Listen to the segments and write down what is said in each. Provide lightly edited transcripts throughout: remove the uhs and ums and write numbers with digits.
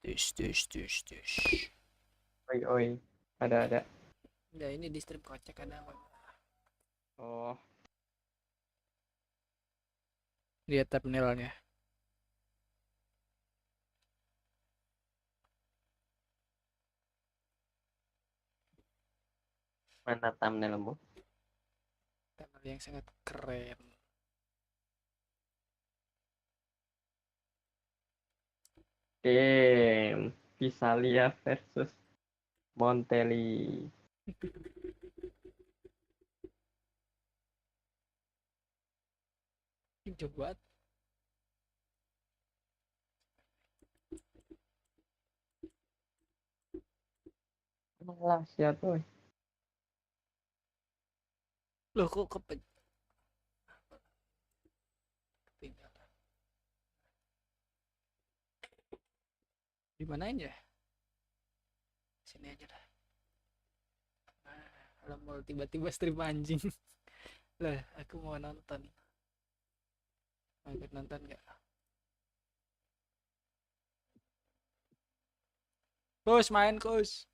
Tus. Oi, ada. Ya ini di strip kocak ada apa? Oh, Lihat thumbnailnya. mana thumbnailmu? Thumbnail yang sangat keren. Visalia versus Montelli. Coba. Malah siapa? Loh kok ketinggalan. Di mana aja? Sini aja dah. Kalau mau tiba-tiba stream anjing. Lah, aku mau nonton. Mau ikut nonton nggak? Kus, main kus.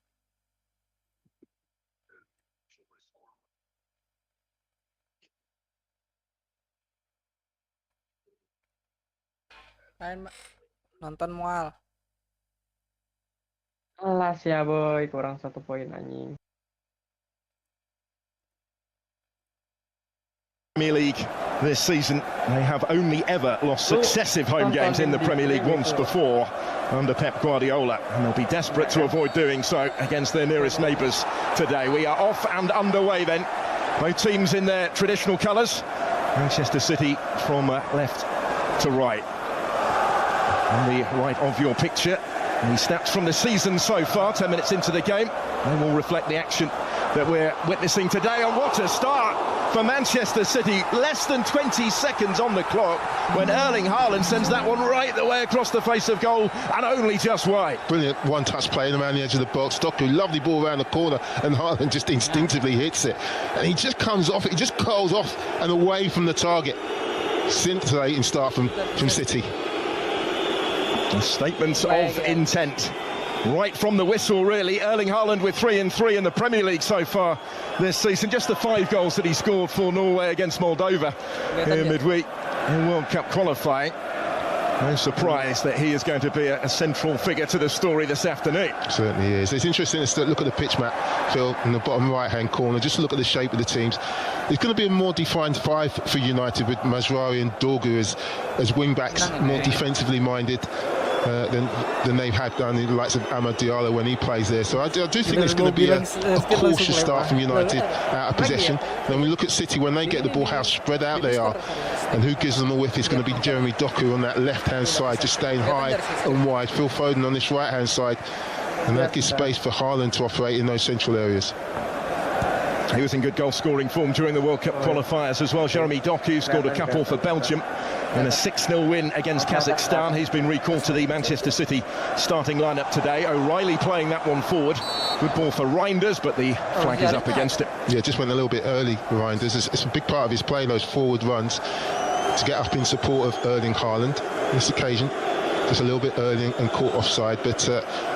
Main nonton mual. Alas ya boy, kurang 1 poin anjing. Premier League this season. They have only ever lost successive home games in the Premier League once before under Pep Guardiola, and they'll be desperate to avoid doing so against their nearest neighbours today. We are off and underway then. Both teams in their traditional colours. Manchester City from left to right. On the right of your picture, the stats from the season so far, 10 minutes into the game, they will reflect the action that we're witnessing today. And what a start for Manchester City. Less than 20 seconds on the clock when Erling Haaland sends that one right the way across the face of goal, and only just wide. Brilliant one-touch play around the edge of the box. Doku, lovely ball around the corner, and Haaland just instinctively hits it. And he just comes off it, he just curls off and away from the target. Scintillating start from City. Statements of intent right from the whistle, really. Erling Haaland with 3 and 3 in the Premier League so far this season. Just the 5 goals that he scored for Norway against Moldova in midweek in World Cup qualifying. No surprise that he is going to be a central figure to the story this afternoon. Certainly is. It's interesting to look at the pitch map, Phil, in the bottom right-hand corner. Just look at the shape of the teams. It's going to be a more defined 5 for United with Mazraoui and Dorgu as wing-backs, more defensively minded. Than they have done in the likes of Amad Diallo when he plays there. So I do think there's going to be a cautious start from United out of possession. Then we look at City, when they get the ball, how spread out they are. And who gives them a whiff is going to be Jeremy Doku on that left-hand side, just staying high and wide. Phil Foden on this right-hand side. And that gives space for Haaland to operate in those central areas. He was in good goal-scoring form during the World Cup qualifiers as well. Jeremy Doku scored a couple for Belgium in a 6-0 win against Kazakhstan. He's been recalled to the Manchester City starting lineup today. O'Reilly playing that one forward. Good ball for Reinders, but the flag is up against it. Yeah, just went a little bit early, Reinders. It's a big part of his play, those forward runs, to get up in support of Erling Haaland. This occasion, just a little bit early and caught offside, but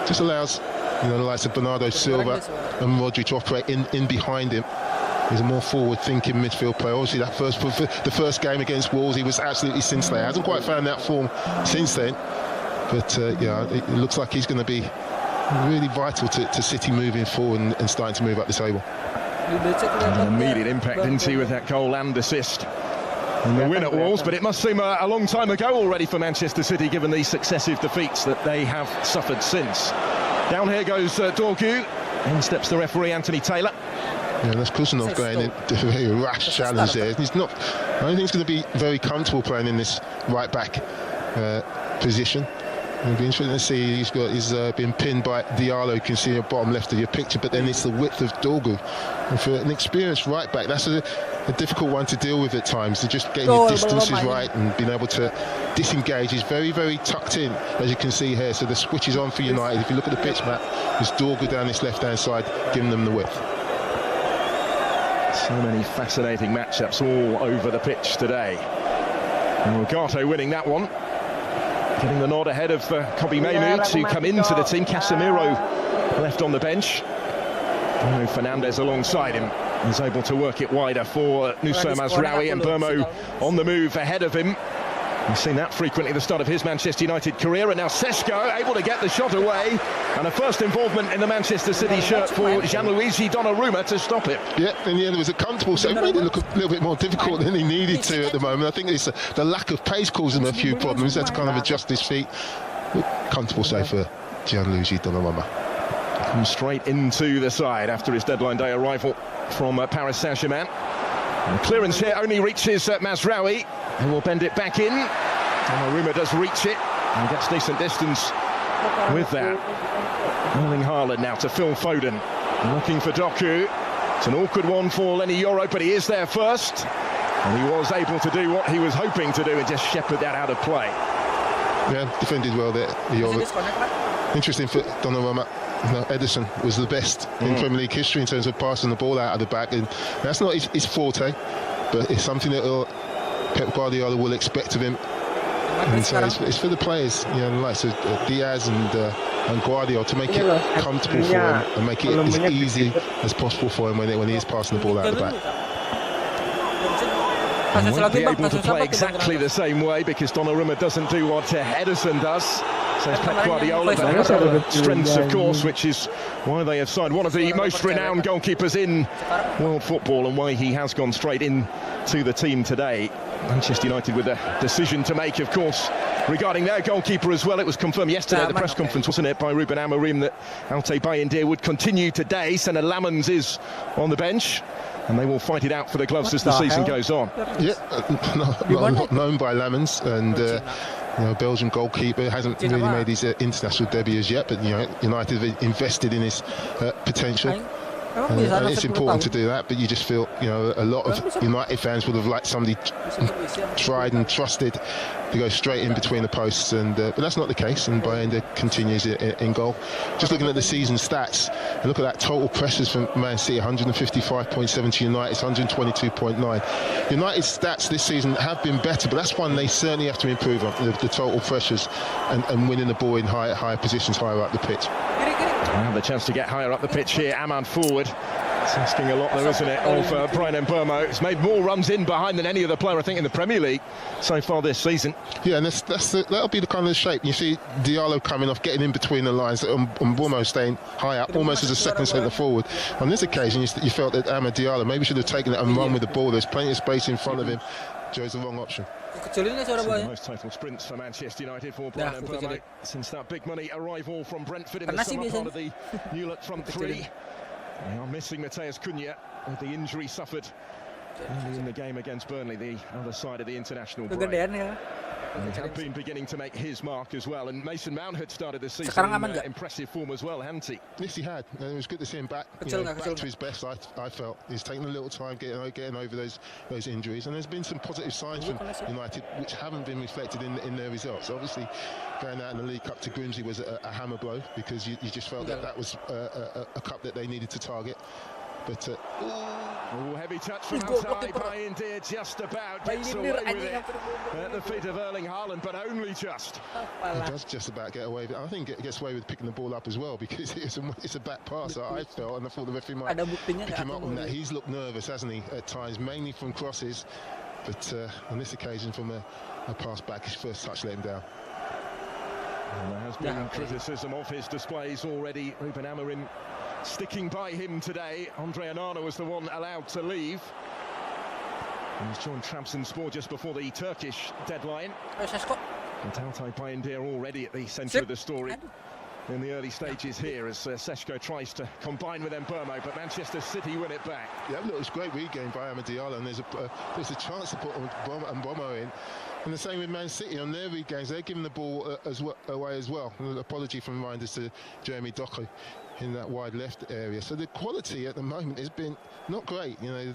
just allows the likes of Bernardo Silva and Rodri to operate in behind him. He's a more forward-thinking midfield player. Obviously, the first game against Wolves, he was absolutely scintillating. Hasn't quite found that form since then, but yeah, it looks like he's going to be really vital to City moving forward and starting to move up the table. An immediate impact, didn't he, with that goal and assist in the win at Wolves, but it must seem a long time ago already for Manchester City, given these successive defeats that they have suffered since. Down here goes Dorgu, in steps the referee Anthony Taylor. Yeah, that's Kusanov going in, a very rash challenge there. I don't think he's going to be very comfortable playing in this right-back position. It'll be interesting to see. He's been pinned by Diallo, you can see at the bottom left of your picture, but then it's the width of Dorgu. And for an experienced right-back, that's a difficult one to deal with at times. To just getting your distances right and being able to disengage is very, very tucked in, as you can see here. So the switch is on for United. If you look at the pitch map, there's Dorgu down this left-hand side, giving them the width. So many fascinating matchups all over the pitch today. Rogato winning that one. getting the nod ahead of Kobbie Mainoo to come into the team. Casemiro left on the bench. Bruno Fernandes alongside him. He's able to work it wider for Nusa Mazraoui, and Burmo on the move ahead of him. We've seen that frequently at the start of his Manchester United career, and now Sesko able to get the shot away, and a first involvement in the Manchester City shirt for Gianluigi Donnarumma to stop it. Yeah, in the end it was a comfortable save. It made it look a little bit more difficult than he needed to at the moment. I think it's the lack of pace causing him a few problems. That's kind of adjust his feet. Comfortable save for Gianluigi Donnarumma. Comes straight into the side after his deadline day arrival from Paris Saint-Germain. And the clearance here only reaches Mazraoui, who will bend it back in. Donnarumma does reach it and gets decent distance with that. Erling Haaland now to Phil Foden, looking for Doku. It's an awkward one for Lenny Yoro, but he is there first, and he was able to do what he was hoping to do and just shepherd that out of play. Yeah, defended well there, Yoro. Interesting for Donnarumma. No, Ederson was the best in Premier League history in terms of passing the ball out of the back, and that's not his forte, but it's something that Pep Guardiola will expect of him. And so it's for the players, you know, like Diaz and Guardiola, to make it comfortable for him and make it as easy as possible for him when he is passing the ball out of the back. And won't be able to play exactly the same way because Donnarumma doesn't do what Ederson does. Says Pep Guardiola, but has other strengths, of course, which is why they have signed one of the most renowned goalkeepers in world football, and why he has gone straight into the team today. Manchester United with a decision to make, of course, regarding their goalkeeper as well. It was confirmed yesterday at the press conference, wasn't it, by Ruben Amorim, that Altay Bayindir would continue today. Senna Lamens is on the bench, and they will fight it out for the gloves as the season goes on. Yeah, not known by Lamens, and you know, Belgian goalkeeper, hasn't really made his international debut as yet, but you know, United have invested in his potential. And it's important to do that, but you just feel, you know, a lot of United fans would have liked somebody tried and trusted to go straight in between the posts, and but that's not the case, and Bayindir continues in goal. Just looking at the season stats, and look at that total pressures from Man City, 155.7 to United's 122.9. United's stats this season have been better, but that's one they certainly have to improve on, the total pressures and winning the ball in higher positions, higher up the pitch. Now the chance to get higher up the pitch here. Aman forward. It's asking a lot there, isn't it, of Brian Mbeumo. He's made more runs in behind than any other player, I think, in the Premier League so far this season. Yeah, and that'll be the kind of shape. You see Diallo coming off, getting in between the lines, and Mbeumo staying high up, almost as a second centre forward. On this occasion, you felt that Amad Diallo maybe should have taken it and run with the ball. There's plenty of space in front of him. Chose the wrong option. The most total sprints for Manchester United for Brian Mbeumo since that big money arrival from Brentford in the summer, part of the new look front three. They are missing Mateus Cunha with the injury suffered early in the game against Burnley, the other side of the international break. And he had been beginning to make his mark as well, and Mason Mount had started the season in impressive form as well, hadn't he? Yes, he had, and it was good to see him back, back to his best. I felt he's taken a little time getting over those injuries, and there's been some positive signs from United which haven't been reflected in their results. Obviously, going out in the League Cup to Grimsby was a hammer blow, because you just felt that was a cup that they needed to target. But heavy touch from Altay Bayindir, just about gets away with it at the feet of Erling Haaland, but only just. He does just about get away with it. I think it gets away with picking the ball up as well, because it's a back pass, I felt, and I thought the referee might pick him up on that. He's looked nervous, hasn't he, at times, mainly from crosses, but on this occasion from a pass back, his first touch let him down. And there has been criticism of his displays already. Ruben Amorim sticking by him today. Andre Onana was the one allowed to leave. He's joined Trabzonspor just before the Turkish deadline. And Altay Bayindir already at the centre of the story in the early stages here, as Sesko tries to combine with Mbeumo, but Manchester City win it back. Yeah, look, it's a great regain by Amad Diallo, and there's a chance to put Mbeumo in. And the same with Man City on their regains, they're giving the ball away as well. An apology from reminders to Jeremy Doku in that wide left area. So the quality at the moment has been not great, you know,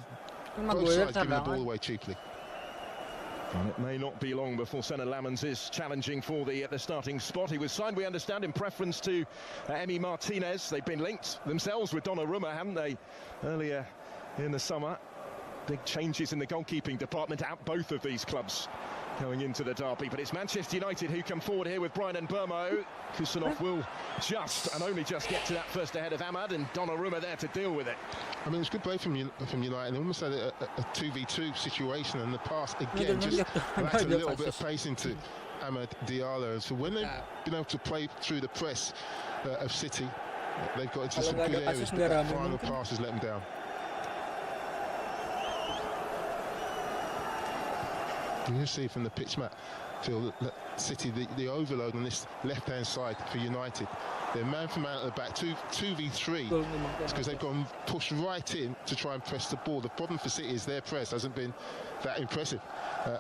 both sides giving the ball away cheaply. And it may not be long before Senna Lamens is challenging for the starting spot. He was signed, we understand, in preference to Emi Martinez. They've been linked themselves with Donnarumma, haven't they, earlier in the summer? Big changes in the goalkeeping department at both of these clubs going into the derby, but it's Manchester United who come forward here with Brian and Burmo. Kusanov will just and only just get to that first ahead of Ahmad, and Donnarumma there to deal with it. I mean, it's good play from United. They almost had a 2v2 situation, and the pass again just lacked a little bit of pace into Ahmad Diallo. So when they've been able to play through the press of City, they've got into some good areas, but that final pass has let them down. You see from the pitch map, Phil, that City, the overload on this left-hand side for United. They're man for man at the back, 2v3. It's because they've gone pushed right in to try and press the ball. The problem for City is their press hasn't been that impressive,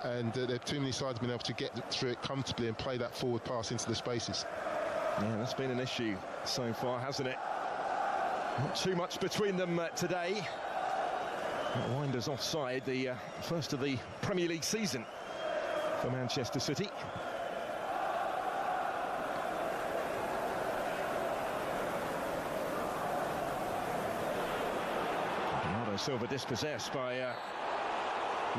and there are too many sides been able to get through it comfortably and play that forward pass into the spaces. Yeah, that's been an issue so far, hasn't it? Not too much between them today. Winders offside, the first of the Premier League season for Manchester City. Bernardo Silva dispossessed by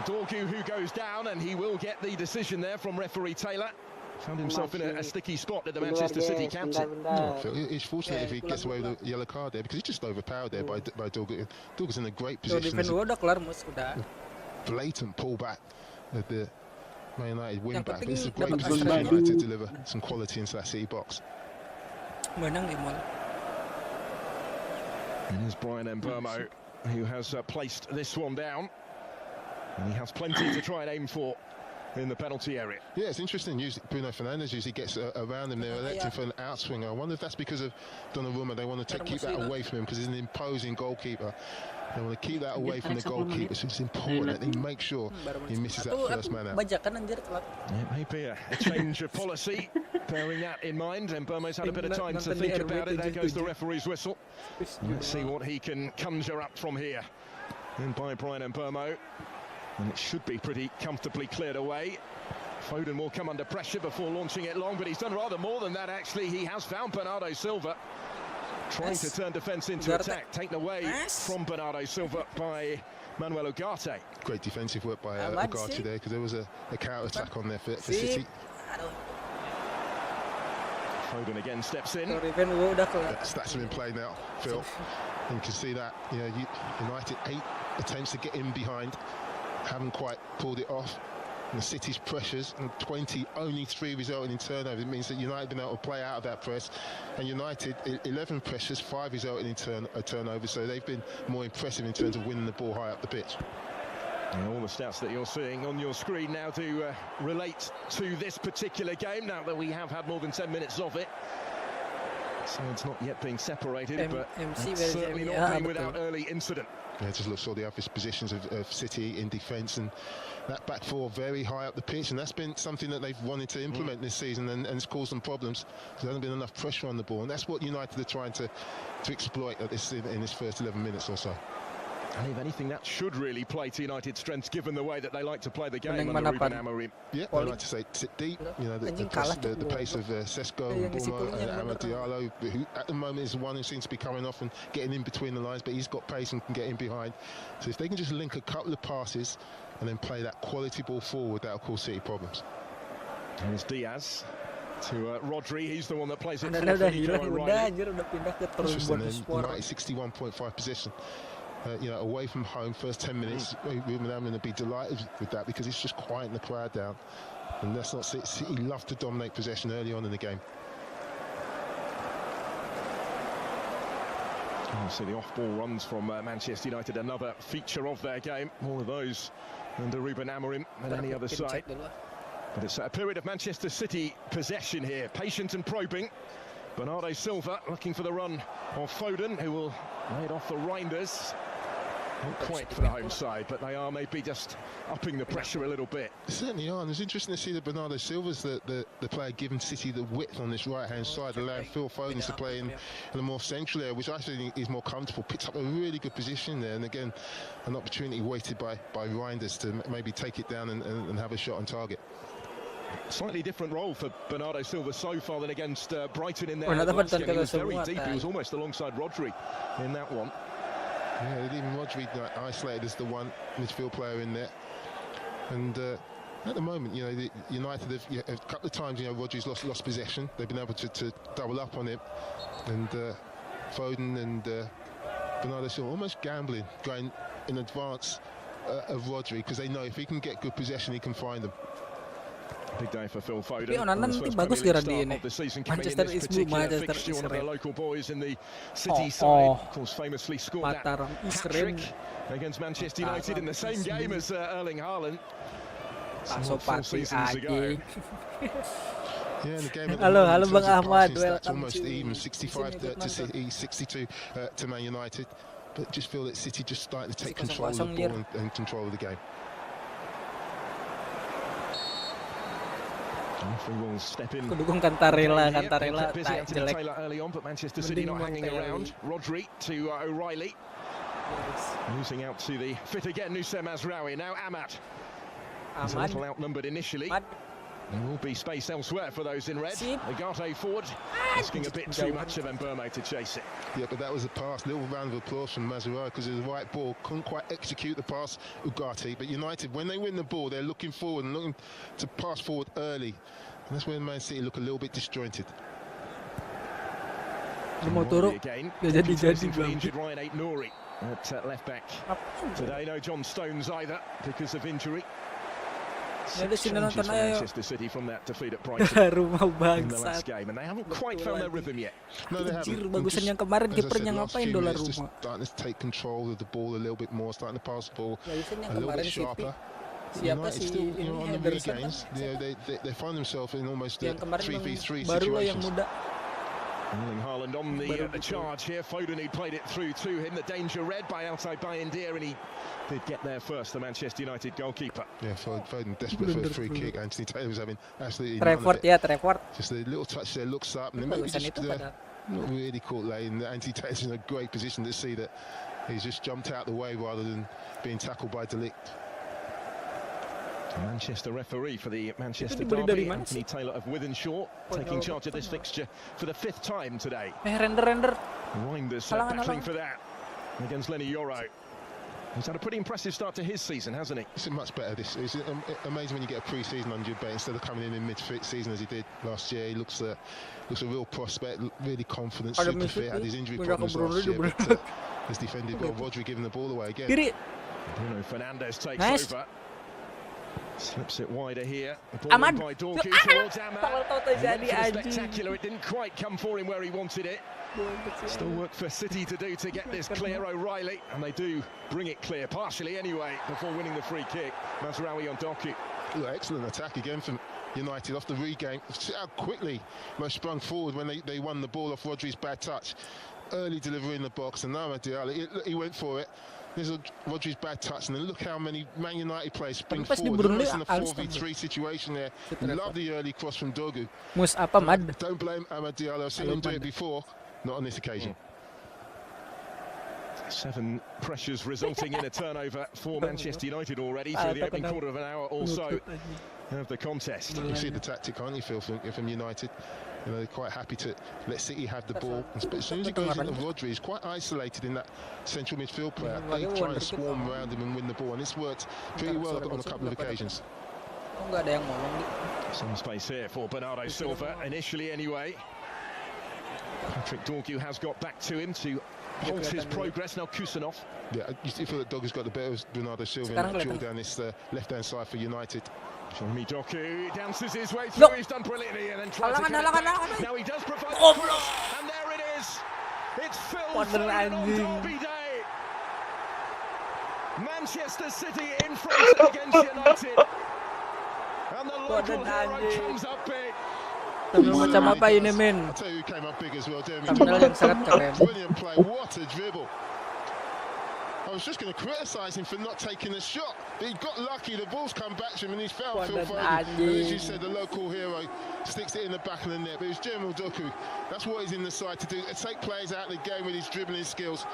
Dorgu, who goes down, and he will get the decision there from referee Taylor. Found himself in a sticky spot at the Manchester City captain. It's fortunate if he gets away with a yellow card there, because he's just overpowered there by Dorgu. Dorgu's in a great position. Blatant pullback at the Man United win back. This is a great position for United to deliver some quality into that City box. Menang di mall. And here's Brian Mbeumo, who has placed this one down, and he has plenty to try and aim for in the penalty area. Yeah, it's interesting. Bruno Fernandes usually gets around him. They're electing for an outswinger. I wonder if that's because of Donnarumma. They want to keep that away from him because he's an imposing goalkeeper. They want to keep that away from the goalkeeper, so it's important that they make sure he misses that first man out. It may be a change of policy, bearing that in mind, and Mbeumo's had a bit of time to think about it. There goes the referee's whistle. Let's see what he can conjure up from here. In by Brian Mbeumo, and it should be pretty comfortably cleared away. Foden will come under pressure before launching it long, but he's done rather more than that, actually. He has found Bernardo Silva, trying to turn defence into attack, taken away from Bernardo Silva by Manuel Ugarte. Great defensive work by Ugarte there, because there was a counter-attack on there for City. Foden again steps in. Stats are in play now, Phil. And you can see that, you know, United 8 attempts to get in behind, haven't quite pulled it off. And the City's pressures, and 20, only 3 resulting in turnover. It means that United have been able to play out of that press. And United, 11 pressures, 5 resulting in turnover. So they've been more impressive in terms of winning the ball high up the pitch. And all the stats that you're seeing on your screen now do relate to this particular game, now that we have had more than 10 minutes of it. So it's not yet being separated, but it's certainly not been without early incident. Yeah, just saw the obvious positions of City in defence, and that back four very high up the pitch, and that's been something that they've wanted to implement this season, and it's caused them problems. There hasn't been enough pressure on the ball, and that's what United are trying to exploit at this in this first 11 minutes or so. And if anything, that should really play to United's strengths, given the way that they like to play the game under Ruben Amorim. Yeah, they like to say sit deep. You know, the pace of Sesko, Mbeumo, and Ahmad Diallo, who at the moment is the one who seems to be coming off and getting in between the lines, but he's got pace and can get in behind. So if they can just link a couple of passes and then play that quality ball forward, that'll cause City problems. And it's Diaz to Rodri. He's the one that plays it. Interesting, United 61.5 possession. You know, away from home, first 10 minutes, Ruben Amorim would be delighted with that, because it's just quieting the crowd down. And that's not City love to dominate possession early on in the game. You see the off-ball runs from Manchester United, another feature of their game. More of those under Ruben Amorim than any other side. But it's a period of Manchester City possession here, patient and probing. Bernardo Silva looking for the run of Foden, who will lay it off the Reinders. Not quite for the home side, but they are maybe just upping the pressure a little bit. They certainly are, and it's interesting to see that Bernardo Silva's the player giving City the width on this right-hand side, allowing Phil Foden to play in a more central area, which I think is more comfortable. Picks up a really good position there, and again, an opportunity waited by Reinders to maybe take it down and have a shot on target. Slightly different role for Bernardo Silva so far than against Brighton in there. He was very deep, he was almost alongside Rodri in that one. Yeah, even Rodri isolated as the one midfield player in there. And At the moment, you know, the United have a couple of times, you know, Rodri's lost possession. They've been able to double up on him, and Foden and Bernardo Silva almost gambling, going in advance of Rodri, because they know if he can get good possession, he can find them. Big day for Phil Foden. Tapi Onana nanti bagus di Randy ini. Manchester is blue, Manchester is One of the red. local boys in the City side, Oh. of course, famously scored that Mataram is hat-trick red. against Manchester United in the same game as Erling Haaland. Paso Four pati seasons ago. aja. Yeah, and the game at the Halo, moment, halo in Bang terms of Ahmad, passing stats, welcome almost to even, 65 Sini to City, 62 to Man United. But just feel that City just starting to take Masih control of the kosong-kosong, ball and control of the game. Referee will step in. Aku dukung Cantarella, Here, Cantarella busy tak Anthony jelek. Taylor early on, but Manchester City Mending not hanging Montella. around. Rodri to O'Reilly, losing out to the fit again Nusayr Mazraoui. Now Ahmad. He's a Aman. little outnumbered initially. Ahmad. There will be space elsewhere for those in red. Sip. Agate forward, asking a bit too much of Mbeumo to chase it. Yeah, but that was a pass. Little round of applause from Mazraoui, because it was the right ball. Couldn't quite execute the pass, Ugarte. But United, when they win the ball, they're looking forward and looking to pass forward early. And that's when Man City look a little bit disjointed. Dia mau turun, Again, gak jadi contesting for the bang. injured Ryan Aït-Nouri at left back today. No John Stones either because of injury. Ya udah sini Changes nonton for aja yuk. Manchester City from that defeat at Brighton Rumah in the last bangsat. game, and they haven't quite found their rhythm yet. No, they Anjir, haven't. And bagusan just, yang kemarin as I kipernya said, last ngapain few dolar minutes, just rumah. starting to take control of the ball a little bit more, starting to pass the ball Bagusan yang a little kemarin bit City. sharper. Siapa United sih still, you ini know, on the Henderson regains, kan? you know, they find themselves in almost Yang kemarin 3v3 yang baru loh yang situations. muda. Erling Haaland on the Baru gitu. charge here. Foden, who played it through to him. The danger read by Altay Bayindir, and he did get there first, the Manchester United goalkeeper. Yeah, Foden desperate for a free kick. Anthony Taylor was having absolutely none of Trevor it. ya, Trevor. Just a little touch there, looks up, and then maybe Bagusan just itu pada not really caught late. And Anthony Taylor's in a great position to see that he's just jumped out the way rather than being tackled by Delict. The Manchester referee for the Manchester dibeli dari derby, mana Anthony sih? Taylor of Wythenshawe, taking charge of this fixture for the 5th time today. render. Reinders Halangan, battling halangan. for that against Lenny Yoro. He's had a pretty impressive start to his season, hasn't he? It's much better. It's amazing when you get a pre-season under your belt instead of coming in mid-season as he did last year. He looks a real prospect, really confident, Ada super Mesut fit. Had nih, his injury punya problems Bruno last di year, but belakang. has defended well. Rodri giving the ball away again. Kiri. Bruno Fernandes takes Nice. over. Slips it wider here. The ball Aman. in by Dorgu Ah, towards Ahmad. tahu-tahu terjadi, Went for the anjing. spectacular. It didn't quite come for him where he wanted it. Still work for City to do to get this clear. O'Reilly, and they do bring it clear, partially anyway, before winning the free kick. Mazraoui on Doku. Look, excellent attack again from United off the regain. See how quickly most sprung forward when they won the ball off Rodri's bad touch. Early delivery in the box, and now he went for it. There's Rodri's bad touch, and then look how many Man United players spring Pas di forward. Burnley, Almost in a halus 4v3 situation there. Trevor. Love the early cross from Dogu. Mus apa Mad? Don't blame Amad Diallo. I've seen him do it before, not on this occasion. 7 pressures resulting in a turnover for Manchester United already through the opening quarter of an hour or so of the contest. You see the tactic, can't you, Phil, from United? You know, they're quite happy to let City have the ball. But as soon as he goes into Rodri, he's quite isolated in that central midfield player. They try and swarm around him and win the ball, and it's worked pretty well on a couple of occasions. Kok nggak ada yang ngomong nih? Some space here for Bernardo Silva, initially anyway. Patrick Dorgu has got back to him to halt his progress. Now Kusanov. Yeah, you feel that Dogu's got the better of Bernardo Silva Sekarang and duel kelihatan. down this left-hand side for United. Jeremy Doku dances his way through. Look. He's done brilliantly and then tries to Halangan, cut it halangan, back. halangan. Now he does provide Oh, the cross, and there it is. It's Phil Waduh, Foden on anjing. Derby Day. Manchester City in front against United, and the local Waduh, hero anjing. comes up big. Tampil macam apa ini men? I'll tell you who came up big as well, Jeremy. Thumbnail yang sangat keren. Brilliant play, what a dribble. I was just going to criticise him for not taking a shot. He got lucky, the ball's come back to him and he's found Phil Waduh, Foden. And as you anjing. said, the local hero sticks it in the back of the net. But it was Jeremy Doku. That's what he's in the side to do, to take players out of the game with his dribbling skills.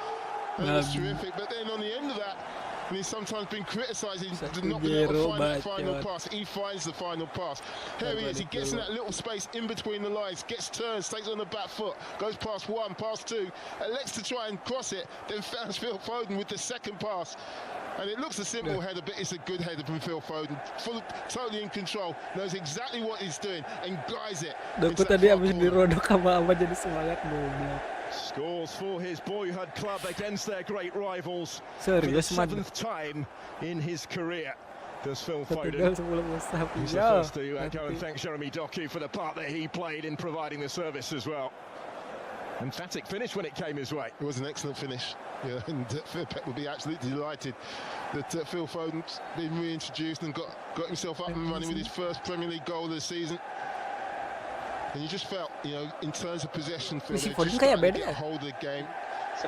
And it was terrific. But then on the end of that, and he's sometimes been criticising Satu not being able to Gero find that final bacot. pass. He finds the final pass. Here he is. He gets in that little space in between the lines, gets turns, takes it on the back foot, goes past one, past two, elects to try and cross it, then finds Phil Foden with the second pass. And it looks a simple header, but it's a good header from Phil Foden. Totally in control, knows exactly what he's doing, and guides it. Aku tadi abis dirodok sama apa jadi semangat goblok. Scores for his boyhood club against their great rivals for the Serius man. 7th time in his career. Does Phil Tinggal Foden. 10 Mustafa. He's the first to go and thank Jeremy Doku for the part that he played in providing the service as well. Emphatic finish when it came his way. It was an excellent finish, yeah, and Pep would be absolutely delighted that Phil Foden's been reintroduced and got himself up and running with his first Premier League goal of the season. And you just felt, in terms of possession, Phil, Si they Foden just kayak started to beda get a ya? hold of the game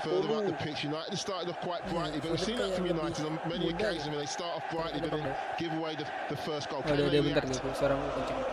further up the pitch. United started off quite brightly, but we've seen that from United on many occasions when they start off brightly but then give away the first goal. Oh, Can dia they bentar react? nih, suaramu kenceng.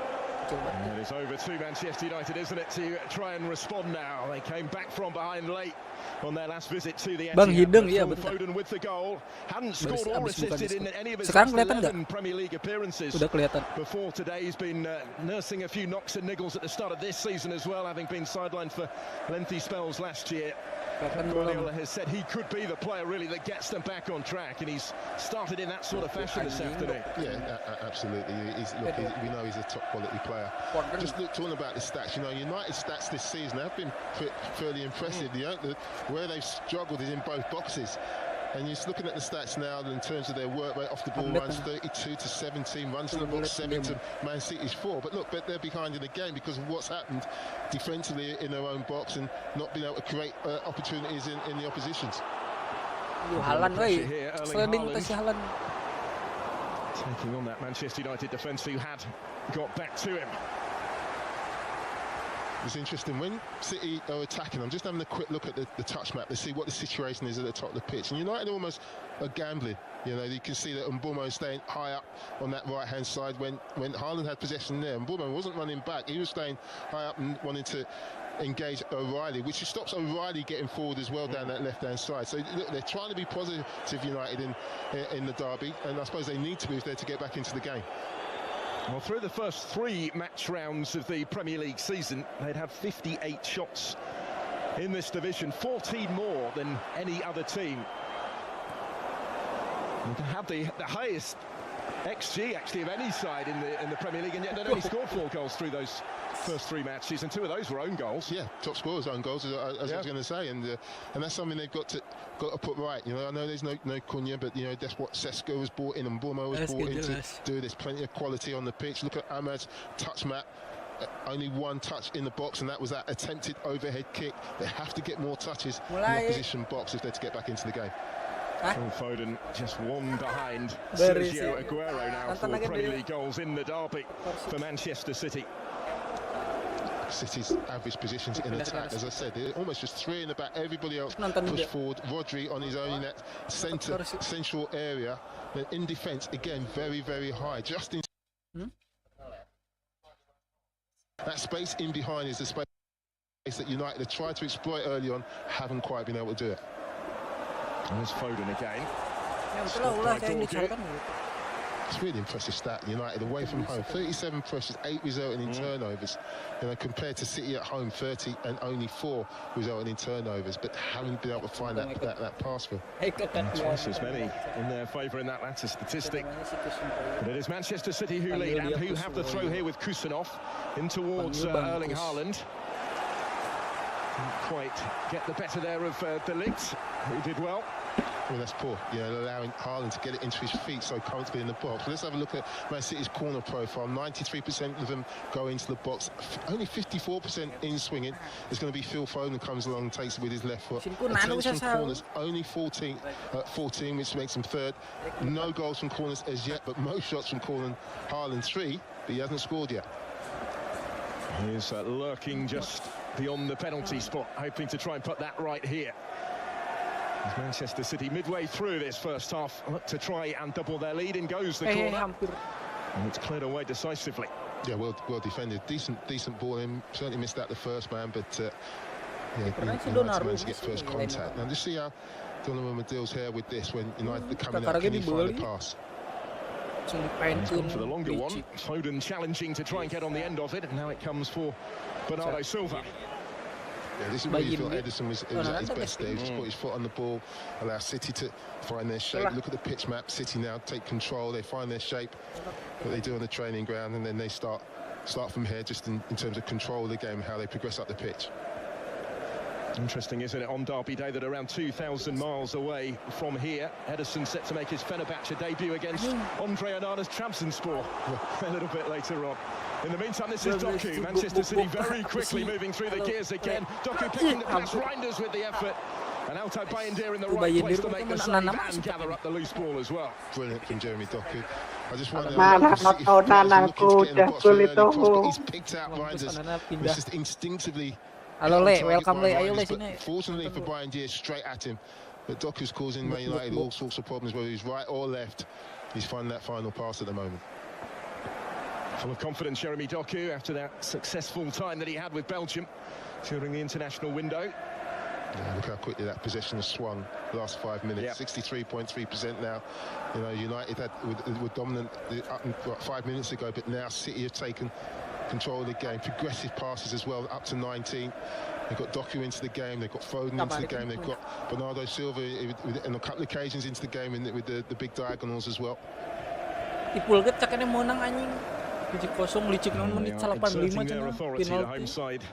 And it's over to Manchester United, isn't it, to try and respond now. They came back from behind late on their last visit to the Bang Etihad. Hideng, iya, Phil bentar. Foden with the goal. Hadn't scored Abis or bukan assisted in skor. any of his Sekarang last kelihatan 11 Premier League appearances. Udah kelihatan. Before today, he's been nursing a few knocks and niggles at the start of this season as well, having been sidelined for lengthy spells last year. Kelihatan Guardiola belum. has said he could be the player really that gets them back on track, and he's started in that sort of fashion this afternoon. Yeah, absolutely. We know he's a top quality player. Just talking about the stats, United's stats this season have been fairly impressive. Where they've struggled is in both boxes. And just looking at the stats now, in terms of their work rate off the ball, runs 32 to 17, runs to the box 7 to Man City's 4. But look, they're behind in the game because of what's happened defensively in their own box and not being able to create opportunities in the opposition's. Haaland, woi. Here, Erling Sliding Haaland. tas si Haaland. Taking on that Manchester United defence who had got back to him. It's interesting when City are attacking. I'm just having a quick look at the touch map to see what the situation is at the top of the pitch. And United almost are gambling. You can see that Mbeumo is staying high up on that right-hand side when Haaland had possession there. Mbeumo wasn't running back. He was staying high up and wanting to engage O'Reilly, which stops O'Reilly getting forward as well down that left-hand side. So look, they're trying to be positive United in the derby, and I suppose they need to be if they're to get back into the game. Well, through the first 3 match rounds of the Premier League season, they'd had 58 shots in this division, 14 more than any other team. And to have the highest XG actually of any side in the Premier League, and yet they'd only scored 4 goals through those first 3 matches, and 2 of those were own goals. Yeah, top scorers own goals, as I was going to say, and that's something they've got to put right. I know there's no Cunha, but that's what Sesko was brought in and Mbeumo was brought in to do. There's plenty of quality on the pitch. Look at Ahmad's touch map. Only 1 touch in the box, and that was that attempted overhead kick. They have to get more touches in the opposition box if they're to get back into the game. Phil Foden just 1 behind Where is Sergio he? Aguero now for Premier League goals in the derby for Manchester City. City's average positions in attack, as I said, they're almost just 3 in the back. Everybody else push forward. Rodri on his own in that central area. Then in defence, again, very, very high. Just in that space in behind is the space that United have tried to exploit early on, haven't quite been able to do it. And there's Foden again. Ya betul lah, kayak yang dicarikan. It's really impressive stat. United away from home, 37 pressures, 8 resulting in turnovers. Compared to City at home, 30 and only 4 resulting in turnovers, but haven't been able to find that pass for. Twice as many in their favour in that latter statistic. But it is Manchester City who lead and who have the throw here with Kusanov in towards Erling Haaland. Didn't quite get the better there of De Ligt, who did well. Well, that's poor, allowing Haaland to get it into his feet so comfortably in the box. But let's have a look at Man City's corner profile. 93% of them go into the box. Only 54% in swinging. It's going to be Phil Foden who comes along and takes it with his left foot. Attempts from corners, only 14, which makes him 3rd. No goals from corners as yet, but most shots from corner. Haaland 3, but he hasn't scored yet. He's lurking just beyond the penalty spot, hoping to try and put that right here. As Manchester City midway through this first half look to try and double their lead. In goes the corner, and it's cleared away decisively. Yeah, well defended. Decent ball in. Certainly missed out the first man, but Pernah si United Donnarumma managed to get sih, first lain contact. apa. Now just see how Donnarumma deals here with this when United are coming Kakak out. Can lagi he find dibeli. the pass? Langsung He's dipainkan gone for the longer one. licik. Foden challenging to try and get on the end of it, and now it comes for Bernardo Silva. Yeah, this is where you Bayin feel dia. Ederson was Oh, at his no, best there. He just put his foot on the ball, allow City to find their shape. Look at the pitch map. City now take control. They find their shape, what they do on the training ground, and then they start from here, just in terms of control of the game, how they progress up the pitch. Interesting, isn't it, on Derby Day that around 2,000 miles away from here, Ederson set to make his Fenerbahce debut against Andre Onana's Trabzonspor a little bit later on. In the meantime, this is Doku. Manchester City very quickly moving through the gears again. Doku picking the pass, Reinders with the effort. And Alto Bayindir in the right place to make the save and gather up the loose ball as well. Brilliant from Jeremy Doku. I just wonder Mana if City tahu fans are looking to anakku get in the box jahul for an early itu. cross, but he's picked out Mampus Reinders. Onana It's pindah. just instinctively Halo on Le, target welcome by Le, ayo Le Reinders, sini. but fortunately for Bayindir, straight at him. But Doku's causing Man United all sorts of problems, whether he's right or left. He's finding that final pass at the moment. Full of confidence, Jeremy Doku, after that successful time that he had with Belgium during the international window. Yeah, look how quickly that possession has swung the last 5 minutes. 63.3% now. You know, United were dominant up 5 minutes ago, but now City have taken control of the game. Progressive passes as well, up to 19. They've got Doku into the game, they've got Foden into the game, they've got Bernardo Silva on a couple of occasions into the game with the big diagonals as well. Ipul get cakene menang anjing. 7-0 licik non menit They are 85 exerting their cenah authority, the home penalti. side.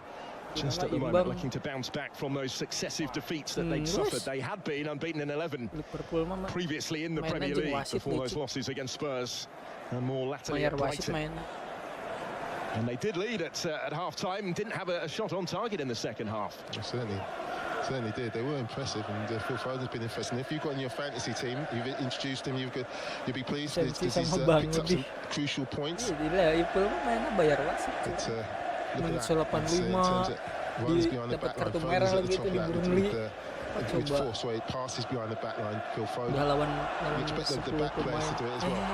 Just at the moment, looking to bounce back from those successive defeats that they'd suffered. They had been unbeaten in 11 Liverpool mah previously in the main Premier anjing League wasit before those licik. losses against Spurs and more latterly Bayar at wasit Brighton. main. And they did lead at half-time and didn't have a shot on target in the second half. Certainly did. They were impressive, and Phil Foden's been impressive. And if you've got in your fantasy team, you've introduced him, you'll be pleased because he's picked up some crucial points. Iya, Ipul mah mainnya bayar wasit. But, look Menit at that. It's, in 85 terms of runs behind the dapat back line, kartu Foden's merah at the lagi top itu of di that Burnley. with Coba. force, where it passes behind the back line. Phil Foden. Udah lawan We expect the 10 back players pemain. to do it as well.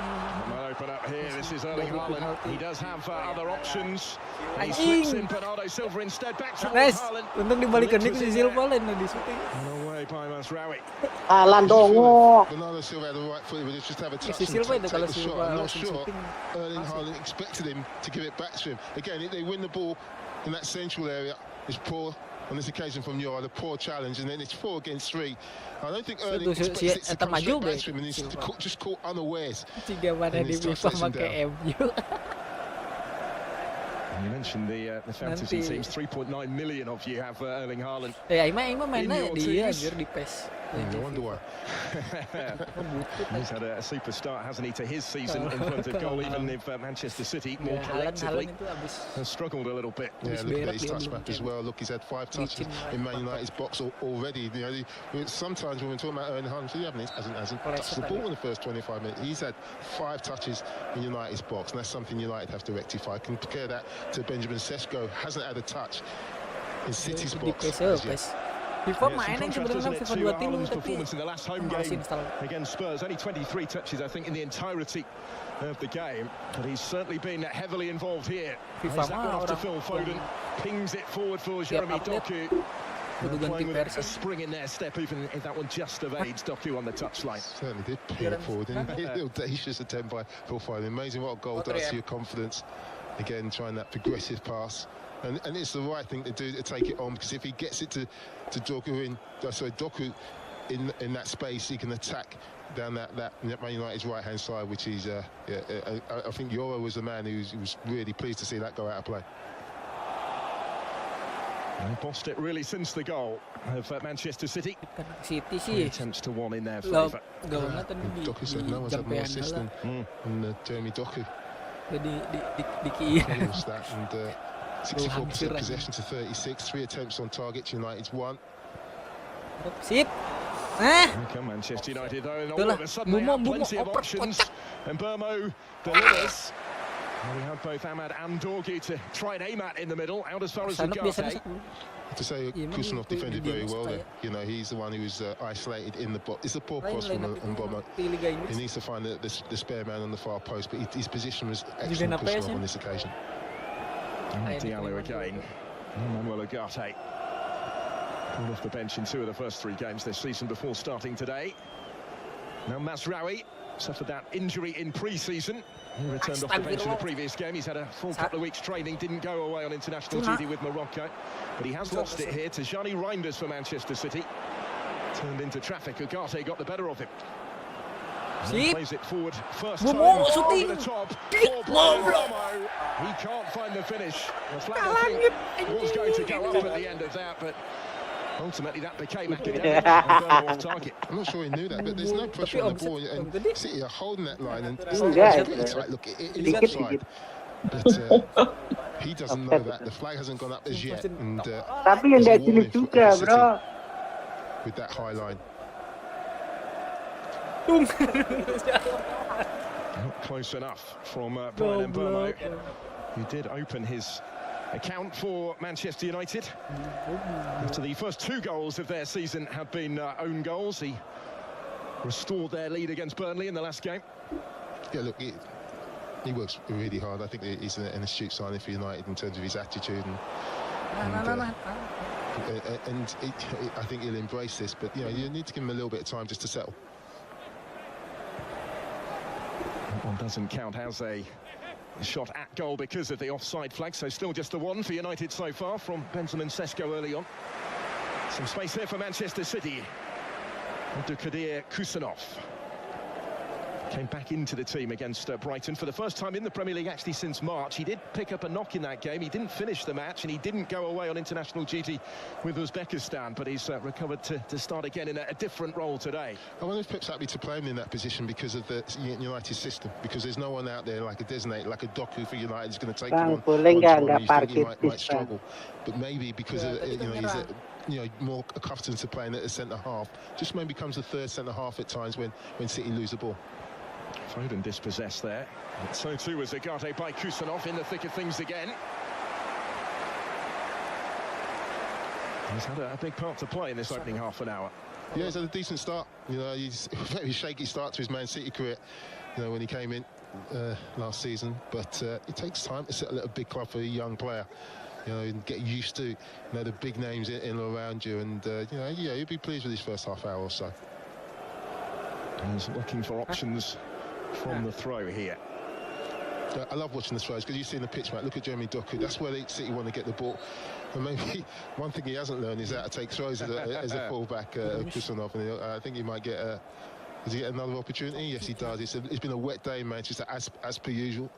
Might open up here. This is Erling Haaland. He does have other options. He Anjing. slips in Bernardo Silva instead. Back towards Nice. Haaland. Untung dibalikan Lips itu was si in Silva there. lain di syuting. And away by Masraoui. Alan I just feel dongo. like Bernardo Silva had the right foot, but just have a touch Si and Silva itu take kalau the shot. Silva I'm not langsung sure syuting. Erling Haaland expected him to give it back to him. Again, if they win the ball in that central area, it's poor. On this occasion from Euro, the poor challenge, and then it's 4 against 3. I don't think Erling Si expects it to Eta come straight maju back be, to him, and he's Silva. just caught unawares. Tiga mana And di he's touched FIFA this one pakai MU. You mentioned the fantasy teams. 3.9 million of you have Erling Haaland. Aing mah mainnya In your dia teams. anjir di PES. No wonder why. He's had a super start, hasn't he, to his season in front of goal, even if Manchester City more Haaland collectively itu abis has struggled a little bit. Yeah, Habis look at berak his dia touch belum map as cek. well. Look, he's had 5 touches in Man United's box already. You know, sometimes when we're talking about Erling Haaland, he hasn't touched the ball in the first 25 minutes. He's had 5 touches in United's box, and that's something United have to rectify. Compare that to Benjamin Sesko, hasn't had a touch in City's di box PES as yet. PES. FIFA Yeah, some main yang contrast, sebenarnya isn't it, FIFA to 23 Haaland's tapi performance in the last home harus game install. against Spurs. Only 23 touches, I think, in the entirety of the game. But he's certainly been heavily involved here. FIFA Plays that mah one off to orang Phil Foden. Pings it forward for Tiap Jeremy update Doku. kudu ganti Playing with a versi. spring in their step, even if that one just evades Doku on the touchline. Certainly did pay it forward. And a audacious attempt by Phil Foden. Amazing what a goal does to your confidence. Again, trying that progressive pass. And it's the right thing to do, to take it on, because if he gets it to Doku in that space, he can attack down that Man United's right-hand side, which is, I think Euro was the man who was really pleased to see that go out of play. And bossed it really since the goal of Manchester City. City Three sih attempts to 1 in their Lah, favour. gawangnya tadi di Doku said no one's had more jampean assist lah. than Jeremy Doku. Di kiri. Incredible stat, and 64% hancur aja. possession to 36, 3 attempts on target, United's 1. Sip. Here come Manchester United, though, and all of a sudden they have plenty of options. And Burmo delivers. Well, we had both Ahmad and Dorgu to try and aim at in the middle, out as far as Sanok biasanya Ugarte. To say Yeah, Kusanov maybe defended the very well style. there. You know, he's the one who was isolated in the box. It's a poor cross lain from tapi Mboma. di Liga He Inggris. needs to find the spare man on the far post, but his position was Juga excellent, napes Kusanov, ya. on this occasion. And Kayak Diallo di again. Manuel Ugarte. Pulled off the bench in 2 of the first 3 games this season before starting today. Now Mazraoui suffered that injury in pre-season. He returned off the bench in the previous game. He's had a full couple of weeks training, didn't go away on international duty with Morocco. But he has lost it here to Gianni Reinders for Manchester City. Turned into traffic, Ugarte got the better of him. Plays it forward, first time, over the top, for Brian Bomo. He can't find the finish. The flag, I think, was going to go up at the end of that, but ultimately that became academic. Off target. I'm not sure he knew that, but there's no pressure on the ball, and City are holding that line, and it's pretty tight. Look, it is offside, but he doesn't know that. The flag hasn't gone up as yet, and there's a warning for City with that high line. Not close enough from Brian Bomo, who did open his account for Manchester United. After the first 2 goals of their season have been own goals, he restored their lead against Burnley in the last game. Yeah, look, he works really hard. I think he's an astute signing for United in terms of his attitude, and I think he'll embrace this. But you know, you need to give him a little bit of time just to settle. That one doesn't count as a shot at goal because of the offside flag, so still just the 1 for United so far from Benjamin Sesko early on. Some space here for Manchester City. Abdulkadir Kusanov came back into the team against Brighton for the first time in the Premier League actually since March. He did pick up a knock in that game. He didn't finish the match, and he didn't go away on international duty with Uzbekistan, but he's recovered to start again in a different role today. I wonder if Pep's happy to play him in that position because of the United system, because there's no one out there like a designated, like a Doku for United who's going to take him on you think he might struggle. But maybe because of, he's more accustomed to playing at a centre-half, just maybe becomes a third centre-half at times when City lose the ball. Foden dispossessed there. And so too was Ugarte by Kusanov in the thick of things again. He's had a big part to play in this opening half an hour. Yeah, he's had a decent start. You know, he's a very shaky start to his Man City career, you know, when he came in last season. But it takes time to settle at a big club for a young player. You know, and get used to, the big names in and around you. And, you'll be pleased with his first half hour or so. He's looking for options from the throw here. I love watching the throws because you see in the pitch, mate. Look at Jeremy Doku. That's where City want to get the ball. And maybe one thing he hasn't learned is how to take throws as a fullback, Kusanov. And I think he might get does he get another opportunity? Yes, he does. It's been a wet day in Manchester as per usual.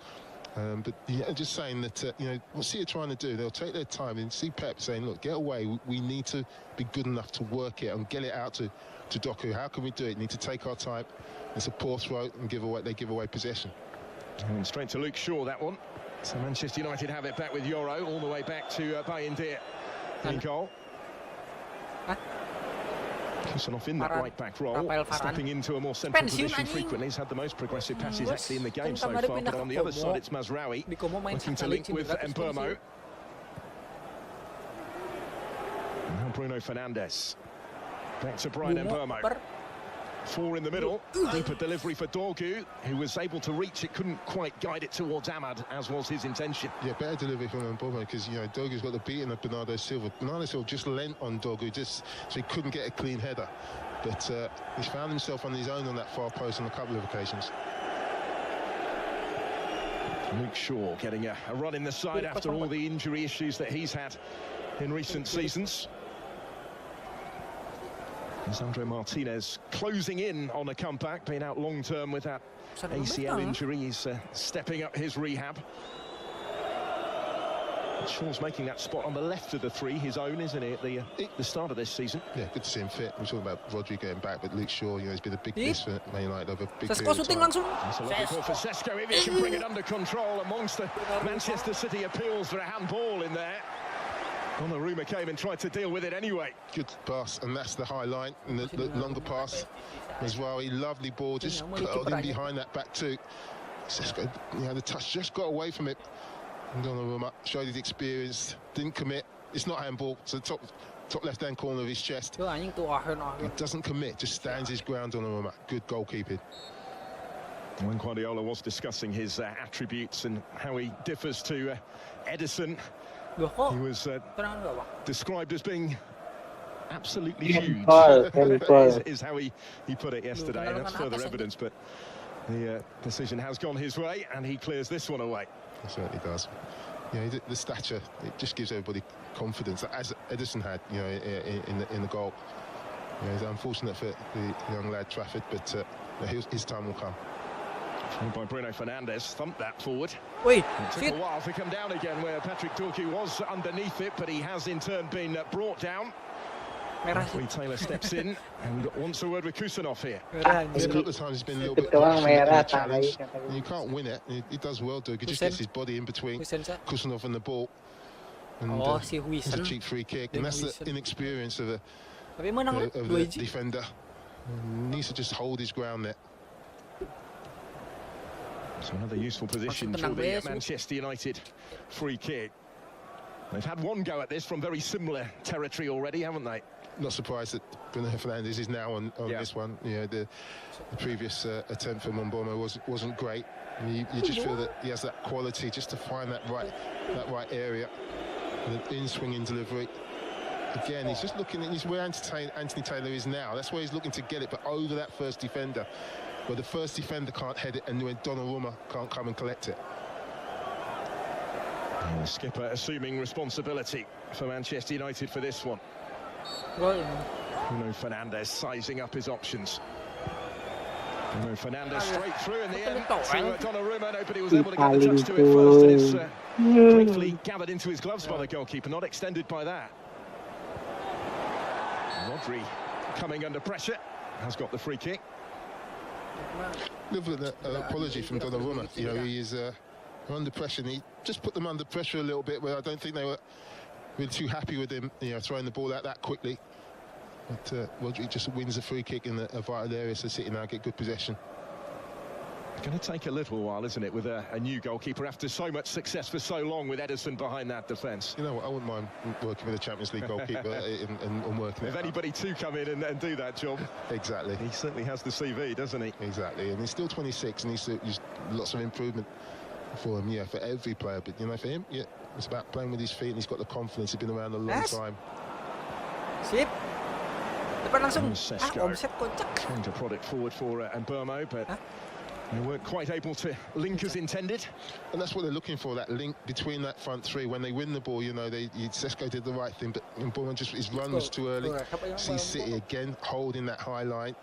But just saying that what City are trying to do, they'll take their time and see Pep saying, look, get away. We need to be good enough to work it and get it out to Doku. How can we do it? We need to take our time. It's a poor throw and they give away possession. And straight to Luke Shaw, that one. So Manchester United have it back with Yoro all the way back to Bayindir in goal. Kusanov in that right-back role, stepping into a more central position frequently. He's had the most progressive passes actually in the game so far, but on the other side it's Mazraoui looking to link with Mbeumo. Now Bruno Fernandes. Back to Brian Mbeumo. 4 in the middle. Deeper delivery for Dorgu, who was able to reach it, couldn't quite guide it towards Ahmad, as was his intention. Yeah, better delivery from Mbeumo because Dorgu's got the beating of Bernardo Silva. Bernardo Silva just lent on Dorgu so he couldn't get a clean header. But he's found himself on his own on that far post on a couple of occasions. Luke Shaw getting a run in the side after all the injury issues that he's had in recent seasons. Lisandro Martinez closing in on a comeback, being out long-term with that ACL injury. He's stepping up his rehab. Shaw's making that spot on the left of the 3, his own, isn't it, at the start of this season? Yeah, good to see him fit. We're talking about Rodri getting back, but Luke Shaw, he's been a big miss for Man United over a big period of time. That's a lovely call for Sesko, if he can bring it under control amongst the Manchester City appeals for a handball in there. Donnarumma came and tried to deal with it anyway. Good pass, and that's the high line, and the longer pass. Mazraoui, lovely ball, just curled in behind that back two. Sesko, the touch just got away from it. And Donnarumma showed his experience, didn't commit. It's not handball, it's the top left-hand corner of his chest. He doesn't commit, just stands his ground. Donnarumma, good goalkeeping. When Guardiola was discussing his attributes and how he differs to Edison, he was described as being absolutely huge. Is how he put it yesterday. And that's further evidence, but the decision has gone his way, and he clears this one away. It certainly does. You know, the stature, it just gives everybody confidence, as Edison had, you know, in the goal. You know, it's unfortunate for the young lad Trafford, but his time will come. By Bruno Fernandes, thumped that forward. Wait, It took a while to come down again where Patrick Dorky was underneath it, but he has in turn been brought down. merah. Lee Taylor steps in and wants a word with Kusanov here. Merah There's a anjir. couple of times he's been a little bit Doang rusty in merah, the challenge. tai. You can't win it. He does well, Dorky. Just Huijsen. gets his body in between Huijsen, Sa. Kusanov and the ball. And Oh, si it's a Huijsen. cheap free kick, and that's the inexperience of Tapi menang lah, the 2-1. defender. Needs to just hold his ground there. So another useful position for the Manchester United free kick. They've had one go at this from very similar territory already, haven't they? Not surprised that Bruno Fernandes is now on this one. You know, the previous attempt for Mboma wasn't great. And you just feel that he has that quality just to find that right area. And an in-swinging delivery. Again, he's just looking at where Anthony Taylor is now. That's where he's looking to get it, but over that first defender. Where the first defender can't head it, and when Donnarumma can't come and collect it. And the skipper assuming responsibility for Manchester United for this one. Gol. Bruno Fernandes sizing up his options. Bruno Fernandes straight through in the end to Donnarumma. Nobody was able to get the touch to it first, and it's briefly gathered into his gloves by the goalkeeper, not extended by that. Rodri coming under pressure, has got the free kick. Little apology from Donnarumma. You know, he is under pressure, and he just put them under pressure a little bit, where I don't think they were really too happy with him, you know, throwing the ball out that quickly. But Rodri just wins a free kick in a vital area, so City now get good possession. It's going to take a little while, isn't it, with a new goalkeeper after so much success for so long with Edison behind that defence. You know what, I wouldn't mind working with a Champions League goalkeeper and working If anybody to come in and do that job. Exactly. He certainly has the CV, doesn't he? Exactly, and he's still 26 and he's lots of improvement for him, yeah, for every player. But, you know, for him, yeah, it's about playing with his feet, and he's got the confidence. He's been around a long time. Sip. Depan langsung. Sesko Omset kocak. trying to prod it forward for Mboma, but they weren't quite able to link as intended. And that's what they're looking for, that link between that front three. When they win the ball, you know, Sesko did the right thing, but Mboma just, his run was too early. See City again holding that high line,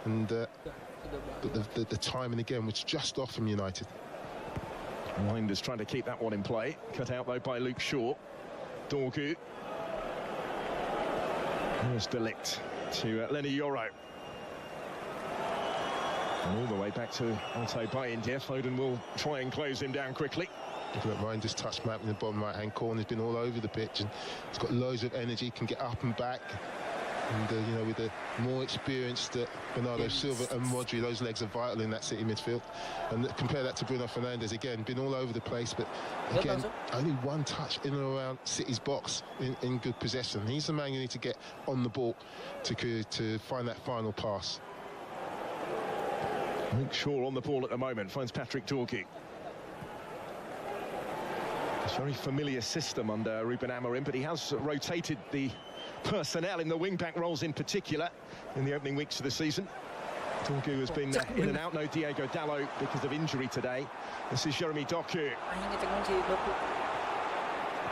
and but the timing again was just off from United. Winders trying to keep that one in play. Cut out though by Luke Shaw. Dorgu. Here's De Ligt to Lenny Yoro. And all the way back to Altay Bayindir. Foden will try and close him down quickly. Looking at Ryan, just touch map in the bottom right-hand corner. He's been all over the pitch, and he's got loads of energy, can get up and back. And, you know, with the more experienced Bernardo Silva and Rodri, those legs are vital in that City midfield. And compare that to Bruno Fernandes, again, been all over the place, but again, only one touch in and around City's box in good possession. He's the man you need to get on the ball to find that final pass. Luke Shaw on the ball at the moment, finds Patrick Dorky. It's a very familiar system under Ruben Amorim, but he has rotated the personnel in the wing-back roles in particular in the opening weeks of the season. Dorgu has been in and out, no Diego Dallo because of injury today. This is Jeremy Doku.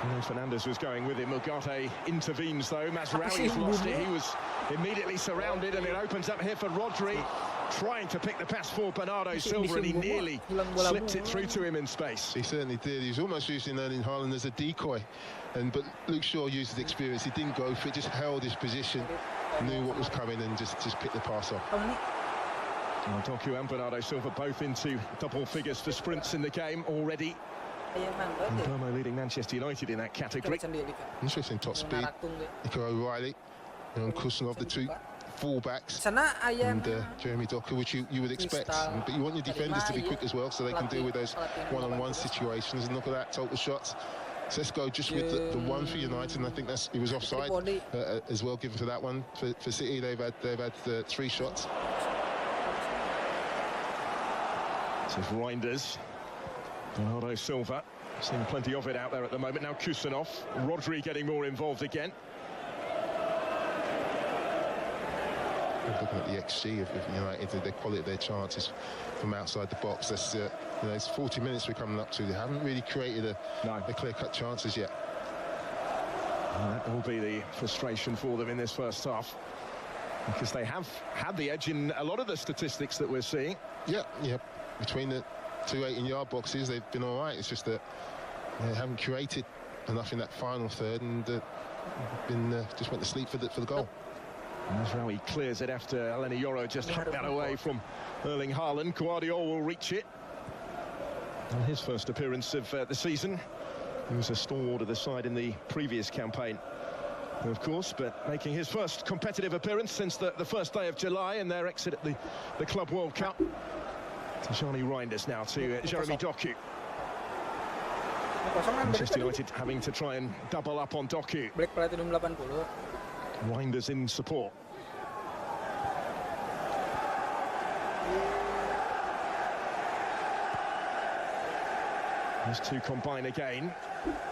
Bruno Fernandes was going with him. Ugarte intervenes though. Mazraoui's lost it. He was immediately surrounded, and it opens up here for Rodri, trying to pick the pass for Bernardo Silva, and he nearly slipped it through to him in space. He certainly did. He was almost using Erling Haaland as a decoy, but Luke Shaw used his experience. He didn't go for it, just held his position, knew what was coming, and just picked the pass off. Doku and Bernardo Silva both into double figures for sprints in the game already. And Burmo leading Manchester United in that category. Interesting top speed. Nico O'Reilly and Kusanov, the two fullbacks, and Jeremy Doku, which you would expect. But you want your defenders to be quick as well, so they can deal with those one-on-one situations. And look at that, total shots. Sesko just with the one for United, and I think he was offside as well, given for that one. For City, they've had 3 shots. This is Reinders. Bernardo Silva, seeing plenty of it out there at the moment. Now Kusanov, Rodri getting more involved again. Looking at the XG of United, the quality of their chances from outside the box. That's it's 40 minutes we're coming up to. They haven't really created a clear-cut chances yet. And that will be the frustration for them in this first half, because they have had the edge in a lot of the statistics that we're seeing. Yeah. Between the 2 18-yard boxes, they've been all right. It's just that they haven't created enough in that final third, and just went to sleep for the goal. Mazraoui clears it after Eleni Yoro just hacked that away from Erling Haaland. Guardiola will reach it. On his first appearance of the season, he was a stalwart of the side in the previous campaign, of course, but making his first competitive appearance since the first day of July and their exit at the Club World Cup. Tijani Reinders now to Jeremy Doku. Manchester United having to try and double up on Doku. Break Platinum 80. Reinders in support. Those two combine again.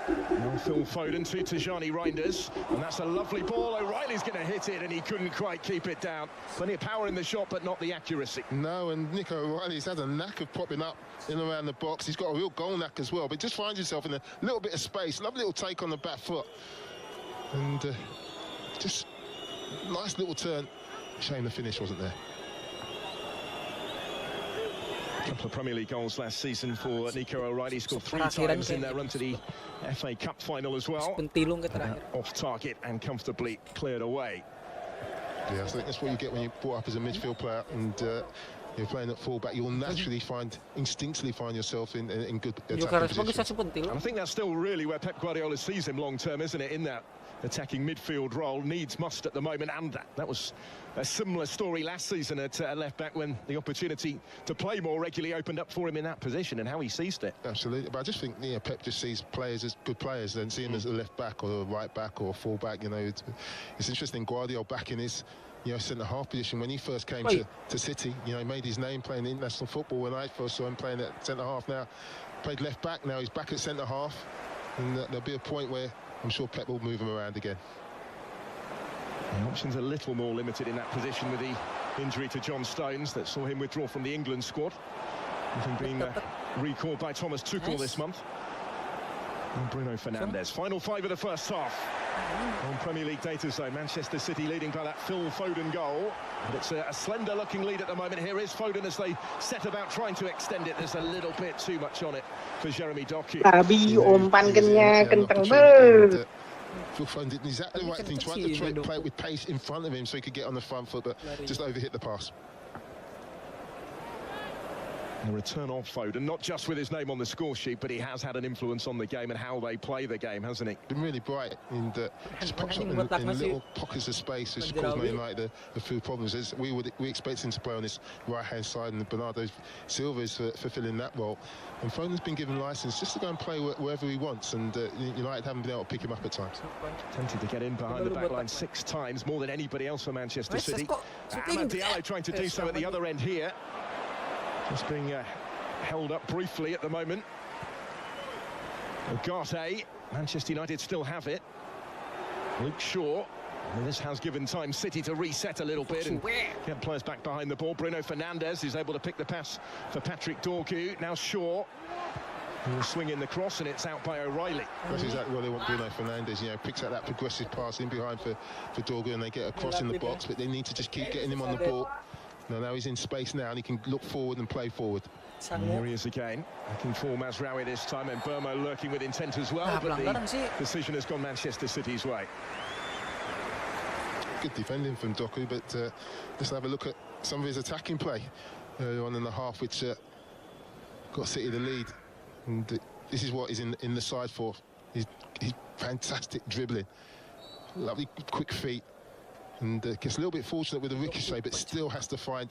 Now Phil Foden to Tijani Reinders, and that's a lovely ball. O'Reilly's going to hit it, and he couldn't quite keep it down. Plenty of power in the shot, but not the accuracy. No, and Nico O'Reilly's had a knack of popping up in and around the box. He's got a real goal knack as well, but just finds himself in a little bit of space. Lovely little take on the back foot, and just nice little turn. Shame the finish wasn't there. A couple of Premier League goals last season for Nico O'Reilly. Scored 3 times in their run to the FA Cup final as well. Off target and comfortably cleared away. Yeah, I think that's what you get when you're brought up as a midfield player and you're playing at fullback. You'll naturally instinctively find yourself in good attacking positions. And I think that's still really where Pep Guardiola sees him long term, isn't it? In that attacking midfield role, needs must at the moment, and that was a similar story last season at left back when the opportunity to play more regularly opened up for him in that position, and how he seized it. Absolutely, but I just think Pep just sees players as good players, then see him as a left back or a right back or a full back. It's interesting. Guardiola back in his centre half position when he first came to City. He made his name playing international football. When I first saw him playing at centre half, now played left back. Now he's back at centre half, and there'll be a point where I'm sure Pep will move him around again. The options a little more limited in that position with the injury to John Stones that saw him withdraw from the England squad. Having been recalled by Thomas Tuchel this month. And Bruno Fernandes. Final 5 of the first half. On Premier League data zone, Manchester City leading by that Phil Foden goal. But it's a slender-looking lead at the moment. Here is Foden as they set about trying to extend it. There's a little bit too much on it for Jeremy Doku. Phil Foden did exactly the right thing, tried to play it with pace in front of him so he could get on the front foot, but just overhit the pass. The return of Foden, not just with his name on the score sheet, but he has had an influence on the game and how they play the game, hasn't he? Been really bright, and just pops up in little pockets of space, which caused Man United a few problems. As we expect him to play on this right-hand side, and Bernardo Silva is fulfilling that role. And Foden's been given licence just to go and play wherever he wants, and United haven't been able to pick him up at times. Tempted to get in behind the back line 6 times, more than anybody else for Manchester City. Amad Diallo trying to do so at the other end here. Just being held up briefly at the moment. Ugarte, Manchester United still have it. Luke Shaw. And this has given time City to reset a little bit and get players back behind the ball. Bruno Fernandes is able to pick the pass for Patrick Dorgu. Now Shaw. He will swing in the cross and it's out by O'Reilly. That's exactly what they want Bruno Fernandes. Picks out that progressive pass in behind for Dorgu, and they get a cross in the box, but they need to just keep getting him on the ball. Now he's in space now, and he can look forward and play forward. And here he is again, looking for Mazraoui this time, and Burmo lurking with intent as well, but the decision has gone Manchester City's way. Good defending from Doku, but let's have a look at some of his attacking play earlier on in the half, which got City the lead. And this is what he's in the side for. He's fantastic dribbling, lovely quick feet. And gets a little bit fortunate with the ricochet, but still has to find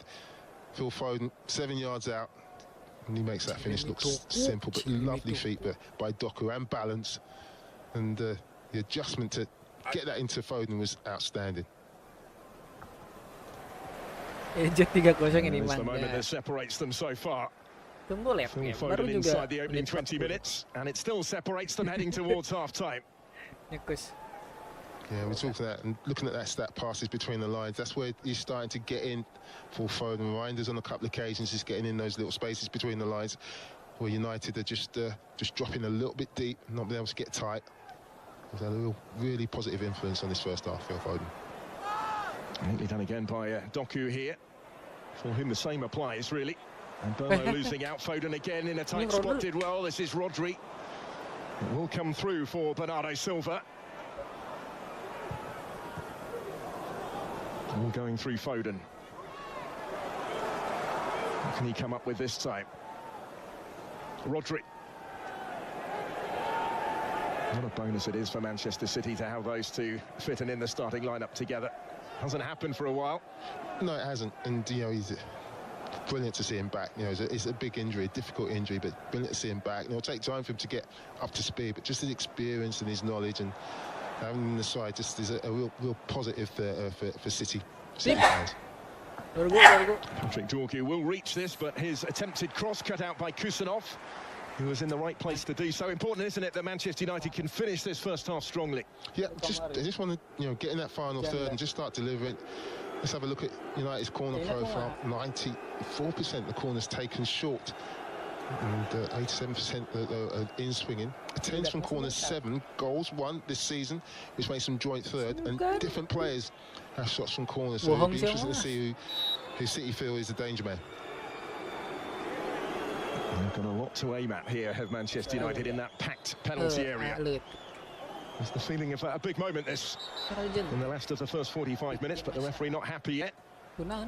Phil Foden 7 yards out, and he makes that finish look simple, but lovely feet by Doku, and balance, and the adjustment to get that into Foden was outstanding. It's the moment that separates them so far. Phil Foden inside the opening 20 minutes, and it still separates them heading towards half-time. Yeah, we're talking that and looking at that stat passes between the lines. That's where he's starting to get in for Foden. Reinders on a couple of occasions just getting in those little spaces between the lines where United are just dropping a little bit deep, not being able to get tight. There's a really positive influence on this first half, Phil Foden. Neatly done again by Doku here. For him the same applies really. And Burlow losing out. Foden again in a tight spot, did well. This is Rodri. It will come through for Bernardo Silva. All going through Foden. What can he come up with this time? Rodri. What a bonus it is for Manchester City to have those two fitting in the starting lineup together. Hasn't happened for a while. No, it hasn't. And, you know, he's brilliant to see him back. You know, it's a big injury, a difficult injury, but brilliant to see him back. It'll take time for him to get up to speed, but just his experience and his knowledge and having him on the side just is a real positive for City fans. Patrick Dorgu will reach this, but his attempted cross cut out by Kusanov, who was in the right place to do so. Important, isn't it, that Manchester United can finish this first half strongly? Yeah, they just want to, get in that final third and just start delivering. Let's have a look at United's corner profile. 94% of the corners taken short, and 87% in swinging. Attempts from corners 7, goals 1 this season, which makes them joint third. And different players have shots from corners, so it'll be interesting to see who City feel is the danger man. They've got a lot to aim at here, have Manchester United, in that packed penalty area. There's the feeling of a big moment this in the last of the first 45 minutes, but the referee not happy yet. A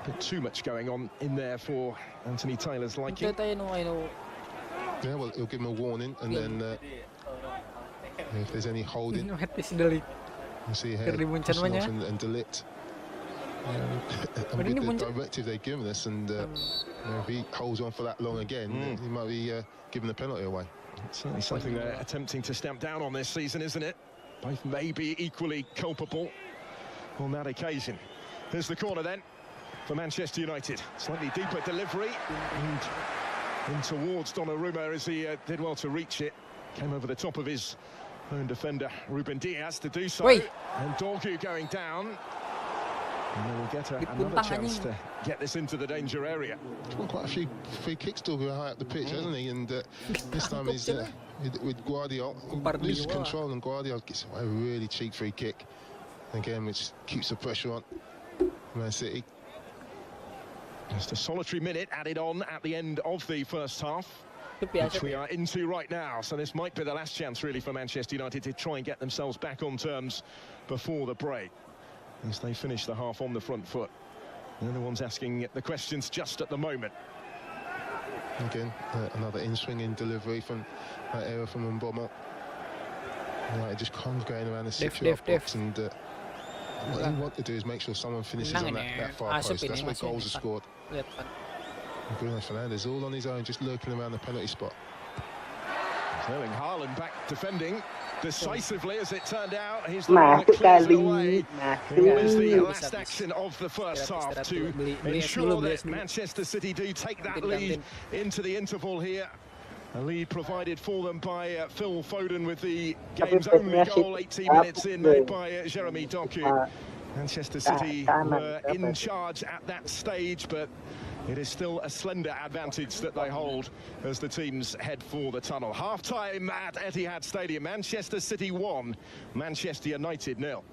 bit too much going on in there for Anthony Taylor's liking. Yeah, well, he'll give him a warning, and then if there's any holding, we'll see here Kusanov and De Ligt. And with the directive they've given us, and if he holds on for that long again, he might be giving the penalty away. It's certainly something they're attempting to stamp down on this season, isn't it? Both may be equally culpable on that occasion. Here's the corner then for Manchester United. Slightly deeper delivery and in towards Donnarumma as he did well to reach it. Came over the top of his own defender, Ruben Diaz, to do so. And Dorgu going down. And they will get another chance to get this into the danger area. He's won quite a few free kicks to go high up the pitch, hasn't he? And this time he's with Guardiola, loses control, and Guardiola gets away with a really cheap free kick. Again, which keeps the pressure on Man City. Just a solitary minute added on at the end of the first half, which we are into right now. So this might be the last chance, really, for Manchester United to try and get themselves back on terms before the break, as they finish the half on the front foot. They're the ones asking the questions just at the moment. Again, another in-swinging delivery from that area from Mboma. It just comes going around the 6-yard box, and what you want to do is make sure someone finishes on that far post. That's where goals are scored. Bruno Fernandes all on his own, just lurking around the penalty spot. Erling Haaland back defending decisively, as it turned out. He's the one that clears it away. It was the last action of the first half to ensure that Manchester City do take that lead into the interval here. A lead provided for them by Phil Foden with the game's only goal 18 minutes in, made by Jeremy Doku. Manchester City were in charge at that stage, but it is still a slender advantage that they hold as the teams head for the tunnel. Half-time at Etihad Stadium. Manchester City 1, Manchester United 0.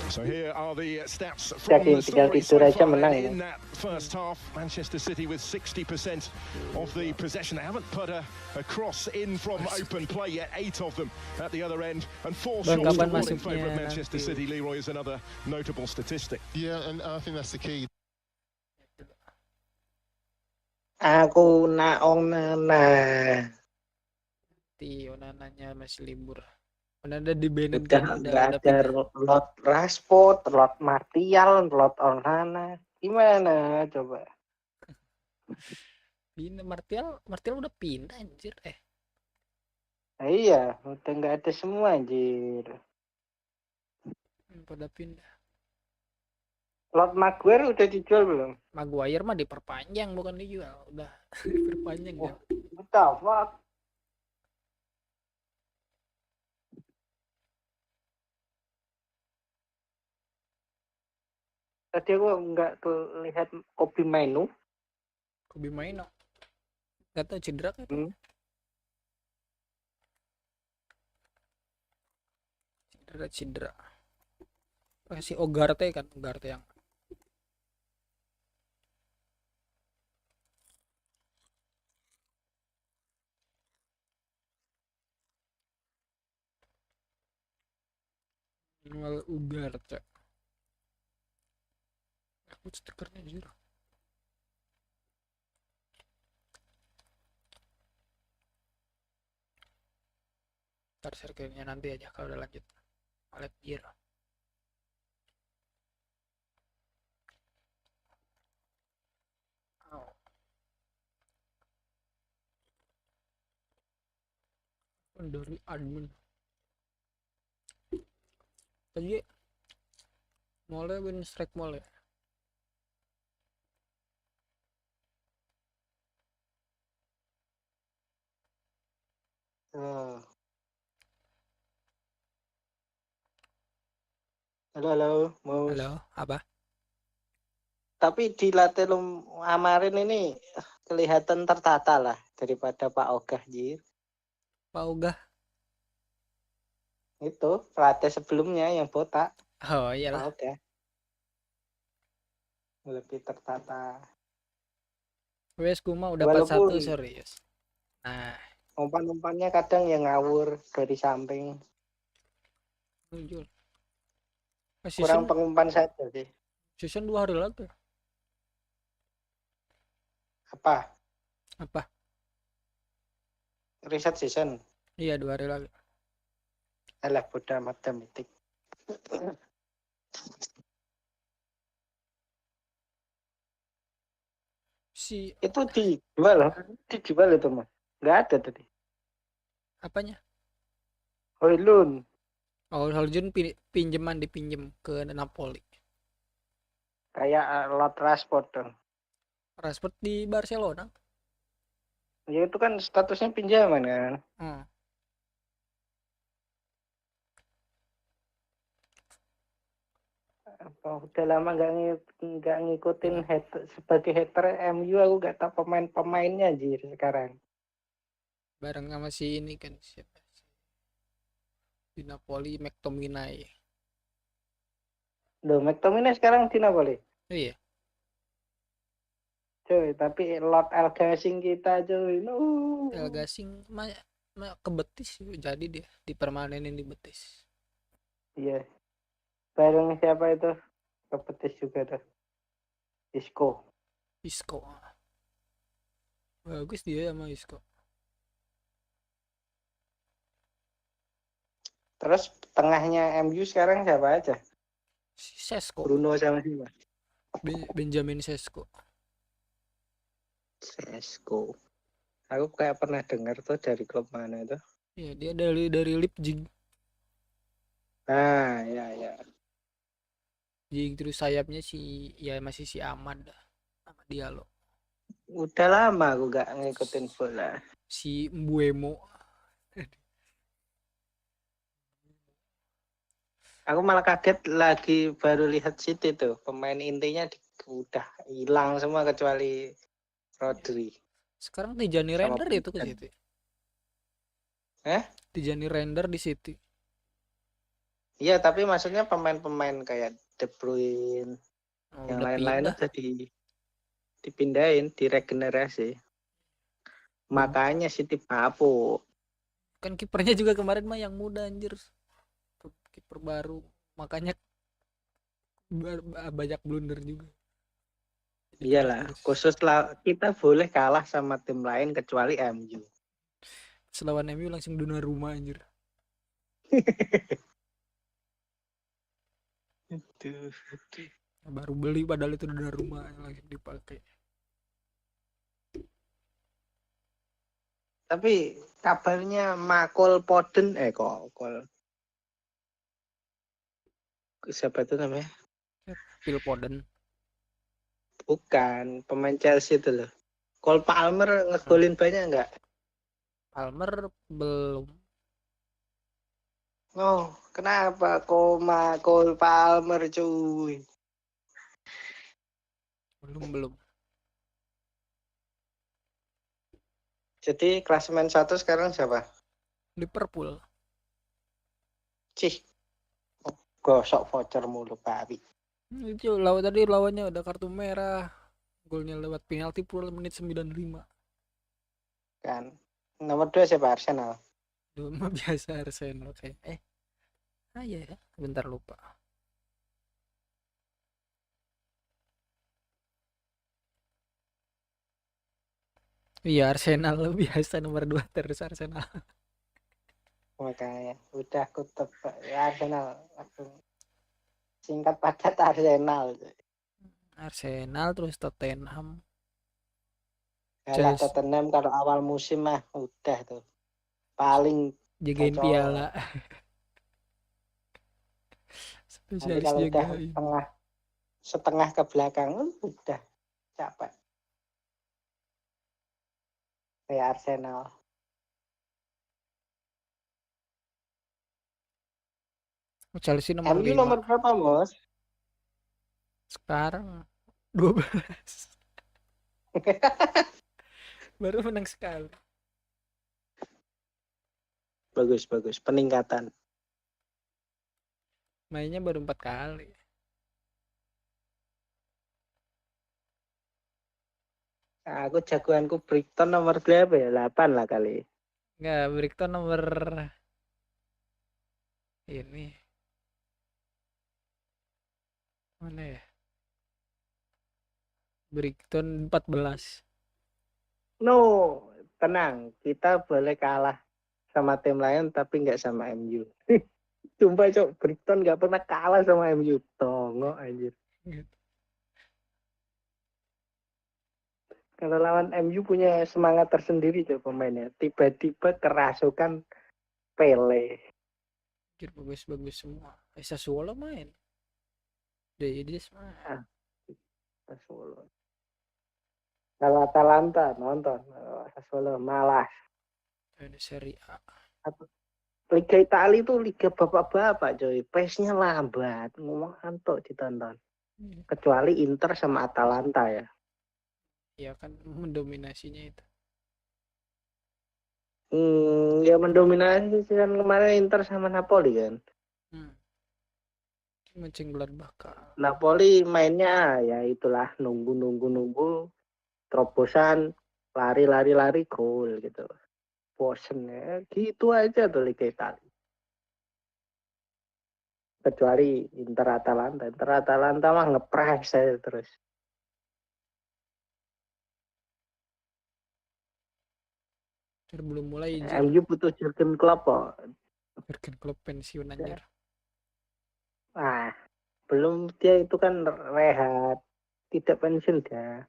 So here are the stats from the story so far in that first half. Manchester City with 60% of the possession. They haven't put a cross in from open play yet, 8 of them at the other end, and 4 shots to 1 in favour of Manchester City. Leroy is another notable statistic. Yeah, and I think that's the key. Aku Onana. Onananya masih libur. Onana di Bennett Udah nggak ada Lot Rashford, Lot Martial, Lot Onana. Gimana coba? Pindah Martial udah pindah anjir. Iya, udah nggak ada semua anjir. Pada pindah. Lot Maguire udah dijual belum? Maguire mah diperpanjang bukan dijual, udah diperpanjang Oh, ya. what the fuck? Tadi aku nggak tuh lihat Kopi Mainu. Kobe Maino nggak tahu cedera kan? Hmm. Cedera. Si Ogarte kan, Ogarte yang manual Ugarte. Aku stikernya jujur. Ntar share nanti aja kalau udah lanjut. Alex Gear. Oh. Dari admin. Tadi mulai win strike mulai. Oh. Halo, mau. Halo, apa? Tapi di Latelum Amarin ini kelihatan tertata lah daripada Pak Ogah Jir. Pak Ogah. Itu latte sebelumnya yang botak. Oh Pak iyalah. Ogah lebih tertata. Wes kuma udah Walaupun 41 sorry yes. Nah, umpan-umpannya kadang yang ngawur dari samping. muncul. Kurang pengumpan saja sih. Season 2 hari lagi. Apa? Apa? Reset season. Iya 2 hari lagi. Alah bodoh matematik. Si Itu dijual itu mah. Nggak ada tadi. apanya? Hoylun. Oh, Holjun pinjaman dipinjem ke Napoli. Kayak Lot Rashford dong. Rashford di Barcelona. Ya itu kan statusnya pinjaman kan. Apa udah lama nggak ngikutin sebagai hater MU, aku nggak tahu pemain-pemainnya anjir sekarang. Bareng sama si ini kan siapa sih? Di Napoli McTominay. Loh, McTominay sekarang di Napoli. Oh iya. Cuy, tapi Lord El Gasing kita cuy. No. El Gasing ke betis jadi dia dipermanenin di betis. Iya. Bareng siapa itu? Kepetis juga tuh. Isco. Isco. Bagus dia sama Isco. Terus tengahnya MU sekarang siapa aja? Si Sesko. Bruno sama siapa? Benjamin Sesko. Sesko. Aku kayak pernah dengar tuh dari klub mana itu. Iya, dia dari Leipzig. Ah, ya ya. Jadi terus sayapnya ya masih si Ahmad dah. Sama Diallo. Udah lama aku gak ngikutin bola. Si Mbuemo. Aku malah kaget lagi baru lihat City tuh. Pemain intinya udah hilang semua kecuali Rodri. Sekarang Tijani Sama Render itu ke City. Tijani Render di City. Iya, tapi maksudnya pemain-pemain kayak De Bruyne, yang lain-lain udah dipindahin, diregenerasi. Makanya City bapuk. Kan kipernya juga kemarin mah yang muda anjir. Kiper baru. Makanya banyak blunder juga. Iyalah, khusus lah kita boleh kalah sama tim lain kecuali MU. Selawan MU langsung dona rumah anjir. Baru beli padahal itu dona rumah langsung dipakai. Tapi kabarnya Makol Poden siapa itu namanya? Phil Foden. Bukan, pemain Chelsea itu loh. Cole Palmer ngegolin banyak nggak? Palmer belum. Oh, kenapa Cole Palmer cuy? Belum. Jadi klasemen 1 sekarang siapa? Liverpool. Cih, gosok voucher mulu Pak. Itu tadi lawannya ada kartu merah. Golnya lewat penalti pula menit 95. Kan. Nomor 2 siapa? Arsenal. Cuma biasa Arsenal kayak iya ya, bentar lupa. Iya Arsenal biasa nomor 2 terus Arsenal. Makanya udah aku tebak ya, Arsenal. Langsung singkat padat Arsenal. Arsenal terus Tottenham, Kalah Chelsea Tottenham kalau awal musim mah udah tuh. Paling jagain piala. gacor. Nanti Spesialis kalau udah jagain. setengah ke belakang udah capek. Kayak Arsenal. Chelsea nomor MU 5. nomor berapa, Bos? Sekarang 12. Baru menang sekali. Bagus. Peningkatan. Mainnya baru 4 kali. Nah, aku jagoanku Brighton nomor berapa ya? 8 lah kali. Enggak, Brighton nomor ini. Mana ya? Brighton 14. No, tenang. Kita boleh kalah sama tim lain tapi nggak sama MU. Sumpah cok, Brighton nggak pernah kalah sama MU. Tongo anjir. Kalau lawan MU punya semangat tersendiri tuh pemainnya. Tiba-tiba kerasukan Pele. Bagus semua. Sassuolo main. Jadi main. Ah, Sassuolo. Kalau Atalanta nonton, Sassuolo malas. Ada Serie A. Liga Italia itu liga bapak-bapak coy. Pace-nya lambat, ngomong ngantuk ditonton. Kecuali Inter sama Atalanta ya. Ya kan mendominasinya itu. Ya mendominasi season kemarin Inter sama Napoli kan. Mancing Gladbach kalah. Napoli mainnya ya itulah nunggu terobosan lari gol gitu. Bosen ya gitu aja tuh Liga Italia. Kecuali Inter Atalanta mah ngepres saya terus. Belum mulai MU butuh Jurgen Klopp kok. Jurgen Klopp pensiun anjir. Belum, dia itu kan rehat, tidak pensiun dah.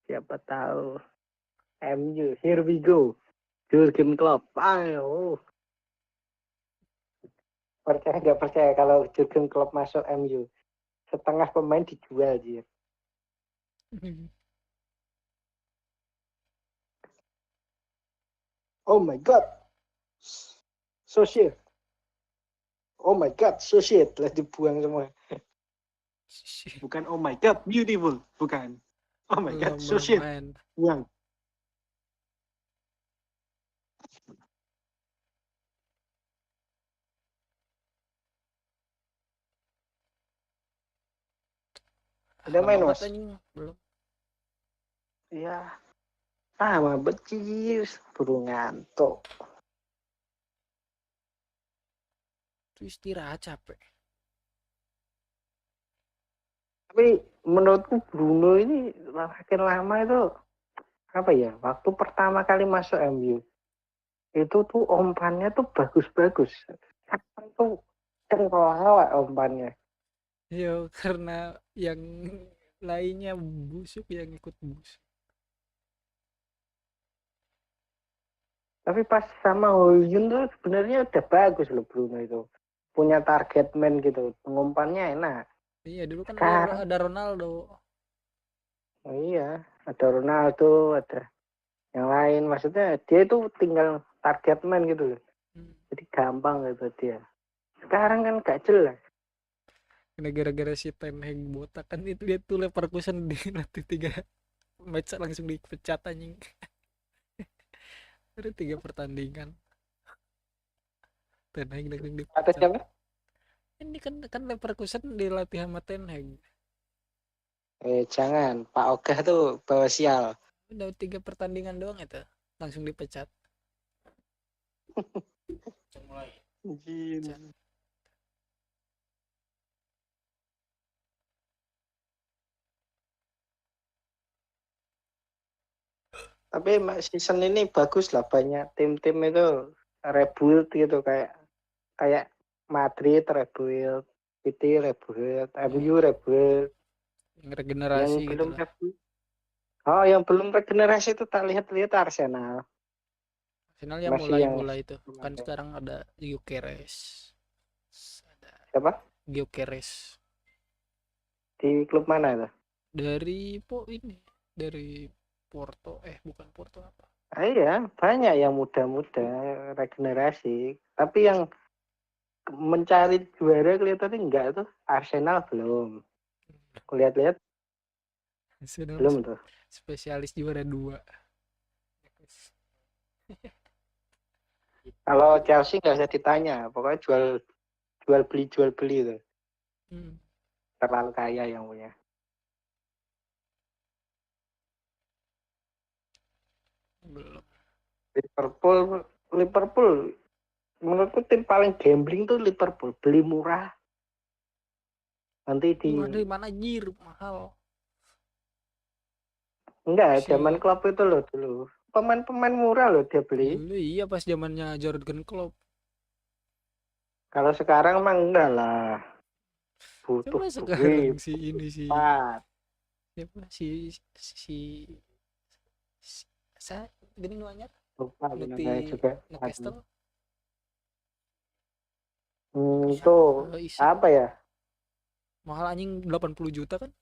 Siapa tahu. MU, here we go. Jurgen Klopp, ayo. Percaya nggak percaya kalau Jurgen Klopp masuk MU, setengah pemain dijual dia. Oh my god, so shit. Oh my god, so shit. Lah dibuang semua. Bukan oh my god, beautiful. Bukan. Oh my god, so shit. Buang. Udah main, Mas? Belum. Iya. Sama becis, buru ngantuk. Itu istirahat capek. Tapi menurutku Bruno ini makin lama itu apa ya? Waktu pertama kali masuk MU itu tuh umpannya tuh bagus-bagus. Kapan tuh kelawak umpannya. Ya karena yang lainnya busuk yang ikut busuk. Tapi pas sama Hoyun tuh sebenarnya udah bagus loh Bruno itu. punya target man gitu, pengumpannya enak. Iya, dulu kan Sekarang ada Ronaldo. oh iya, ada Ronaldo, ada yang lain. Maksudnya dia itu tinggal target man gitu loh. Jadi gampang gitu dia. Sekarang kan gak jelas. Gara-gara si Ten Hag botak kan itu dia tuh Leverkusen di nanti 3 match langsung dipecat anjing. Ada 3 pertandingan. Ten Hag langsung Atau dipecat. siapa? Ini kan Leverkusen dilatih sama Ten Hag. Jangan, Pak Ogah tuh bawa sial. Udah 3 pertandingan doang itu langsung dipecat. Mulai. Tapi season ini bagus lah, banyak tim-tim itu rebuild gitu, kayak Madrid rebuild, City rebuild, MU rebuild. Yang regenerasi Yang gitu belum lah. rebuild. Oh, yang belum regenerasi itu tak lihat Arsenal. Arsenal ya Masih yang mulai itu. Kan sekarang ada Gyökeres. Ada siapa? Gyökeres. Di klub mana itu? Dari Porto, bukan Porto apa? Iya, banyak yang muda-muda regenerasi. Tapi yang mencari juara kelihatannya enggak tuh. Arsenal belum. Lihat-lihat Arsenal belum tuh. spesialis juara 2. Kalau Chelsea nggak usah ditanya, pokoknya jual beli itu. Terlalu kaya yang punya. Belum. Liverpool menurutku tim paling gambling tuh Liverpool, beli murah. Nanti Murah dari mana anjir, mahal. Enggak, zaman Klopp itu loh dulu. Pemain-pemain murah loh dia beli. Dulu iya pas zamannya Jurgen Klopp. Kalau sekarang mah enggak lah. Butuh Coba sekarang duit. siapa saya gini namanya Lupa Ngerti juga. Newcastle. Itu apa ya? Mahal anjing 80 juta kan?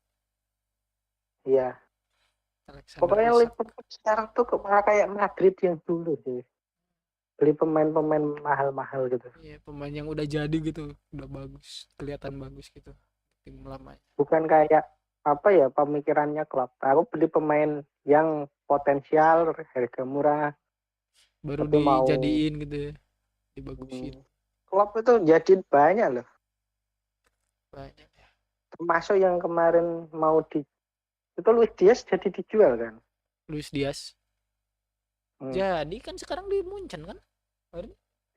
Iya. Pokoknya Liverpool sekarang tuh malah kayak Madrid yang dulu sih. Beli pemain-pemain mahal-mahal gitu. Iya, pemain yang udah jadi gitu, udah bagus, kelihatan bagus gitu. Tim lama. Bukan kayak apa ya pemikirannya klub. Aku beli pemain yang potensial, harga murah. Baru dijadiin gitu ya. Dibagusin. Klub itu jadiin banyak loh. Banyak ya. Termasuk yang kemarin mau itu Luis Diaz jadi dijual kan? Luis Diaz. Jadi kan sekarang di Munchen kan?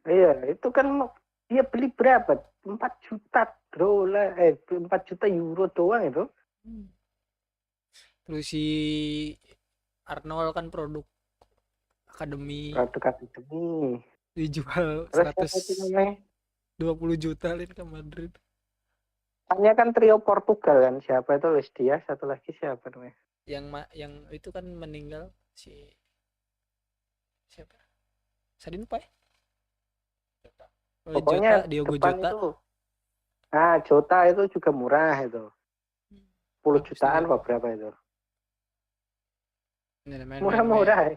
Iya, itu kan dia beli berapa? 4 juta dolar, 4 juta euro doang itu. Terus si Arnold kan produk akademi. Dijual 120 juta ke Madrid. Hanya kan trio Portugal kan, siapa itu Luis Diaz, satu lagi siapa namanya? Yang itu kan meninggal siapa? Sadin Pai. Pokoknya Diogo depan Jota. itu. Nah, Jota itu juga murah itu. 10 jutaan apa berapa itu? Murah-murah.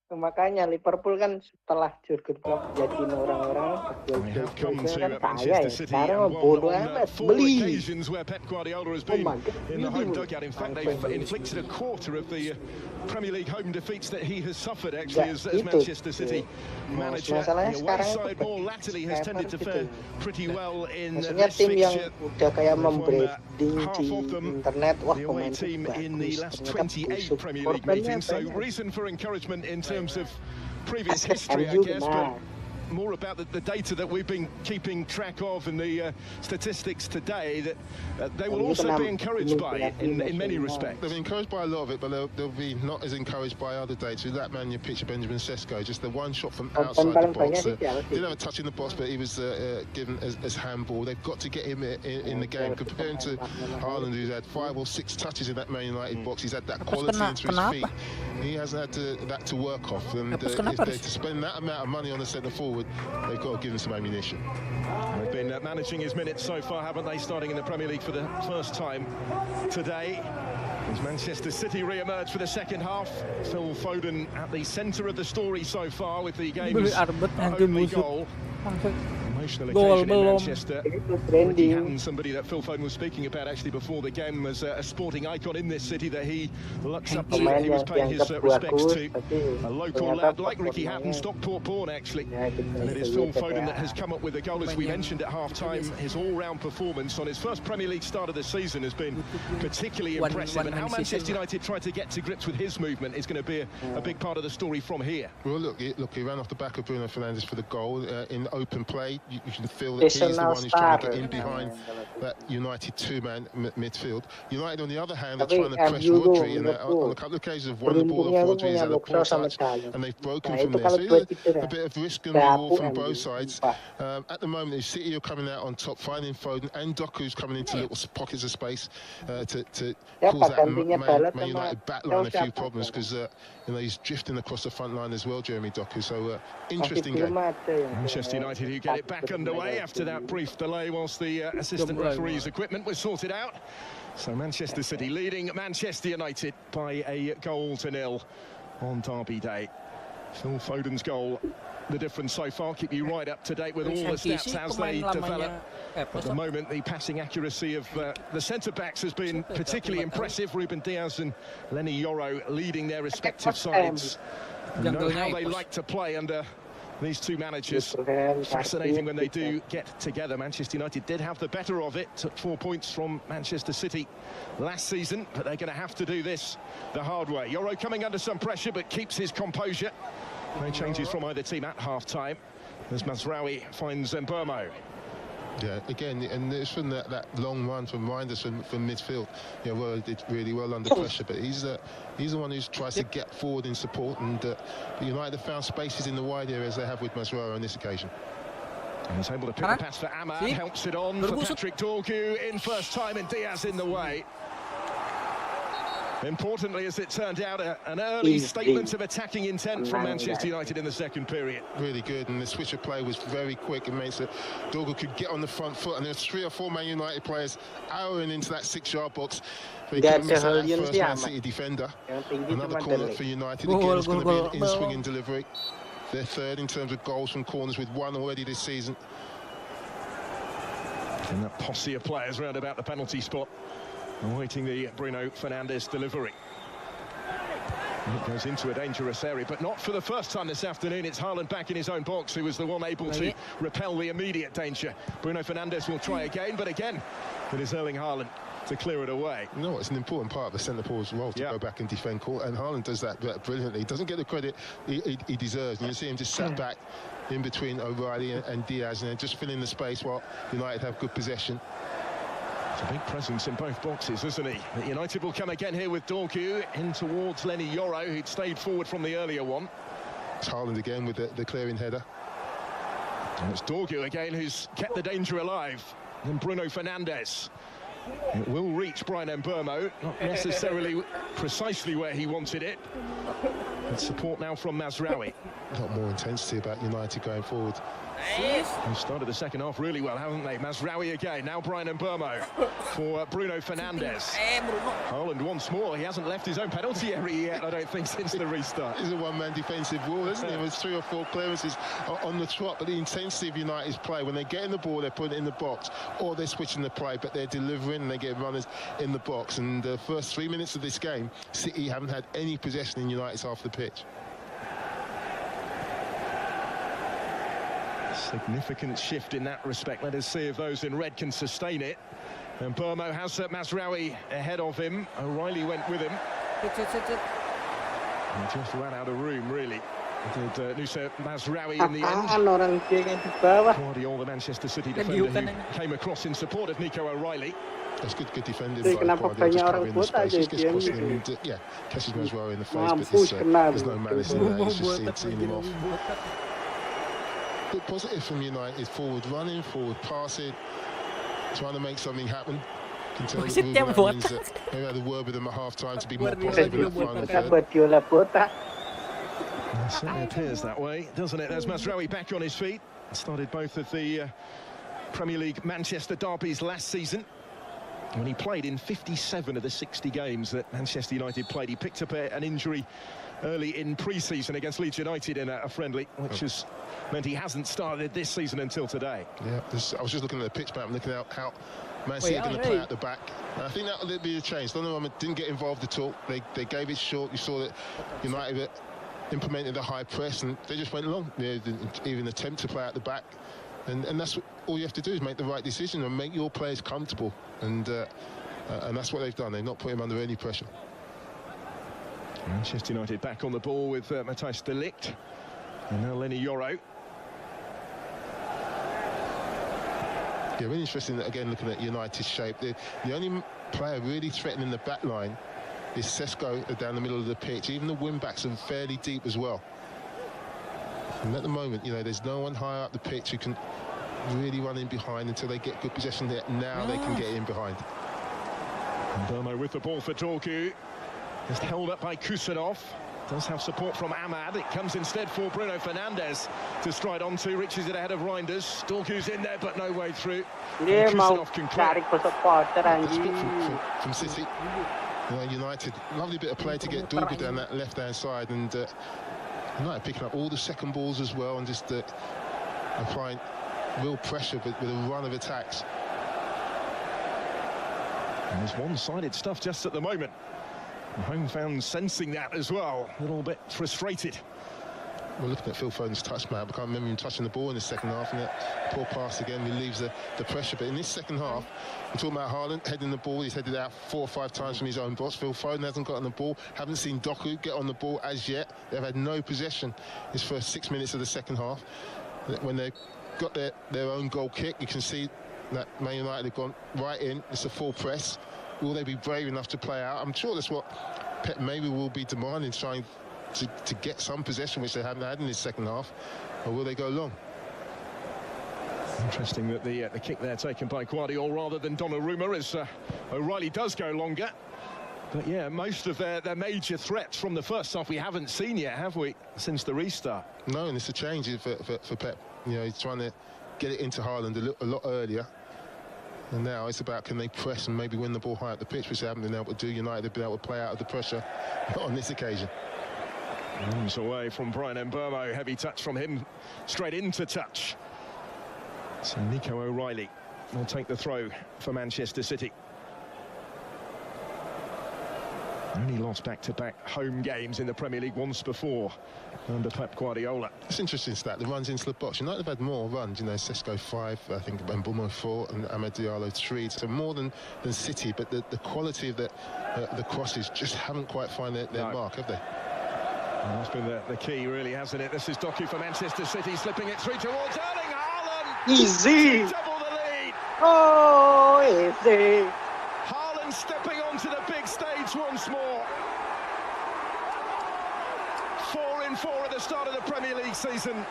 Makanya Liverpool kan setelah Jurgen Klopp jadiin orang-orang kan kaya ya. Sekarang bodoh amat beli. In the home dugout, in fact, they've inflicted a quarter of the Premier League home defeats that he has suffered actually as Manchester City manager. Away side more latterly has tended to fare pretty well in this fixture. Udah kayak membranding di internet, wah pemain team in the last 28 Premier League meetings, so reason for encouragement in terms of previous history, I guess, but more about the data that we've been keeping track of and the statistics today that they will also be encouraged by in many respects. They'll be encouraged by a lot of it, but they'll be not as encouraged by other data. That man you picture, Benjamin Sesko, just the one shot from outside the box. Didn't have a touch in the box, but he was given as handball. They've got to get him in the game. Comparing to Haaland, who's had 5 or 6 touches in that Man United box, he's had that quality into his feet. He hasn't had that to work off, and if they're to spend that amount of money on the centre forward, they've got to give him some ammunition. They've been managing his minutes so far, haven't they? Starting in the Premier League for the first time today. As Manchester City re-emerge for the second half, Phil Foden at the centre of the story so far with the game's only goal. Emotional occasion in Manchester. Ricky Hatton, somebody that Phil Foden was speaking about actually before the game, was a sporting icon in this city that he looks up to. He was paying his respects to a local lad like Ricky Hatton, Stockport born actually. And it is Phil Foden that has come up with the goal, as we mentioned at half-time. His all-round performance on his first Premier League start of the season has been particularly impressive, and how Manchester United try to get to grips with his movement is going to be a big part of the story from here. Well, look, he ran off the back of Bruno Fernandes for the goal in open play. You can feel that he's the one who's trying to get in behind that United two-man midfield. United, on the other hand, are trying to press Rodri, and on a couple of occasions have won the ball off Rodri at a poor touch, and they've broken from there. So a bit of risk and reward from both sides. At the moment, City are coming out on top, finding Foden, and Doku's coming into little pockets of space to cause that Man United backline a few problems, because he's drifting across the front line as well, Jeremy Doku. So interesting game. Manchester United who get it back underway after that brief delay whilst the assistant referee's equipment was sorted out. So Manchester City leading Manchester United by a 1-0 on Derby Day. Phil Foden's goal, the difference so far. Keep you right up to date with all the stats as they develop. At the moment, the passing accuracy of the centre-backs has been particularly impressive. Ruben Diaz and Lenny Yoro leading their respective sides. You know how they like to play under these two managers. Fascinating when they do get together. Manchester United did have the better of it, took 4 points from Manchester City last season, but they're going to have to do this the hard way. Yoro coming under some pressure but keeps his composure. No changes from either team at half-time as Mazraoui finds Mbeumo. Yeah, again, and it's from that long run from Reinders from midfield. Yeah, well, he did really well under pressure, but he's the one who tries to get forward in support, and United have found spaces in the wide area as they have with Mazraoui on this occasion. And he's able to pick the pass for Ahmad, helps it on for Patrick Dorgu in first time, and Diaz in the way. Importantly, as it turned out, an early statement of attacking intent from Manchester United in the second period. Really good, and the switch of play was very quick. It makes it Dorgu could get on the front foot, and there's 3 or 4 Man United players arrowing into that 6-yard box. They couldn't miss out that first Man City defender. Another corner for United. Again, it's going to be an in-swinging delivery. They're third in terms of goals from corners, with 1 already this season. And that posse of players round about the penalty spot, awaiting the Bruno Fernandes delivery. And it goes into a dangerous area, but not for the first time this afternoon. It's Haaland back in his own box, who was the one able to repel the immediate danger. Bruno Fernandes will try again, but again, it is Erling Haaland to clear it away. No, it's an important part of the centre forward's role to go back and defend, and Haaland does that brilliantly. He doesn't get the credit he deserves. And you see him just sat back in between O'Reilly and Diaz, and just filling the space while United have good possession. It's a big presence in both boxes, isn't he? But United will come again here with Dorgu in towards Lenny Yoro, who'd stayed forward from the earlier one. It's Haaland again with the clearing header. And it's Dorgu again who's kept the danger alive. And Bruno Fernandes. It will reach Brian Mbeumo, not necessarily precisely where he wanted it. But support now from Mazraoui. A lot more intensity about United going forward. They've started the second half really well, haven't they? Mazraoui again, now Brian Mbeumo for Bruno Fernandes. Haaland once more, he hasn't left his own penalty area yet, I don't think, since the restart. He's a one-man defensive wall, isn't he? There's 3 or 4 clearances on the trot, but the intensity of United's play, when they're getting the ball, they're putting it in the box, or they're switching the play, but they're delivering and they get runners in the box. And the first 3 minutes of this game, City haven't had any possession in United's half of the pitch. Significant shift in that respect. Let us see if those in red can sustain it. And Mbeumo has Mazraoui ahead of him. O'Reilly went with him. He just ran out of room, really. Did Nusa Mazraoui in the end. Guardiola, the Manchester City defender, who came across in support of Nico O'Reilly. That's good defending by Guardiola, just covering the space. Just gets crossed in and, catches Mazraoui in the face, but there's no malice in that. He's just seeing him off. Bit positive from United, forward running, forward passing, trying to make something happen. can tell that Wasitnya Ruben botak. Amorim's maybe had a word with them at half-time to be more Guardiola positive in juga the final botak. Kita third. Guardiola botak. It certainly appears that way, doesn't it? There's Mazraoui back on his feet. Started both of the Premier League Manchester derbies last season, when he played in 57 of the 60 games that Manchester United played. He picked up an injury early in pre-season against Leeds United in a friendly, which has meant he hasn't started this season until today. Yeah, I was just looking at the pitch map and looking at how Man City are going to play at the back. And I think that will be a change. Donnarumma didn't get involved at all. They gave it short. You saw that United implemented a high press and they just went long. They didn't even attempt to play at the back. And that's all you have to do is make the right decision and make your players comfortable. And that's what they've done. They've not put him under any pressure. Manchester United back on the ball with Matthijs de Ligt and now Lenny Yoro. Yeah, really interesting, again, looking at United's shape. The only player really threatening the back line is Sesko down the middle of the pitch. Even the wing-backs are fairly deep as well. And at the moment, you know, there's no one higher up the pitch who can really run in behind until they get good possession there. Now they can get in behind. And Burmo with the ball for Dorgu. Just held up by Kusanov. Does have support from Ahmad. It comes instead for Bruno Fernandes to stride onto. Reaches it ahead of Reinders. Dorgu's in there, but no way through. Dia mau Kusanov can cari clear. supporter The anjing. split from City. You know, United, lovely bit of play to get Dorgu down that left-hand side, and United picking up all the second balls as well, and just applying real pressure with a run of attacks. And there's one-sided stuff just at the moment. The home fans sensing that as well. A little bit frustrated. We're looking at Phil Foden's touch map. I can't remember him touching the ball in the second half, and that poor pass again relieves the pressure. But in this second half, we're talking about Haaland heading the ball. He's headed out 4 or 5 times from his own box. Phil Foden hasn't gotten the ball. Haven't seen Doku get on the ball as yet. They've had no possession his first 6 minutes of the second half. When they got their own goal kick, you can see that Man United have gone right in. It's a full press. Will they be brave enough to play out? I'm sure that's what Pep maybe will be demanding, trying to get some possession, which they haven't had in this second half. Or will they go long? Interesting that the kick there taken by Guardiola rather than Donnarumma, as O'Reilly does go longer. But yeah, most of their major threats from the first half we haven't seen yet, have we, since the restart? No, and it's a change for Pep. You know, he's trying to get it into Haaland a lot earlier. And now it's about, can they press and maybe win the ball high at the pitch, which they haven't been able to do. United have been able to play out of the pressure on this occasion. Runs away from Brian Mbeumo. Heavy touch from him, straight into touch. So Nico O'Reilly will take the throw for Manchester City. Only lost back-to-back home games in the Premier League once before under Pep Guardiola. It's interesting stat, the runs into the box. United have had more runs, you know, Sesko 5, I think Mbeumo 4, and Amad Diallo 3. So more than City, but the quality of the crosses just haven't quite found their mark, have they? And that's been the key, really, hasn't it? This is Doku for Manchester City, slipping it through towards Erling Haaland. Easy. Double the lead. Oh, easy. Haaland stepping onto the big stage once more. 4 in 4 at the start of the Premier League season.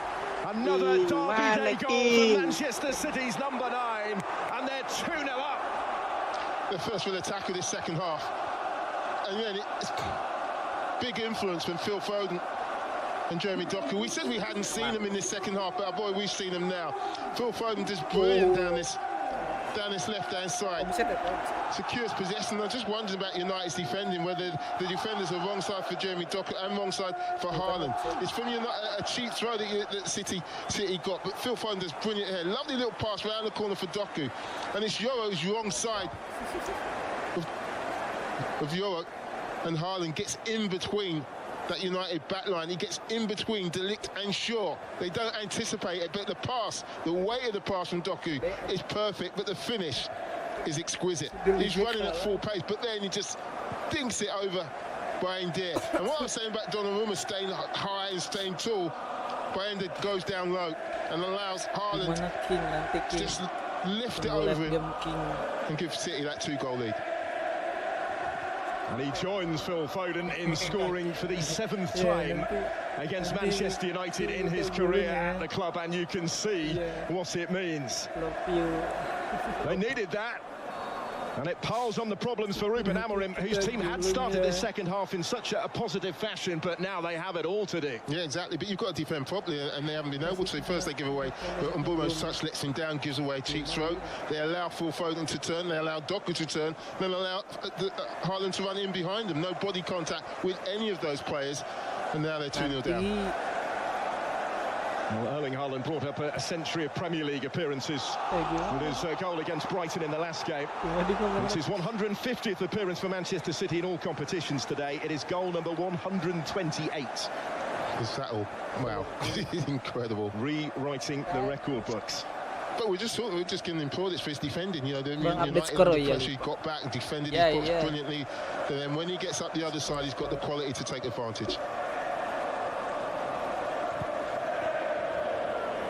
Another derby day goal for Manchester City's number 9, and they're 2-0 up. The first real attack of this second half. And yeah, it's big influence from Phil Foden and Jeremy Doku. We said we hadn't seen them in this second half, but boy, we've seen them now. Phil Foden just brilliant down this left-hand side. Secures possession. I'm just wondering about United's defending, whether the defenders are wrong side for Jeremy Doku and wrong side for Haaland. It's from United, a cheap throw that City got, but Phil Foden does brilliant here. Lovely little pass round the corner for Doku, and it's Yoro's wrong side of Yoro, and Haaland gets in between that United backline. He gets in between De Ligt and Shaw. They don't anticipate it, but the pass, the weight of the pass from Doku is perfect, but the finish is exquisite. He's running at full pace, but then he just dinks it over Bryan Deer. And what I was saying about Donnarumma staying high and staying tall, Bryan Deer goes down low and allows Haaland to just lift it over him and give City that 2-goal lead. And he joins Phil Foden in scoring for the 7th time against Manchester United in his career at the club, and you can see what it means. They needed that. And it piles on the problems for Ruben Amorim, whose team had started this second half in such a positive fashion, but now they have it all to do. Yeah, exactly. But you've got to defend properly, and they haven't been able to. First, they give away, but Mbumo's touch lets him down, gives away a cheap throw. They allow Phil Foden to turn, they allow Doku to turn, then allow Haaland to run in behind them. No body contact with any of those players, and now they're 2-0 down. Well, Erling Haaland brought up a century of Premier League appearances with his goal against Brighton in the last game. It's his 150th appearance for Manchester City in all competitions today. It is goal number 128. Is that all? Wow, incredible. Rewriting the record books. But we're just giving him plaudits for his defending. You know, the United actually got back and defended his box brilliantly. And then when he gets up the other side, he's got the quality to take advantage.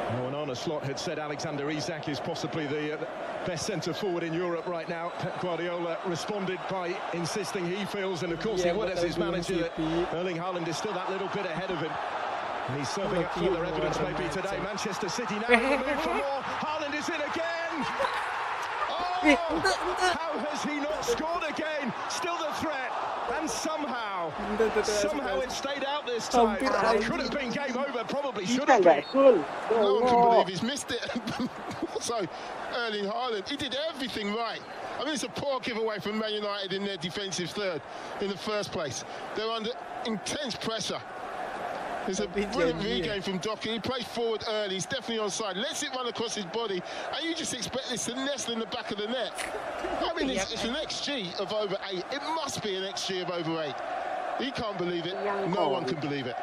Onana Slot had said Alexander Isak is possibly the best centre-forward in Europe right now. Pep Guardiola responded by insisting he feels, and of course he would as his manager, that Erling Haaland is still that little bit ahead of him. And he's serving up further evidence maybe today. Manchester City now in the mood for more. Haaland is in again! Oh! How has he not scored again? Still the threat. And somehow it stayed out this time. It could have been game over, probably should have been. No one can believe he's missed it. So, Erling Haaland, he did everything right. I mean, it's a poor giveaway from Man United in their defensive third in the first place. They're under intense pressure. There's a brilliant regain from Doku. He plays forward early. He's definitely onside. Lets it run across his body. And you just expect this to nestle in the back of the net. I mean, it's an XG of over 8. It must be an XG of over 8. He can't believe it. No one can believe it.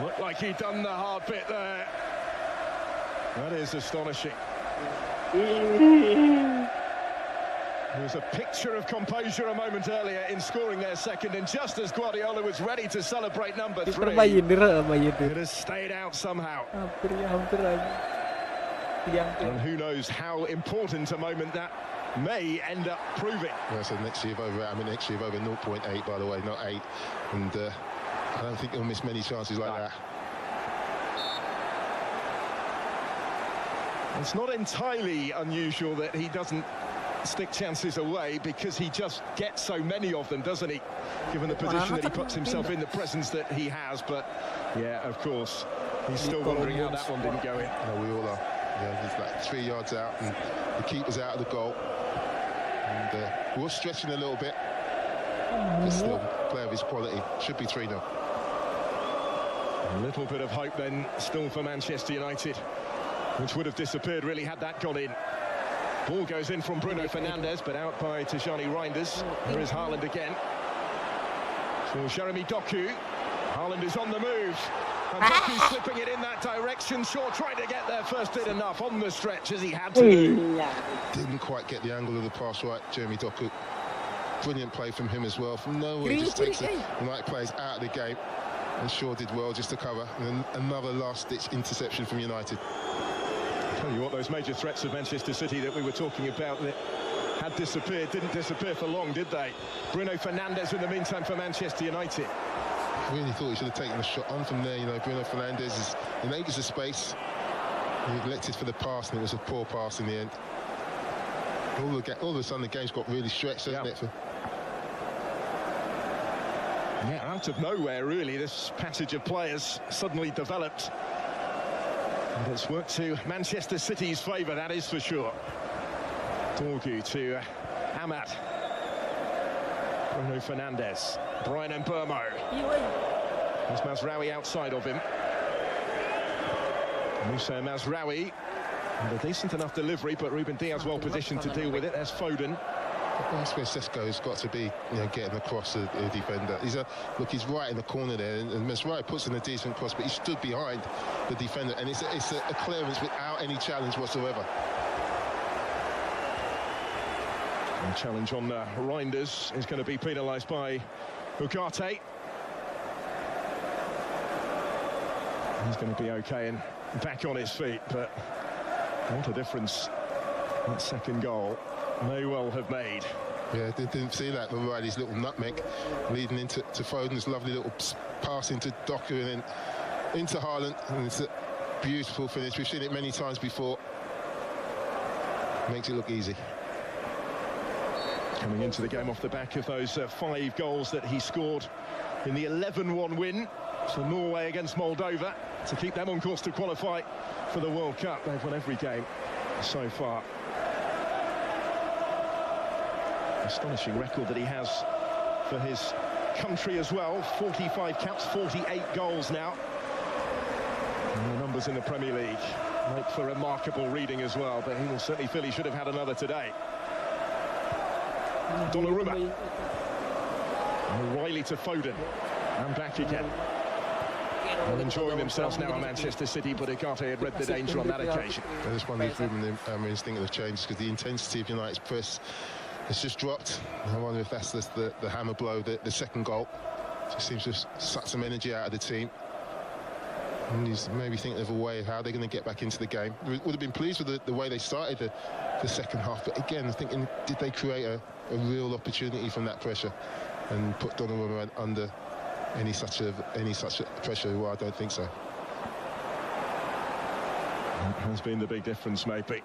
Looked like he'd done the hard bit there. That is astonishing. There was a picture of composure a moment earlier in scoring their second, and just as Guardiola was ready to celebrate number 3, it has stayed out somehow. And who knows how important a moment that may end up proving. Well, so next year of over 8, I mean next year of over 0.8, by the way, not 8. And I don't think he'll miss many chances like that. It's not entirely unusual that he doesn't stick chances away, because he just gets so many of them, doesn't he, given the position that he puts himself in, the presence that he has. But yeah, of course, he's still wondering how that one didn't go in. No, we all are. Yeah, he's like 3 yards out and the keeper's out of the goal, and we're stretching a little bit, but still a player of his quality. Should be 3-0. A little bit of hope then still for Manchester United, which would have disappeared really had that gone in. Ball goes in from Bruno Fernandes, but out by Tijani Reinders. Here is Haaland again. For Jeremy Doku. Haaland is on the move. And Doku's slipping it in that direction. Shaw trying to get there first, did enough on the stretch as he had to do. Didn't quite get the angle of the pass right, Jeremy Doku. Brilliant play from him as well. From nowhere, he just takes the United players out of the game. And Shaw did well just to cover. And then another last-ditch interception from United. Tell you what, those major threats of Manchester City that we were talking about that had disappeared didn't disappear for long, did they? Bruno Fernandes in the meantime for Manchester United. I really thought he should have taken a shot on from there. You know, Bruno Fernandes is in acres of space. He elected for the pass, and it was a poor pass in the end. All of a sudden the game's got really stretched, hasn't it? Yeah, out of nowhere really, this passage of players suddenly developed. And it's worked to Manchester City's favour, that is for sure. Dorgu to Ahmad. Bruno Fernandes. Brian Mbeumo. There's Mazraoui outside of him. Moussa Mazraoui. And a decent enough delivery, but Ruben Diaz well positioned to deal with it. There's Foden. That's where Sesko's got to be, you know, getting across the defender. He's right in the corner there, and Mazraoui puts in a decent cross, but he stood behind the defender, and it's a clearance without any challenge whatsoever. And challenge on Reinders is going to be penalised by Ugarte. He's going to be okay and back on his feet, but what a difference that second goal may well have made. Yeah, didn't see that. O'Reilly's little nutmeg leading into Foden's lovely little pass into Doku and then into Haaland, and it's a beautiful finish. We've seen it many times before. Makes it look easy. coming into the game off the back of those 5 goals that he scored in the 11-1 win for Norway against Moldova to keep them on course to qualify for the World Cup. They've won every game so far. Astonishing record that he has for his country as well. 45 caps, 48 goals now. And the numbers in the Premier League make for remarkable reading as well, but he will certainly feel he should have had another today. Donnarumma. O'Reilly to Foden. And back again. They're enjoying themselves now in Manchester City, but Ugarte had read the danger on that occasion. I just wonder if Ruben instinct have changed, because the intensity of United's press has just dropped. I wonder if that's the hammer blow, the second goal. Just seems to suck some energy out of the team. And he's maybe thinking of a way of how they're going to get back into the game. Would have been pleased with the way they started the second half, but again, thinking, did they create a real opportunity from that pressure and put Donnarumma under any such pressure? Well, I don't think so. That has been the big difference, maybe.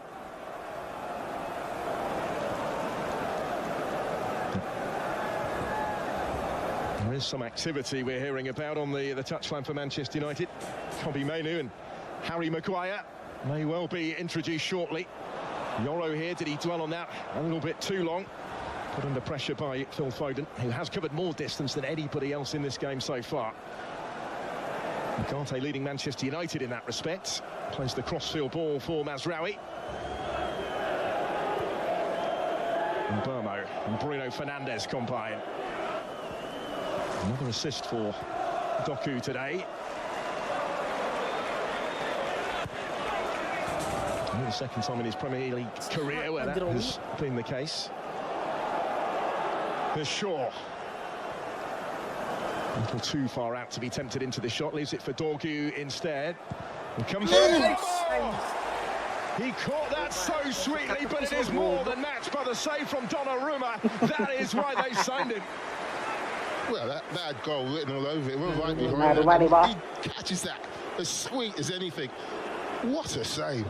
There is some activity we're hearing about on the touchline for Manchester United. Kobbie Mainoo and Harry Maguire may well be introduced shortly. Yoro here, did he dwell on that a little bit too long? Put under pressure by Phil Foden, who has covered more distance than anybody else in this game so far. Ugarte leading Manchester United in that respect. Plays the crossfield ball for Mazraoui. And Burmo and Bruno Fernandes combine. Another assist for Doku today. Only the second time in his Premier League career where that has been the case. There's Shaw. A little too far out to be tempted into the shot. Leaves it for Doku instead. And comes in. He caught that so sweetly, but it is more than matched by the save from Donnarumma. That is why they signed him. Well, that had goal written all over it. We're right behind him. He catches that as sweet as anything. What a save.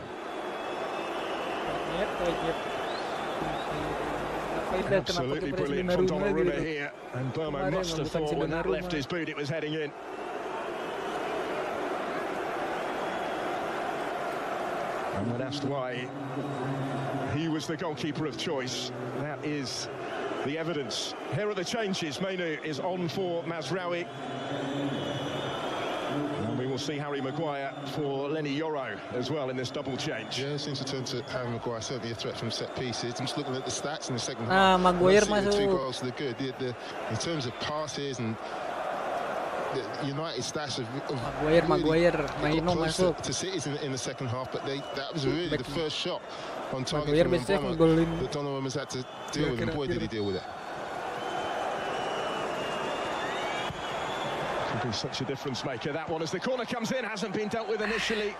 Absolutely brilliant from Donnarumma here. And Burmo must have thought when that left his boot it was heading in. And when asked why he was the goalkeeper of choice, that is the evidence. Here are the changes. Mainoo is on for Mazraoui. And we will see Harry Maguire for Lenny Yoro as well in this double change. Yeah, it seems to turn to Harry Maguire, certainly a threat from set pieces. I'm just looking at the stats in the second half. Maguire masuk. 2 goals, they're good. In terms of passes and the United stats of Maguire, Mainoo masuk. To cities in the second half, but that was really the first shot on target Maguire from biasanya Obama ngegolin. that Donnarumma's had to deal with, and boy did he deal with it. Could be such a difference maker, that one, as the corner comes in, hasn't been dealt with initially.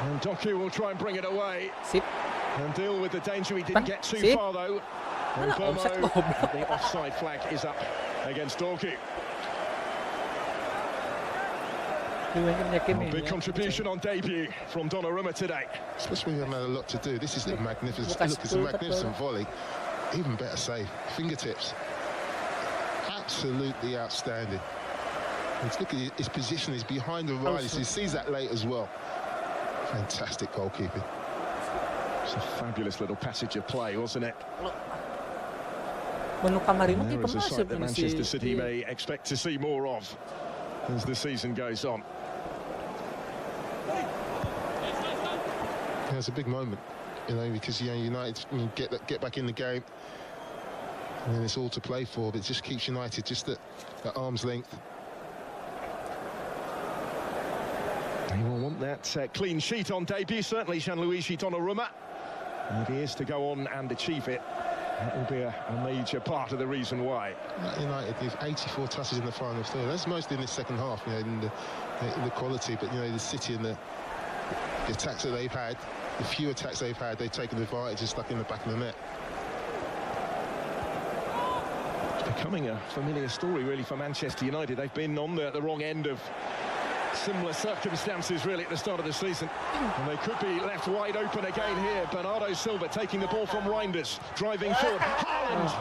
And Doku will try and bring it away. Sip. And deal with the danger. He didn't get too far though. And Burmo, the offside flag is up against Doku. Big contribution on debut from Donnarumma today. Especially when you haven't had a lot to do. This is a magnificent, look, it's a magnificent volley. Even better save. Fingertips. Absolutely outstanding. And look at his position, he's behind O'Reilly, so he sees that late as well. Fantastic goalkeeping. It's a fabulous little passage of play, wasn't it? Menu Kamarino There is a sight that Manchester City may expect to see more of as the season goes on. Yeah, it's a big moment, because United get back in the game, and then it's all to play for. But it just keeps United just at arm's length. He will want that clean sheet on debut, certainly Gianluigi Donnarumma. And if he is to go on and achieve it, that will be a major part of the reason why. United, they've 84 touches in the final third. That's mostly in the second half, in the quality. But the City and the attacks that they've had, the few attacks they've had, they've taken advantage and stuck in the back of the net. It's becoming a familiar story, really, for Manchester United. They've been on the wrong end of similar circumstances, really, at the start of the season. And they could be left wide open again here. Bernardo Silva taking the ball from Reinders, driving forward. Haaland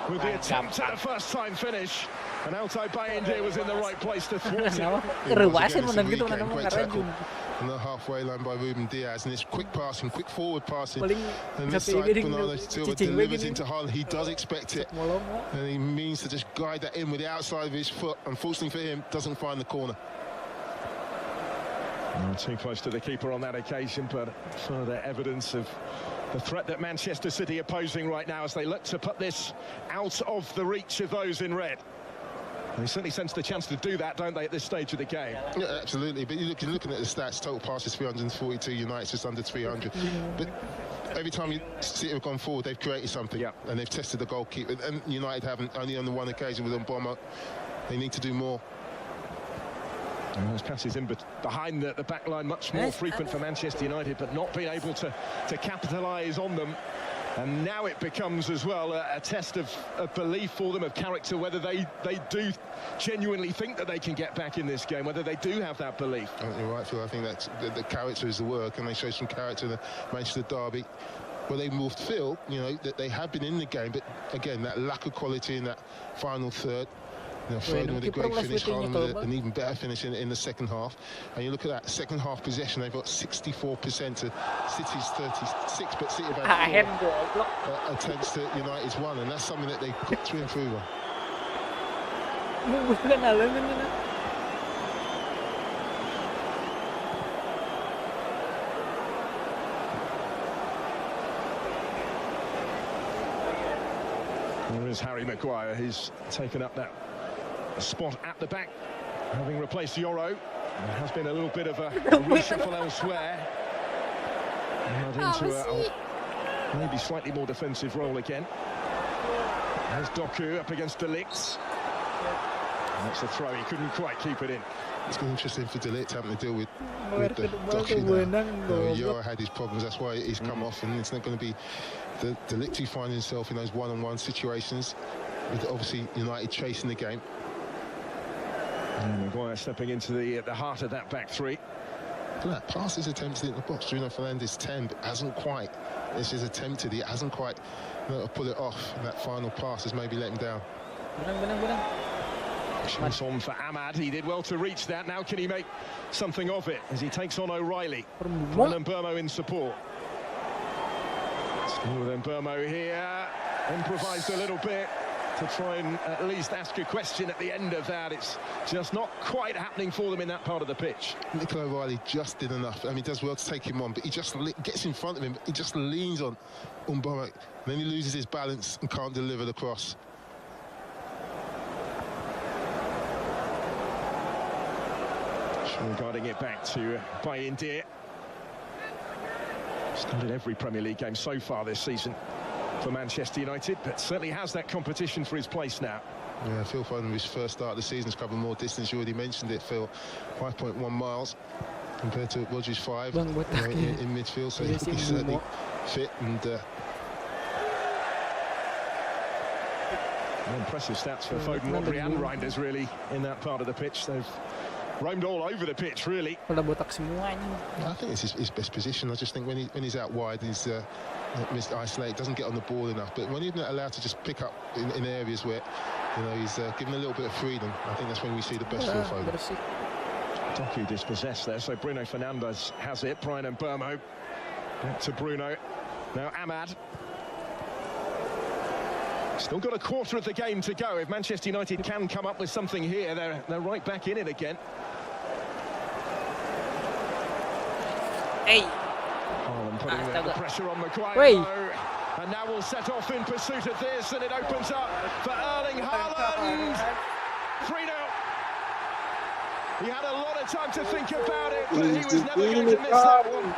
with the attempt at a first-time finish. And Alto Bayindir was in the right place to thwart it. Kerewasan menang gitu mana Great ngaraju. tackle on the halfway line by Ruben Diaz, and it's quick passing, quick forward passing. Paling And this sampai side, ini Bernardo Silva cicing delivers begini. into Haaland. He does expect it, Molong. and he means to just guide that in with the outside of his foot. Unfortunately for him, doesn't find the corner. Too close to the keeper on that occasion, but further evidence of the threat that Manchester City are posing right now as they look to put this out of the reach of those in red. They certainly sense the chance to do that, don't they, at this stage of the game? Yeah, absolutely. But you're looking at the stats, total passes 342, United's just under 300. But every time City have gone forward, they've created something, and they've tested the goalkeeper. And United haven't, only on the one occasion with Mboma. They need to do more. And those passes in behind the back line, much more frequent for Manchester United, but not being able to capitalise on them. And now it becomes as well a test of belief for them, of character, whether they do genuinely think that they can get back in this game, whether they do have that belief. You're right, Phil. I think that the character is the word. Can they show some character in the Manchester derby? Well, they will feel, you know, that they have been in the game, but again, that lack of quality in that final third. You know, Foden with a great finish, Haaland with an even better finish in the second half. And you look at that second half possession, they've got 64% to City's 36, but City have had 4 attempts to United's 1, and that's something that they've got to improve on. There is Harry Maguire, who's taken up that spot at the back, having replaced Yoro. There has been a little bit of a reshuffle elsewhere. Not into a maybe slightly more defensive role again. There's Doku up against De Ligt. That's a throw, he couldn't quite keep it in. It's been interesting for De Ligt having to deal with the Doku now. Yoro had his problems, that's why he's come off, and it's not going to be De Ligt who finds himself in those one-on-one situations, with obviously United chasing the game. And Maguire stepping into the heart of that back three. Look at that, passes attempted in the box. Bruno Fernandes 10, but hasn't quite. This is attempted, he hasn't quite pull it off. And that final pass has maybe let him down. Chance on for Ahmad. He did well to reach that. Now can he make something of it as he takes on O'Reilly? And Mbeumo in support. Still with Mbeumo here. Improvised a little bit to try and at least ask a question at the end of that. It's just not quite happening for them in that part of the pitch. Nicola O'Reilly just did enough. I mean, he does well to take him on, but he just gets in front of him. He just leans on Mbeumo, and then he loses his balance and can't deliver the cross. Guiding it back to Bayindir. Started every Premier League game so far this season for Manchester United, but certainly has that competition for his place now. Yeah, Phil Foden, his first start of the season, has covered more distance. You already mentioned it, Phil. 5.1 miles compared to Rodgers' 5 in midfield, so he's certainly fit and... Impressive stats for Foden, Rodri and Reinders really in that part of the pitch. They've roamed all over the pitch, really. I think it's his best position. I just think when he's out wide, he's isolated, doesn't get on the ball enough. But when he's not allowed to just pick up in areas where, you know, he's given a little bit of freedom, I think that's when we see the best Phil Foden. Doku dispossessed there, so Bruno Fernandes has it. Brian Mbeumo back to Bruno. Now Ahmad. Still got a quarter of the game to go. If Manchester United can come up with something here, they're right back in it again. Hey. Haaland putting the pressure on Maguire. And now we'll set off in pursuit of this, and it opens up for Erling Haaland. 3-0. He had a lot of time to think about it, but he was never going to miss that one.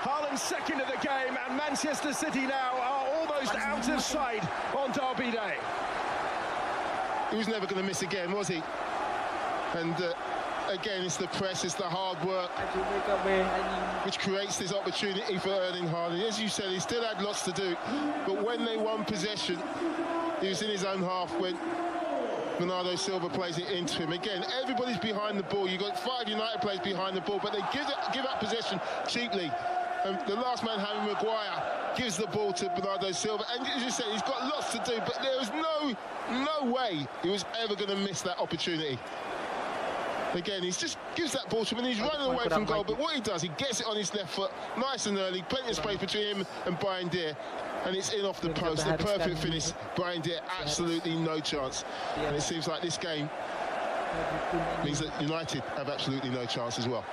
Haaland's second of the game, and Manchester City now are almost out of sight on Derby Day. He was never going to miss again, was he? And again, it's the press, it's the hard work which creates this opportunity for Erling Haaland. As you said, he still had lots to do, but when they won possession, he was in his own half when Bernardo Silva plays it into him. Again, everybody's behind the ball. You've got 5 United players behind the ball, but they give up possession cheaply. And the last man, Harry Maguire, gives the ball to Bernardo Silva. And as you said, he's got lots to do, but there was no way he was ever going to miss that opportunity. Again, he just gives that ball to him and he's running away from goal, but what he does, he gets it on his left foot, nice and early, plenty of space between him and Brian Deere, and it's in off the post, the perfect finish. Brian Deere, absolutely no chance. And it seems like this game means that United have absolutely no chance as well.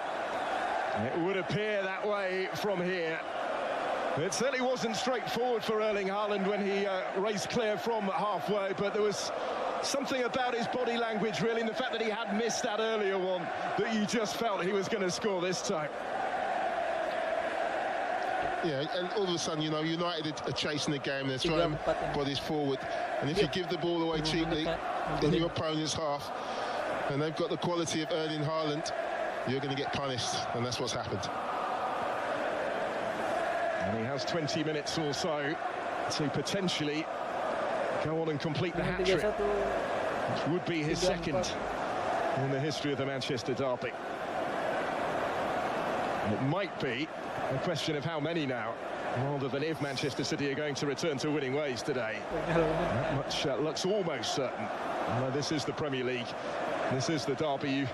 It would appear that way from here. It certainly wasn't straightforward for Erling Haaland when he raced clear from halfway, but there was something about his body language, really, and the fact that he had missed that earlier one, that you just felt he was going to score this time. Yeah, and all of a sudden, you know, United are chasing the game, they're throwing bodies forward, and if you give the ball away cheaply in your opponent's half, and they've got the quality of Erling Haaland, you're going to get punished, and that's what's happened. And he has 20 minutes or so to potentially go on and complete the hat-trick, which would be his second in the history of the Manchester derby. And it might be a question of how many now, rather than if Manchester City are going to return to winning ways today. That much looks almost certain. Although this is the Premier League, this is the derby, you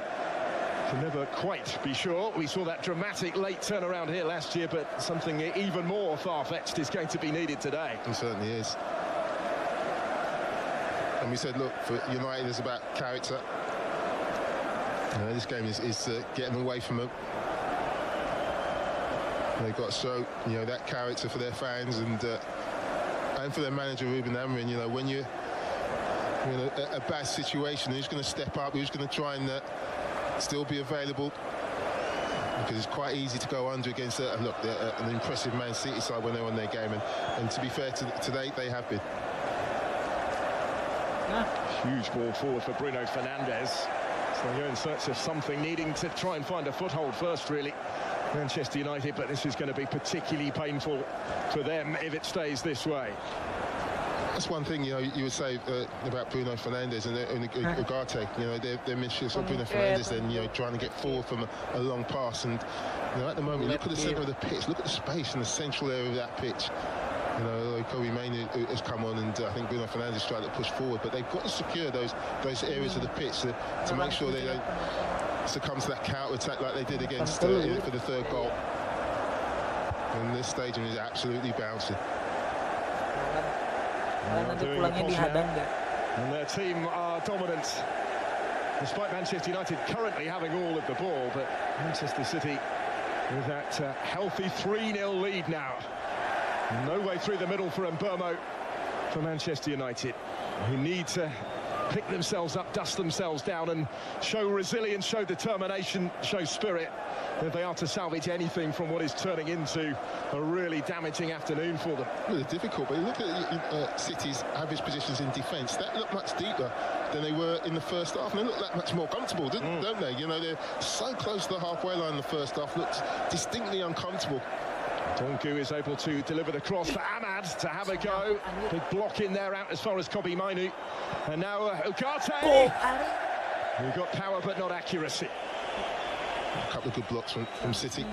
can never quite be sure. We saw that dramatic late turnaround here last year, but something even more far-fetched is going to be needed today. It certainly is. And we said, look, for United it's about character. You know, this game is getting away from them. They've got to show, you know, that character for their fans and for their manager Ruben Amorim. You know, when you're in a bad situation, who's going to step up? Who's going to try and still be available? Because it's quite easy to go under against an impressive Man City side when they're on their game. And to be fair, today they have been. Huge ball forward for Bruno Fernandes. So you're in search of something, needing to try and find a foothold first, really, Manchester United, but this is going to be particularly painful for them if it stays this way. That's one thing, you know, you would say about Bruno Fernandes and Ugarte. You know, their mischiefs of Bruno Fernandes, then, you know, trying to get forward from a long pass. And, you know, at the moment, look at the centre of the pitch, look at the space in the central area of that pitch. You know, Kobe Mainoo has come on, and I think Bruno Fernandes tried to push forward, but they've got to secure those areas of the pitch to make sure they don't succumb to that counter-attack like they did against for the third goal. And this stadium is absolutely bouncing. And their team are dominant, despite Manchester United currently having all of the ball, but Manchester City with that healthy 3-0 lead now. No way through the middle for Mbeumo for Manchester United, who need to pick themselves up, dust themselves down and show resilience, show determination, show spirit, if they are to salvage anything from what is turning into a really damaging afternoon for them. Really difficult, but look at City's average positions in defence. That looked much deeper than they were in the first half, and they look that much more comfortable, don't they? You know, they're so close to the halfway line in the first half, looked distinctly uncomfortable. Donku is able to deliver the cross for Ahmad to have a go. Big block in there out as far as Kobe Mainoo. And now Ugarte. We've got power but not accuracy. A couple of good blocks from City.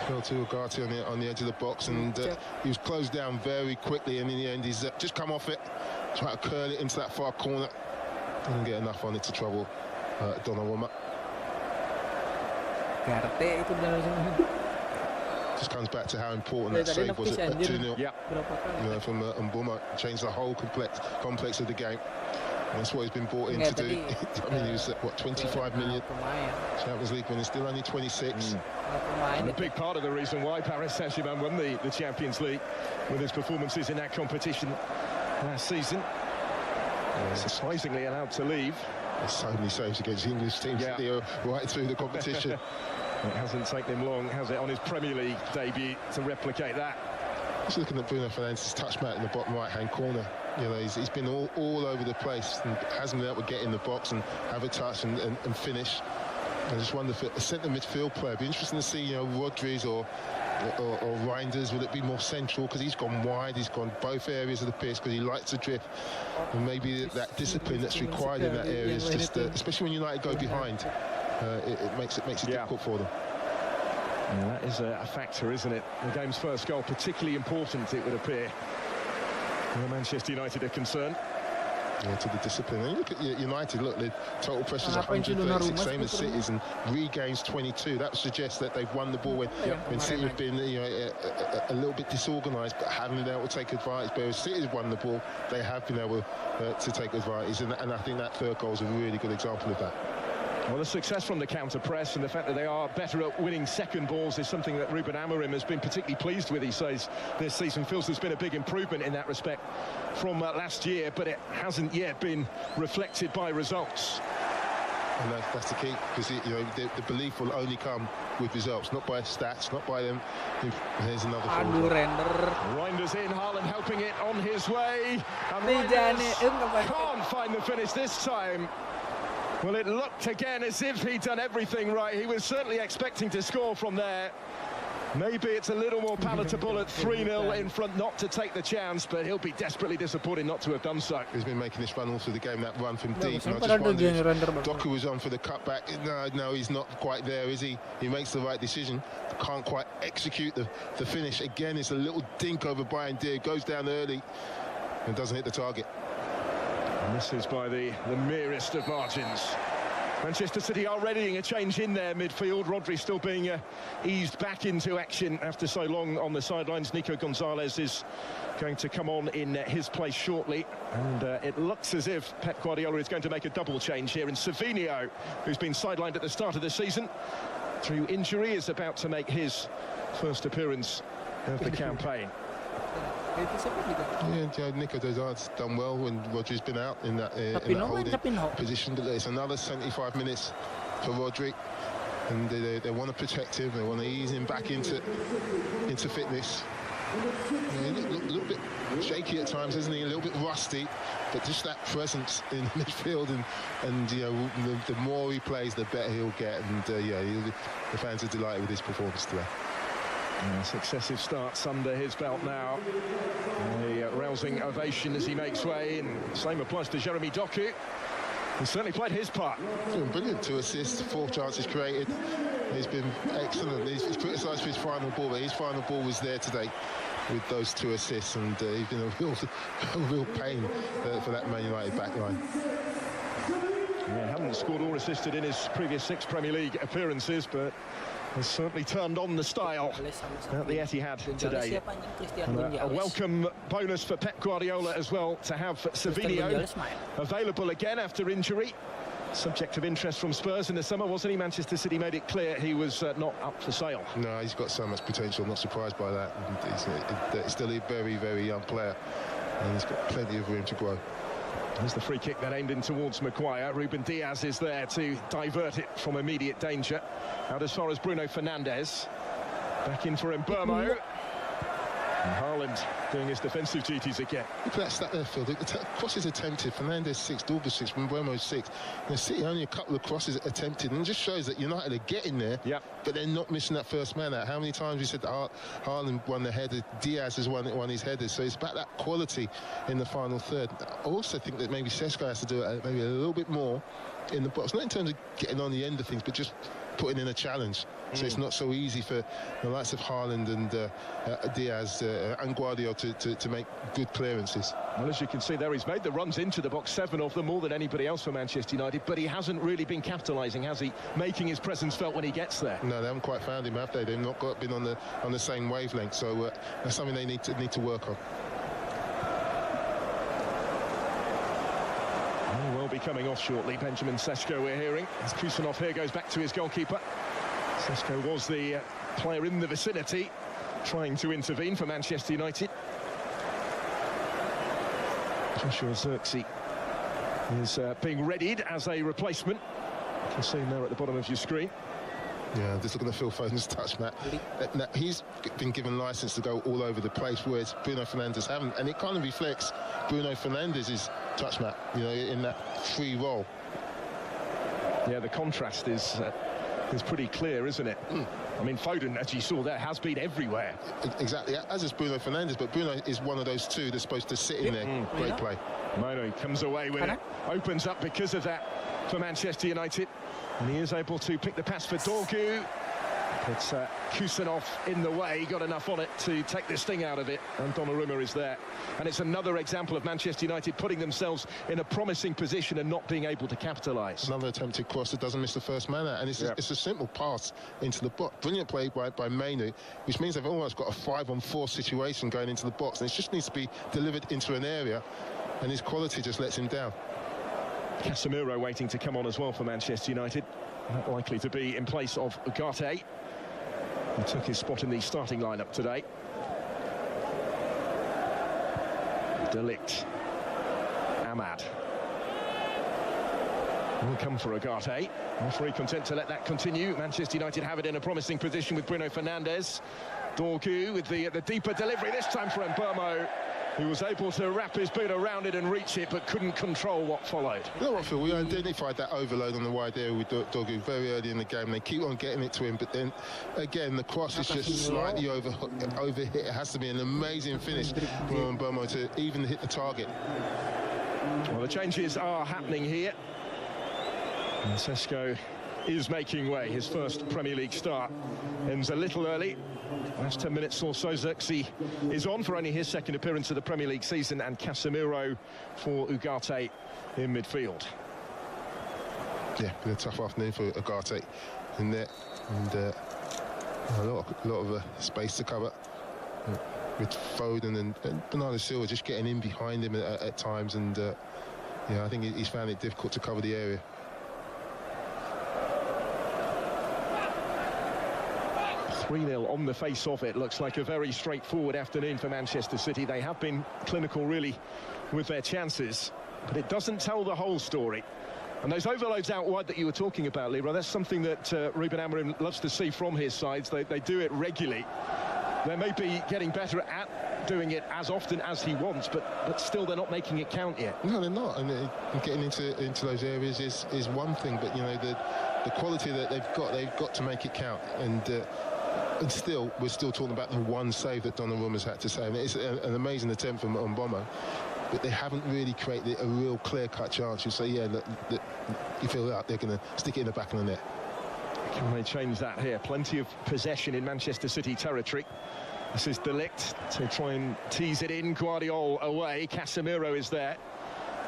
Fell to Ugarte on the edge of the box, and he was closed down very quickly, and in the end he's just come off it, try to curl it into that far corner. Didn't get enough on it to trouble Donnarumma. Just comes back to how important that save was at 2-0. Yeah. You know, from Mbeumo, changed the whole complex of the game. And that's what he's been brought in to do. I mean, he was at, what, 25 million Champions League when he's still only 26. And a big part of the reason why Paris Saint-Germain won the Champions League with his performances in that competition last season. Surprisingly allowed to leave. There's so many saves against the English teams right through the competition. It hasn't taken him long, has it, on his Premier League debut to replicate that. Just looking at Bruno Fernandes' touch mat in the bottom right-hand corner. You know, he's been all over the place and hasn't been able to get in the box and have a touch and finish. I just wonder if a centre midfield player, it'd be interesting to see, you know, Rodriguez or Reinders, will it be more central? Because he's gone wide, he's gone both areas of the pitch because he likes to drift. And maybe that discipline that's required in that area is just, especially when United go behind, it makes it difficult for them. Yeah, that is a factor, isn't it? The game's first goal, particularly important, it would appear, where Manchester United are concerned. Yeah, to the discipline. And look at United, look, the total pressure is 136, same as City's, and regains 22. That suggests that they've won the ball when City have been a little bit disorganised, but haven't been able to take advantage. But as City have won the ball, they have been able to take advantage, and I think that third goal is a really good example of that. Well, the success from the counter-press and the fact that they are better at winning second balls is something that Ruben Amorim has been particularly pleased with. He says this season feels there's been a big improvement in that respect from last year, but it hasn't yet been reflected by results. And that's the key, because the belief will only come with results, not by stats, not by them. Here's another Aduh, Render. Reinders in, Haaland helping it on his way. And Reinders can't find the finish this time. Well, it looked again as if he'd done everything right. He was certainly expecting to score from there. Maybe it's a little more palatable at 3-0 in front not to take the chance, but he'll be desperately disappointed not to have done so. He's been making this run all through the game, that run from deep. And I just wonder if Doku was on for the cutback. No, he's not quite there, is he? He makes the right decision. Can't quite execute the finish. Again, it's a little dink over Brian Deer. Goes down early and doesn't hit the target. And this is by the merest of margins. Manchester City are readying a change in their midfield. Rodri still being eased back into action after so long on the sidelines. Nico Gonzalez is going to come on in his place shortly. And it looks as if Pep Guardiola is going to make a double change here. And Savinho, who's been sidelined at the start of the season through injury, is about to make his first appearance of the campaign. Yeah, Nico Gonzalez done well when Rodri's been out in that holding position. But it's another 75 minutes for Rodri, and they want to protect him. They want to ease him back into fitness. A little bit shaky at times, isn't he? A little bit rusty, but just that presence in midfield, and the more he plays, the better he'll get. And the fans are delighted with his performance today. Successive starts under his belt now. A rousing ovation as he makes way, and same applies to Jeremy Doku. He's certainly played his part. He's been brilliant. 2 assists, 4 chances created. He's been excellent. He's criticised for his final ball, but his final ball was there today with those 2 assists, and he's been a real pain for that Man United backline. Yeah, hadn't scored or assisted in his previous 6 Premier League appearances, but has certainly turned on the style at the Etihad today. And a welcome bonus for Pep Guardiola as well to have Savinho available again after injury. Subject of interest from Spurs in the summer, wasn't he? Manchester City made it clear he was not up for sale. No, he's got so much potential. I'm not surprised by that. He's still a very, very young player, and he's got plenty of room to grow. There's the free kick that aimed in towards Maguire. Ruben Diaz is there to divert it from immediate danger. Out as far as Bruno Fernandes. Back in for Mbeumo. And Haaland doing his defensive duties again. Look at that stat there, Phil. The crosses attempted. Fernandes 6, Dorgu 6, Mbeumo 6. And City only a couple of crosses attempted, and it just shows that United are getting there, but they're not missing that first man out. How many times we said that Haaland won the header, Diaz has won his headers, so it's about that quality in the final third. I also think that maybe Sesko has to do it maybe a little bit more in the box, not in terms of getting on the end of things, but just putting in a challenge. So it's not so easy for the likes of Haaland and Diaz and Guardiola to make good clearances. Well, as you can see there, he's made the runs into the box, 7 of them, more than anybody else for Manchester United, but he hasn't really been capitalising, has he? Making his presence felt when he gets there. No, they haven't quite found him, have they? They've not been on the same wavelength, so that's something they need to work on. Will be coming off shortly. Benjamin Sesko, we're hearing. As Kusanov here goes back to his goalkeeper. Sesko was the player in the vicinity trying to intervene for Manchester United. Joshua Zirkzee is being readied as a replacement. You can see him there at the bottom of your screen. Yeah, just looking at Phil Foden's touch, Matt. Now, he's been given licence to go all over the place, whereas Bruno Fernandes haven't, and it kind of reflects Bruno Fernandes' touch, Matt, in that free role. Yeah, the contrast is pretty clear, isn't it? I mean, Foden, as you saw there, has been everywhere. Exactly, as is Bruno Fernandes, but Bruno is one of those two that's supposed to sit in there. Great play. Mono comes away with it, opens up because of that for Manchester United. And he is able to pick the pass for Dorgu. It's Kusanov in the way, got enough on it to take the sting out of it, and Donnarumma is there. And it's another example of Manchester United putting themselves in a promising position and not being able to capitalise. Another attempted cross that doesn't miss the first man out, and it's a simple pass into the box. Brilliant play by Mainu, which means they've almost got a 5-on-4 situation going into the box, and it just needs to be delivered into an area, and his quality just lets him down. Casemiro waiting to come on as well for Manchester United. Not likely to be in place of Ugarte. He took his spot in the starting lineup today. De Ligt. Ahmad. Will come for Ugarte. Referee content to let that continue. Manchester United have it in a promising position with Bruno Fernandes. Dorgu with the deeper delivery, this time for Mbeumo, who was able to wrap his boot around it and reach it, but couldn't control what followed. You know what, Phil? We identified that overload on the wide area with Dorgu very early in the game. They keep on getting it to him, but then, again, the cross is just slightly overhit. It has to be an amazing finish for Mbeumo to even hit the target. Well, the changes are happening here. And Sesko is making way. His first Premier League start ends a little early. Last 10 minutes or so, Xerxes is on for only his second appearance of the Premier League season, and Casemiro for Ugarte in midfield. Yeah, been a tough afternoon for Ugarte in there, and a lot of space to cover with Foden and Bernardo Silva just getting in behind him at times, and I think he's found it difficult to cover the area. 3-0 on the face of it. Looks like a very straightforward afternoon for Manchester City. They have been clinical, really, with their chances, but it doesn't tell the whole story. And those overloads out wide that you were talking about, Leroy, that's something that Ruben Amorim loves to see from his sides. They do it regularly. They may be getting better at doing it as often as he wants, but still they're not making it count yet. No, they're not. And getting into those areas is one thing, but the quality that they've got to make it count. And still, we're still talking about the one save that Donnarumma's had to save. It's an amazing attempt from Mbeumo, but they haven't really created a real clear-cut chance. You say, yeah, you feel like they're going to stick it in the back of the net. Can they change that here? Plenty of possession in Manchester City territory. This is De Ligt to try and tease it in. Guardiola away. Casemiro is there.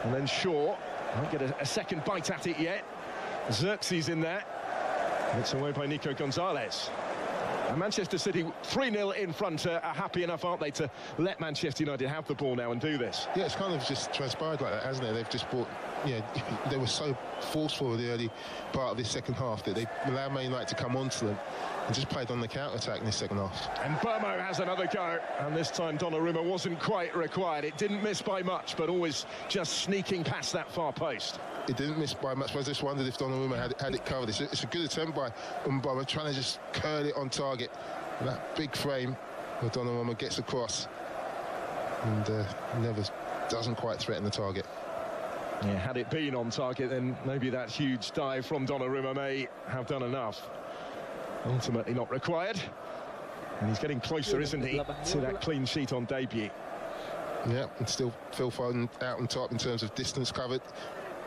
And then Shaw won't get a second bite at it yet. Xerxes in there. It's away by Nico Gonzalez. And Manchester City 3-0 in front are happy enough, aren't they, to let Manchester United have the ball now and do this? Yeah, it's kind of just transpired like that, hasn't it? They've just brought, they were so forceful in the early part of this second half that they allowed Man United to come onto them and just played on the counter-attack in this second half. And Mbeumo has another go, and this time Donnarumma wasn't quite required. It didn't miss by much, but always just sneaking past that far post. It didn't miss by much, but I just wondered if Donnarumma had it covered. It's a good attempt by Mbeumo, trying to just curl it on target. And that big frame where Donnarumma gets across and never doesn't quite threaten the target. Yeah, had it been on target, then maybe that huge dive from Donnarumma may have done enough. Ultimately not required. And he's getting closer, isn't he, to that clean sheet on debut. Yeah, and still Phil Foden out on top in terms of distance covered.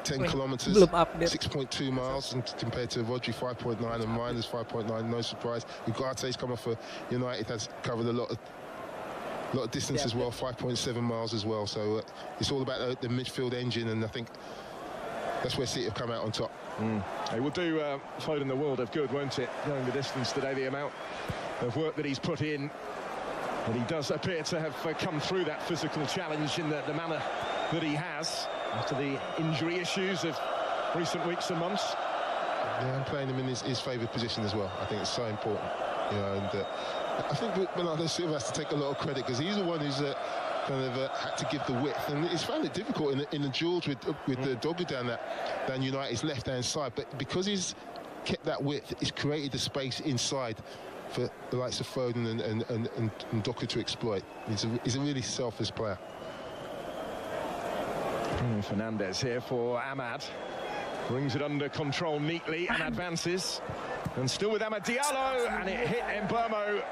10 kilometres, 6.2 miles, and compared to Rodri 5.9 and Miners 5.9, no surprise. Ugarte's come off for United, has covered a lot of distance as well, 5.7 miles as well. So it's all about the midfield engine, and I think that's where City have come out on top. It will do Foden the world of good, won't it, going the distance today, the amount of work that he's put in. And he does appear to have come through that physical challenge in the manner that he has after the injury issues of recent weeks and months. Yeah, and playing him in his favoured position as well. I think it's so important. And I think Bernardo Silva has to take a lot of credit, because he's the one who's kind of had to give the width, and he's found it difficult in the duels with the Dorgu down United's left-hand side. But because he's kept that width, it's created the space inside for the likes of Foden and Dorgu to exploit. He's a really selfless player. Fernandes here for Ahmad. Brings it under control neatly and advances. And still with Amad Diallo, and it hit Mbeumo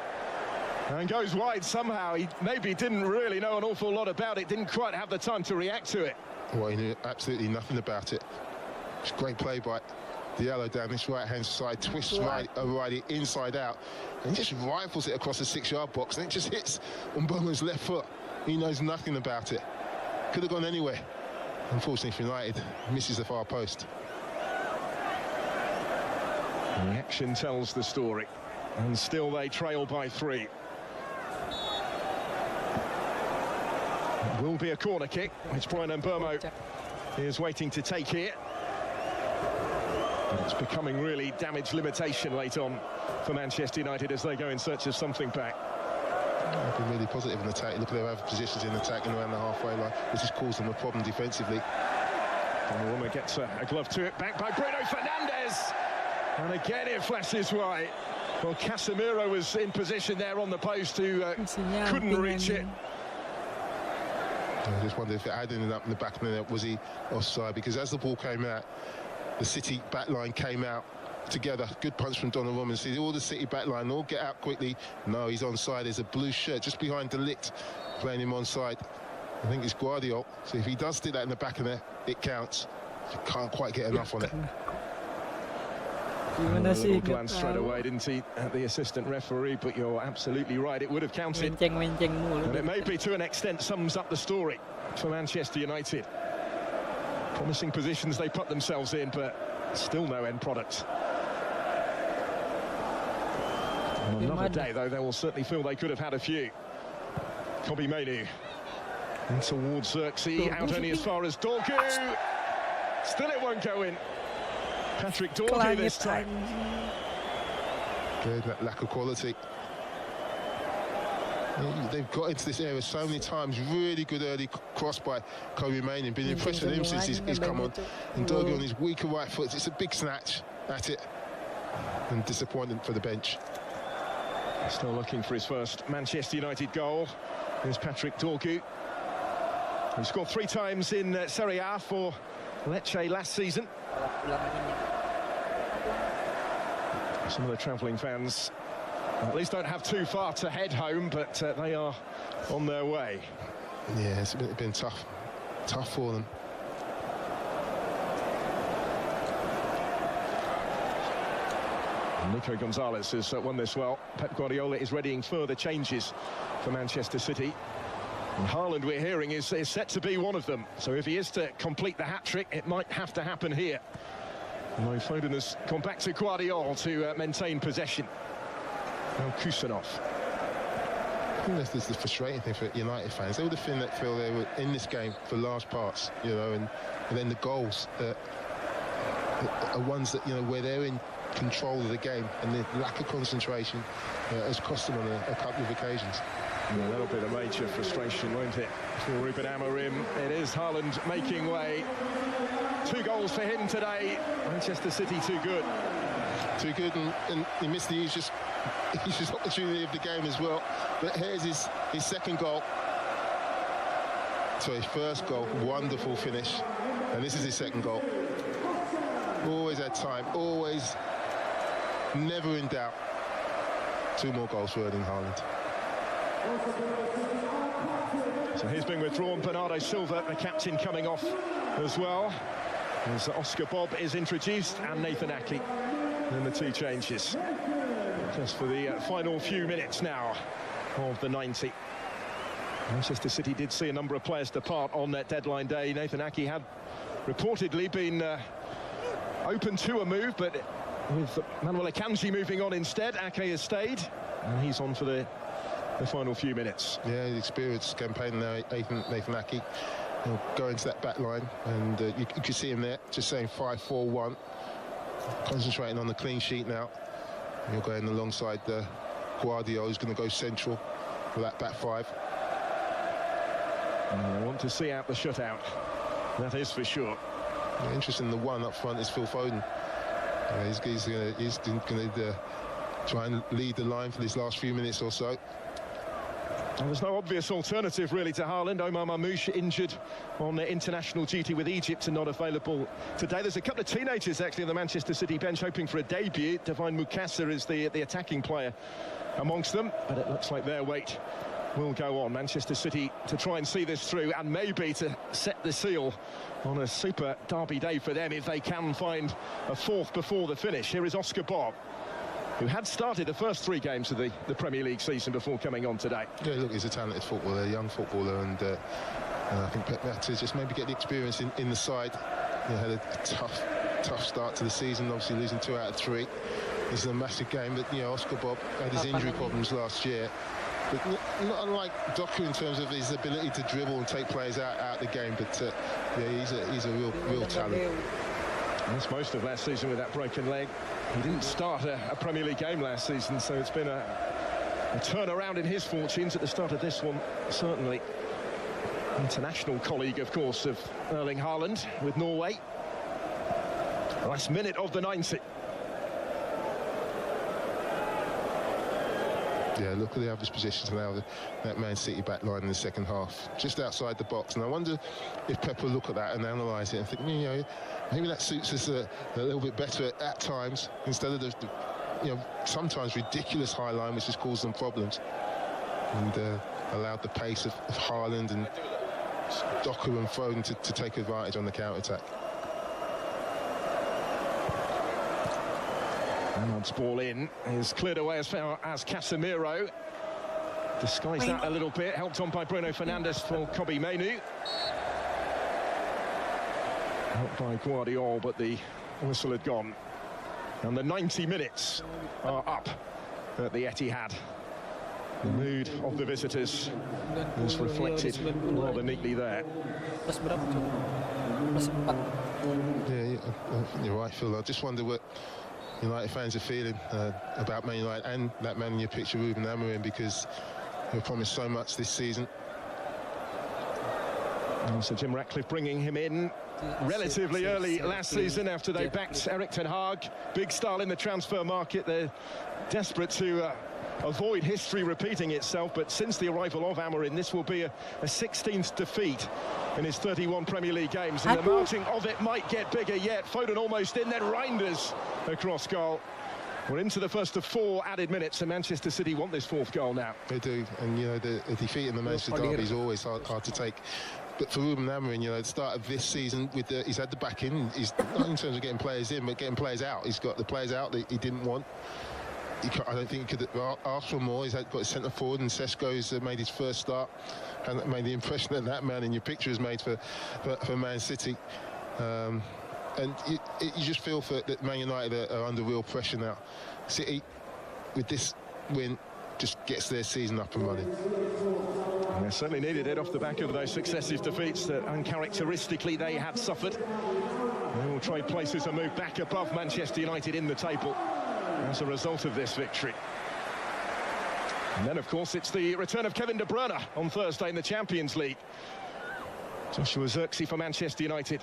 and goes wide somehow. He maybe didn't really know an awful lot about it, didn't quite have the time to react to it. Well, he knew absolutely nothing about it. It's great play by Diallo down this right-hand side, twists O'Reilly inside out, and just rifles it across the 6-yard box, and it just hits Mbeumo's left foot. He knows nothing about it. Could have gone anywhere. Unfortunately for United, misses the far post. The action tells the story, and still they trail by 3. It will be a corner kick, which Brian Mbeumo is waiting to take here. But it's becoming really damage limitation late on for Manchester United as they go in search of something back. They've been really positive in attack. Look at their other positions in attack and around the halfway line, which has caused them a problem defensively. Donnarumma gets a glove to it, back by Bruno Fernandes, and again it flashes wide. Well, Casemiro was in position there on the post who couldn't reach it. I just wondered if it had ended up in the back of the net, was he offside? Because as the ball came out, the City back line came out together. Good punch from Donnarumma. See all the City back line all get out quickly. No, he's onside. There's a blue shirt just behind De Ligt playing him onside. I think it's Guardiola. So if he does stick that in the back of there, it counts. You can't quite get enough on it. A little glance straight away, didn't he, at the assistant referee? But you're absolutely right, it would have counted. And it may be, to an extent, sums up the story for Manchester United. Promising positions they put themselves in, but still no end product. On another day, though, they will certainly feel they could have had a few. Kobbie Mainoo in towards Xerxes, out only as far as Dorgu. Still it won't go in. Patrick Dorgu this time. Good, that lack of quality. They've got into this area so many times. Really good early cross by Kobbie Mainoo. Been impressed with him since he's come on. And Dorgu on his weaker right foot. It's a big snatch at it. And disappointing for the bench. Still looking for his first Manchester United goal. Here's Patrick Dorgu. He scored 3 times in Serie A for Lecce last season. Some of the travelling fans at least don't have too far to head home, but they are on their way. Yeah, it's been tough for them. Nico Gonzalez has won this well. Pep Guardiola is readying further changes for Manchester City. And Haaland, we're hearing, is set to be one of them. So if he is to complete the hat-trick, it might have to happen here. Now Foden has gone back to Guardiola to maintain possession. Now Kusanov. I think that's the frustrating thing for United fans. They were the thing that feel they were in this game for large parts, you know, and then the goals are ones that, you know, where they're in control of the game, and the lack of concentration has cost them on a couple of occasions. Yeah, that'll be the major frustration, won't it, for Ruben Amorim? It is Haaland making way. 2 goals for him today. Manchester City too good. Too good, and he missed the easiest opportunity of the game as well. But here's his second goal. So his first goal, wonderful finish. And this is his second goal. Always had time, always, never in doubt. 2 more goals for Erling Haaland. So he's been withdrawn. Bernardo Silva, the captain, coming off as well. As Oscar Bob is introduced, and Nathan Ake in the 2 changes. Just for the final few minutes now of the 90. Manchester City did see a number of players depart on that deadline day. Nathan Ake had reportedly been open to a move, but with Manuel Akanji moving on instead, Ake has stayed, and he's on for the final few minutes. Yeah, the experienced campaign now, Nathan Ake. He'll go into that back line, and you can see him there, just saying 5-4-1, concentrating on the clean sheet now. He'll go in alongside Guardiola, who's going to go central for that back 5. I want to see out the shutout, that is for sure. Yeah, interesting, the one up front is Phil Foden. He's going to try and lead the line for these last few minutes or so. Well, there's no obvious alternative really to Haaland. Omar Mamouche injured on international duty with Egypt and not available today. There's a couple of teenagers actually on the Manchester City bench hoping for a debut. Divine Mukasa is the attacking player amongst them, but it looks like their wait will go on. Manchester City to try and see this through and maybe to set the seal on a super derby day for them if they can find a fourth before the finish. Here is Oscar Bob, who had started the first 3 games of the Premier League season before coming on today. Yeah, look, he's a talented footballer, a young footballer, and I think Pep had to just maybe get the experience in the side. He had a tough start to the season, obviously losing 2 out of 3. This is a massive game, but Oscar Bob had his injury problems last year. But not unlike Doku in terms of his ability to dribble and take players out the game, but yeah, he's a real talent. Missed most of last season with that broken leg. He didn't start a Premier League game last season, so it's been a turnaround in his fortunes at the start of this one, certainly. International colleague, of course, of Erling Haaland with Norway. Last minute of the 90. Yeah, look at the average positions now, that Man City back line in the second half, just outside the box. And I wonder if Pep will look at that and analyse it and think, maybe that suits us a little bit better at times, instead of the sometimes ridiculous high line, which has caused them problems. And allowed the pace of Haaland and Doku and Foden to take advantage on the counter-attack. Arnold's ball in is cleared away as far as Casemiro. Disguised that a little bit, helped on by Bruno Fernandes for Kobbie Mainoo. Helped by Guardiola, but the whistle had gone. And the 90 minutes are up at the Etihad. The mood of the visitors is reflected rather neatly there. Plus berapa coba? Plus 4. Yeah, you're right, Phil. I just wonder what United fans are feeling about Man United and that man in your picture, Ruben Amorim, because they were promised so much this season. So Jim Ratcliffe bringing him in relatively early last season after they backed Erik ten Hag. Big style in the transfer market. They're desperate to avoid history repeating itself, but since the arrival of Amorim, this will be a 16th defeat in his 31 Premier League games, and the margin of it might get bigger yet. Foden almost in, then Reinders across goal. We're into the first of 4 added minutes, and Manchester City want this 4th goal now. They do, and the defeat in the Manchester derby is always hard to take. But for Ruben Amorim, the start of this season, he's had the backing. He's not in terms of getting players in, but getting players out. He's got the players out that he didn't want. I don't think he could ask for more. He's got his centre forward, and Sesko's made his first start, and made the impression that man in your picture has made for Man City. And you just feel that Man United are under real pressure now. City, with this win, just gets their season up and running. They certainly needed it off the back of those successive defeats that uncharacteristically they had suffered. They will trade places and move back above Manchester United in the table as a result of this victory. And then, of course, it's the return of Kevin De Bruyne on Thursday in the Champions League. Joshua Zirkzee for Manchester United.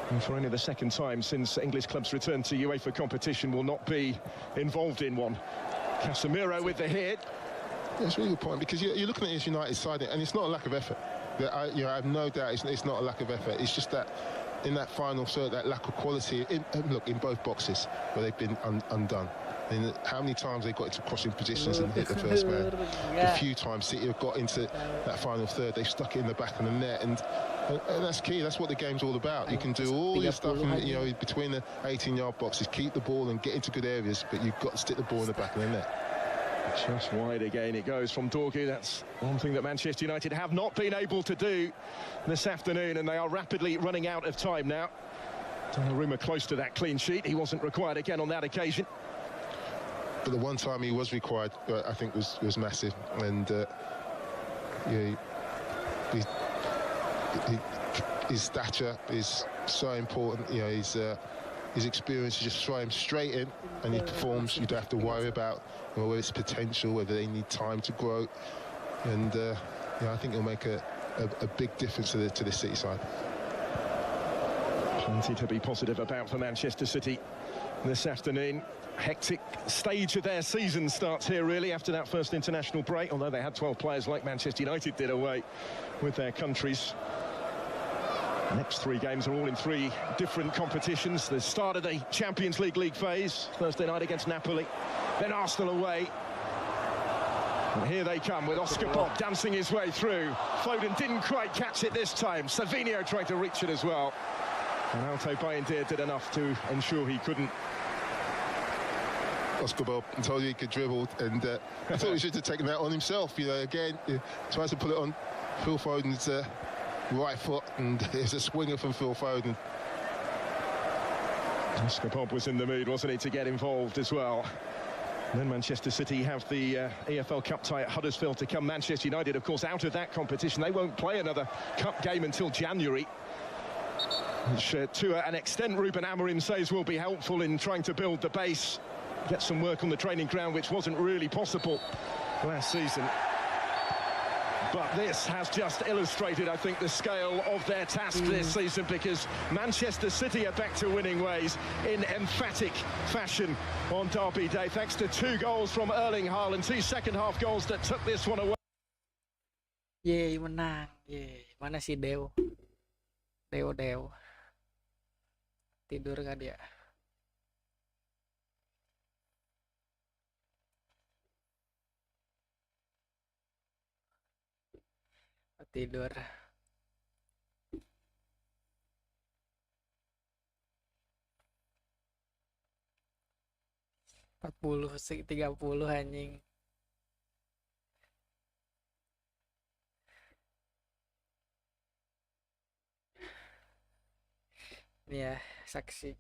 And for only the 2nd time since English clubs returned to UEFA competition, will not be involved in one. Casemiro with the hit. Yeah, it's a really good point, because you're looking at his United side, and it's not a lack of effort. I have no doubt it's not a lack of effort. It's just that in that final third, that lack of quality in both boxes where they've been undone. And how many times they got into crossing positions and hit the first man? A few times City have got into that final third, they've stuck it in the back of the net, and that's key. That's what the game's all about. You can do all your stuff between the 18-yard boxes, keep the ball and get into good areas, but you've got to stick the ball in the back of the net. Just wide again it goes from Dorgu. That's one thing that Manchester United have not been able to do this afternoon, and they are rapidly running out of time now. Donnarumma close to that clean sheet. He wasn't required again on that occasion. But the one time he was required, I think, was massive. And his stature is so important. His experience, you just throw him straight in and he performs. You don't have to worry about whether it's potential, whether they need time to grow. And I think it'll make a big difference to the City side. Plenty to be positive about for Manchester City this afternoon. Hectic stage of their season starts here, really, after that first international break, although they had 12 players like Manchester United did away with their countries. The next 3 games are all in 3 different competitions. The start of the Champions League phase, Thursday night against Napoli, then Arsenal away, And here they come with Oscar Bob dancing his way through. Foden didn't quite catch it this time. Savinho tried to reach it as well. And Alto Bayindir did enough to ensure he couldn't. Oscar Bob told you he could dribble, and I thought he should have taken that on himself. Again, he tries to put it on Phil Foden's right foot, and it's a swinger from Phil Foden. Oscar Bob was in the mood, wasn't he, to get involved as well. And then Manchester City have the EFL Cup tie at Huddersfield to come. Manchester United, of course, out of that competition. They won't play another cup game until January, which to an extent Ruben Amorim says will be helpful in trying to build the base, get some work on the training ground, which wasn't really possible last season. But this has just illustrated, I think, the scale of their task this season, because Manchester City are back to winning ways in emphatic fashion on Derby Day, thanks to 2 goals from Erling Haaland, 2 second-half goals that took this one away. Yeay, menang. Yeay, mana si Dew? Dew. Tidur kan dia? Tidur. Empat puluh 30 anjing. Ini ya, saksi.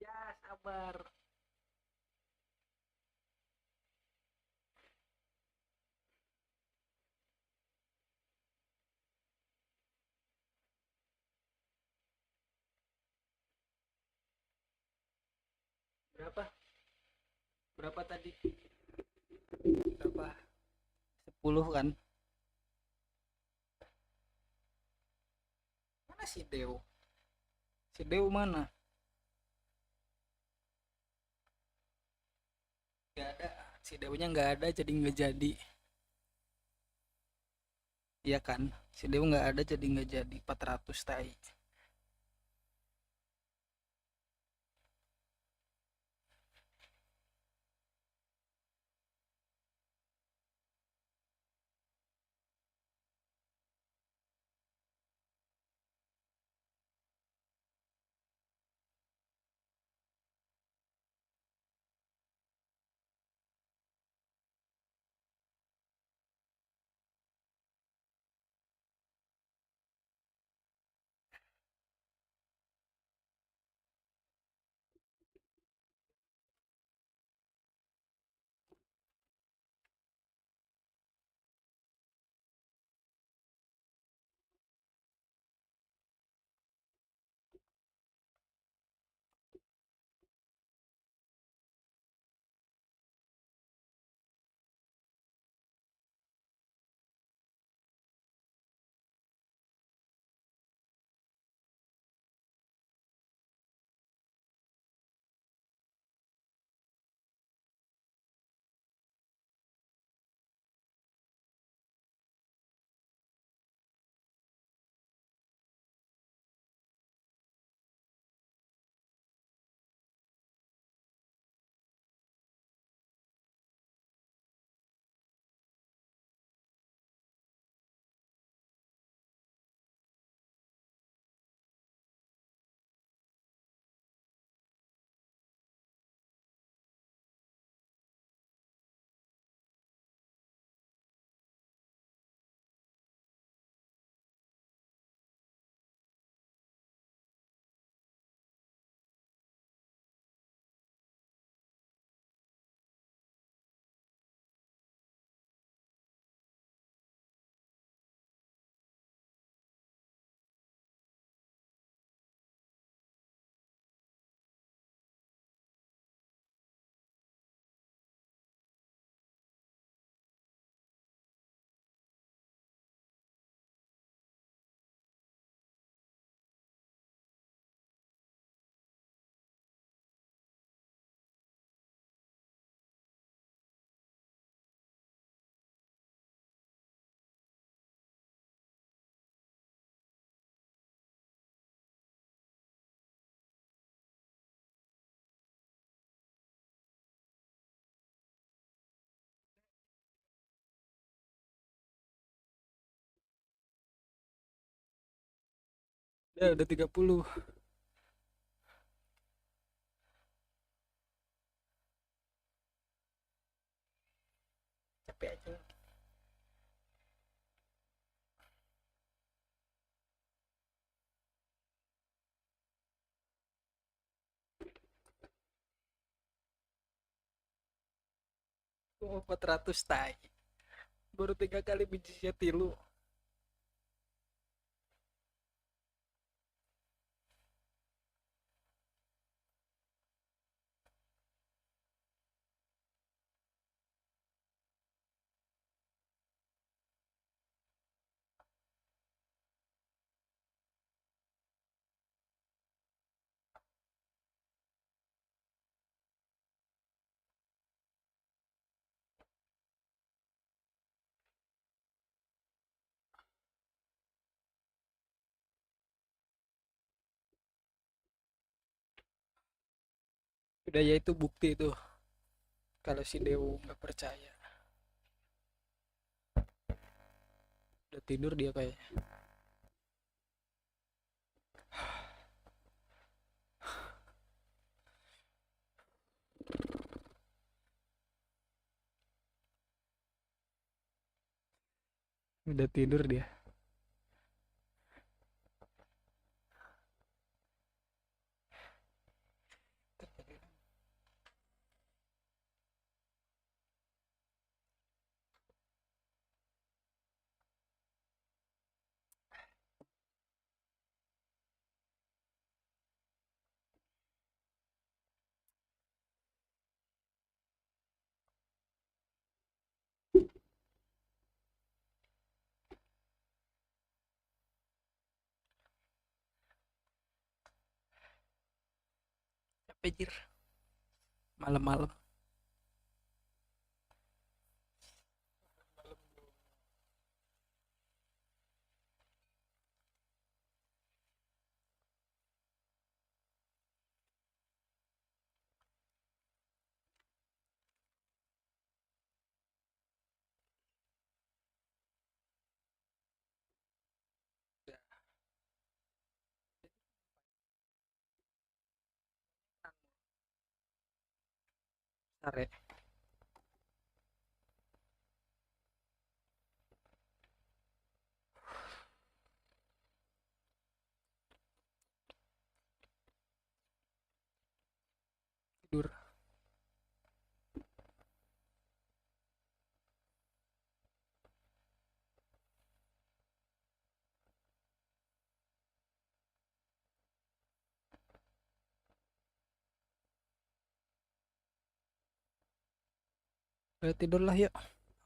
Ya, sabar. Berapa? Berapa tadi? Berapa? 10 kan? Mana si Dew? Si Dew mana? Gak ada. Si Dewnya nggak ada, jadi nggak jadi. Iya kan? Si Dew nggak ada, jadi nggak jadi. 400 tai. Ya udah 30. Capek aja. Oh, 400 tai. Baru 3 kali bijinya tilu. Udah ya itu bukti tuh. Kalau si Dewo nggak percaya. Udah tidur dia kayaknya. Udah tidur dia. Capek jir. Malam-malam. Sare. Tidur. Udah tidur lah yuk.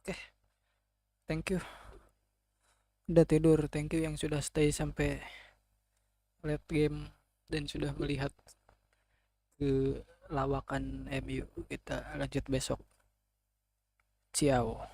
Oke. Thank you. Udah tidur. Thank you yang sudah stay sampai late game dan sudah melihat ke lawakan MU. Kita lanjut besok. Ciao.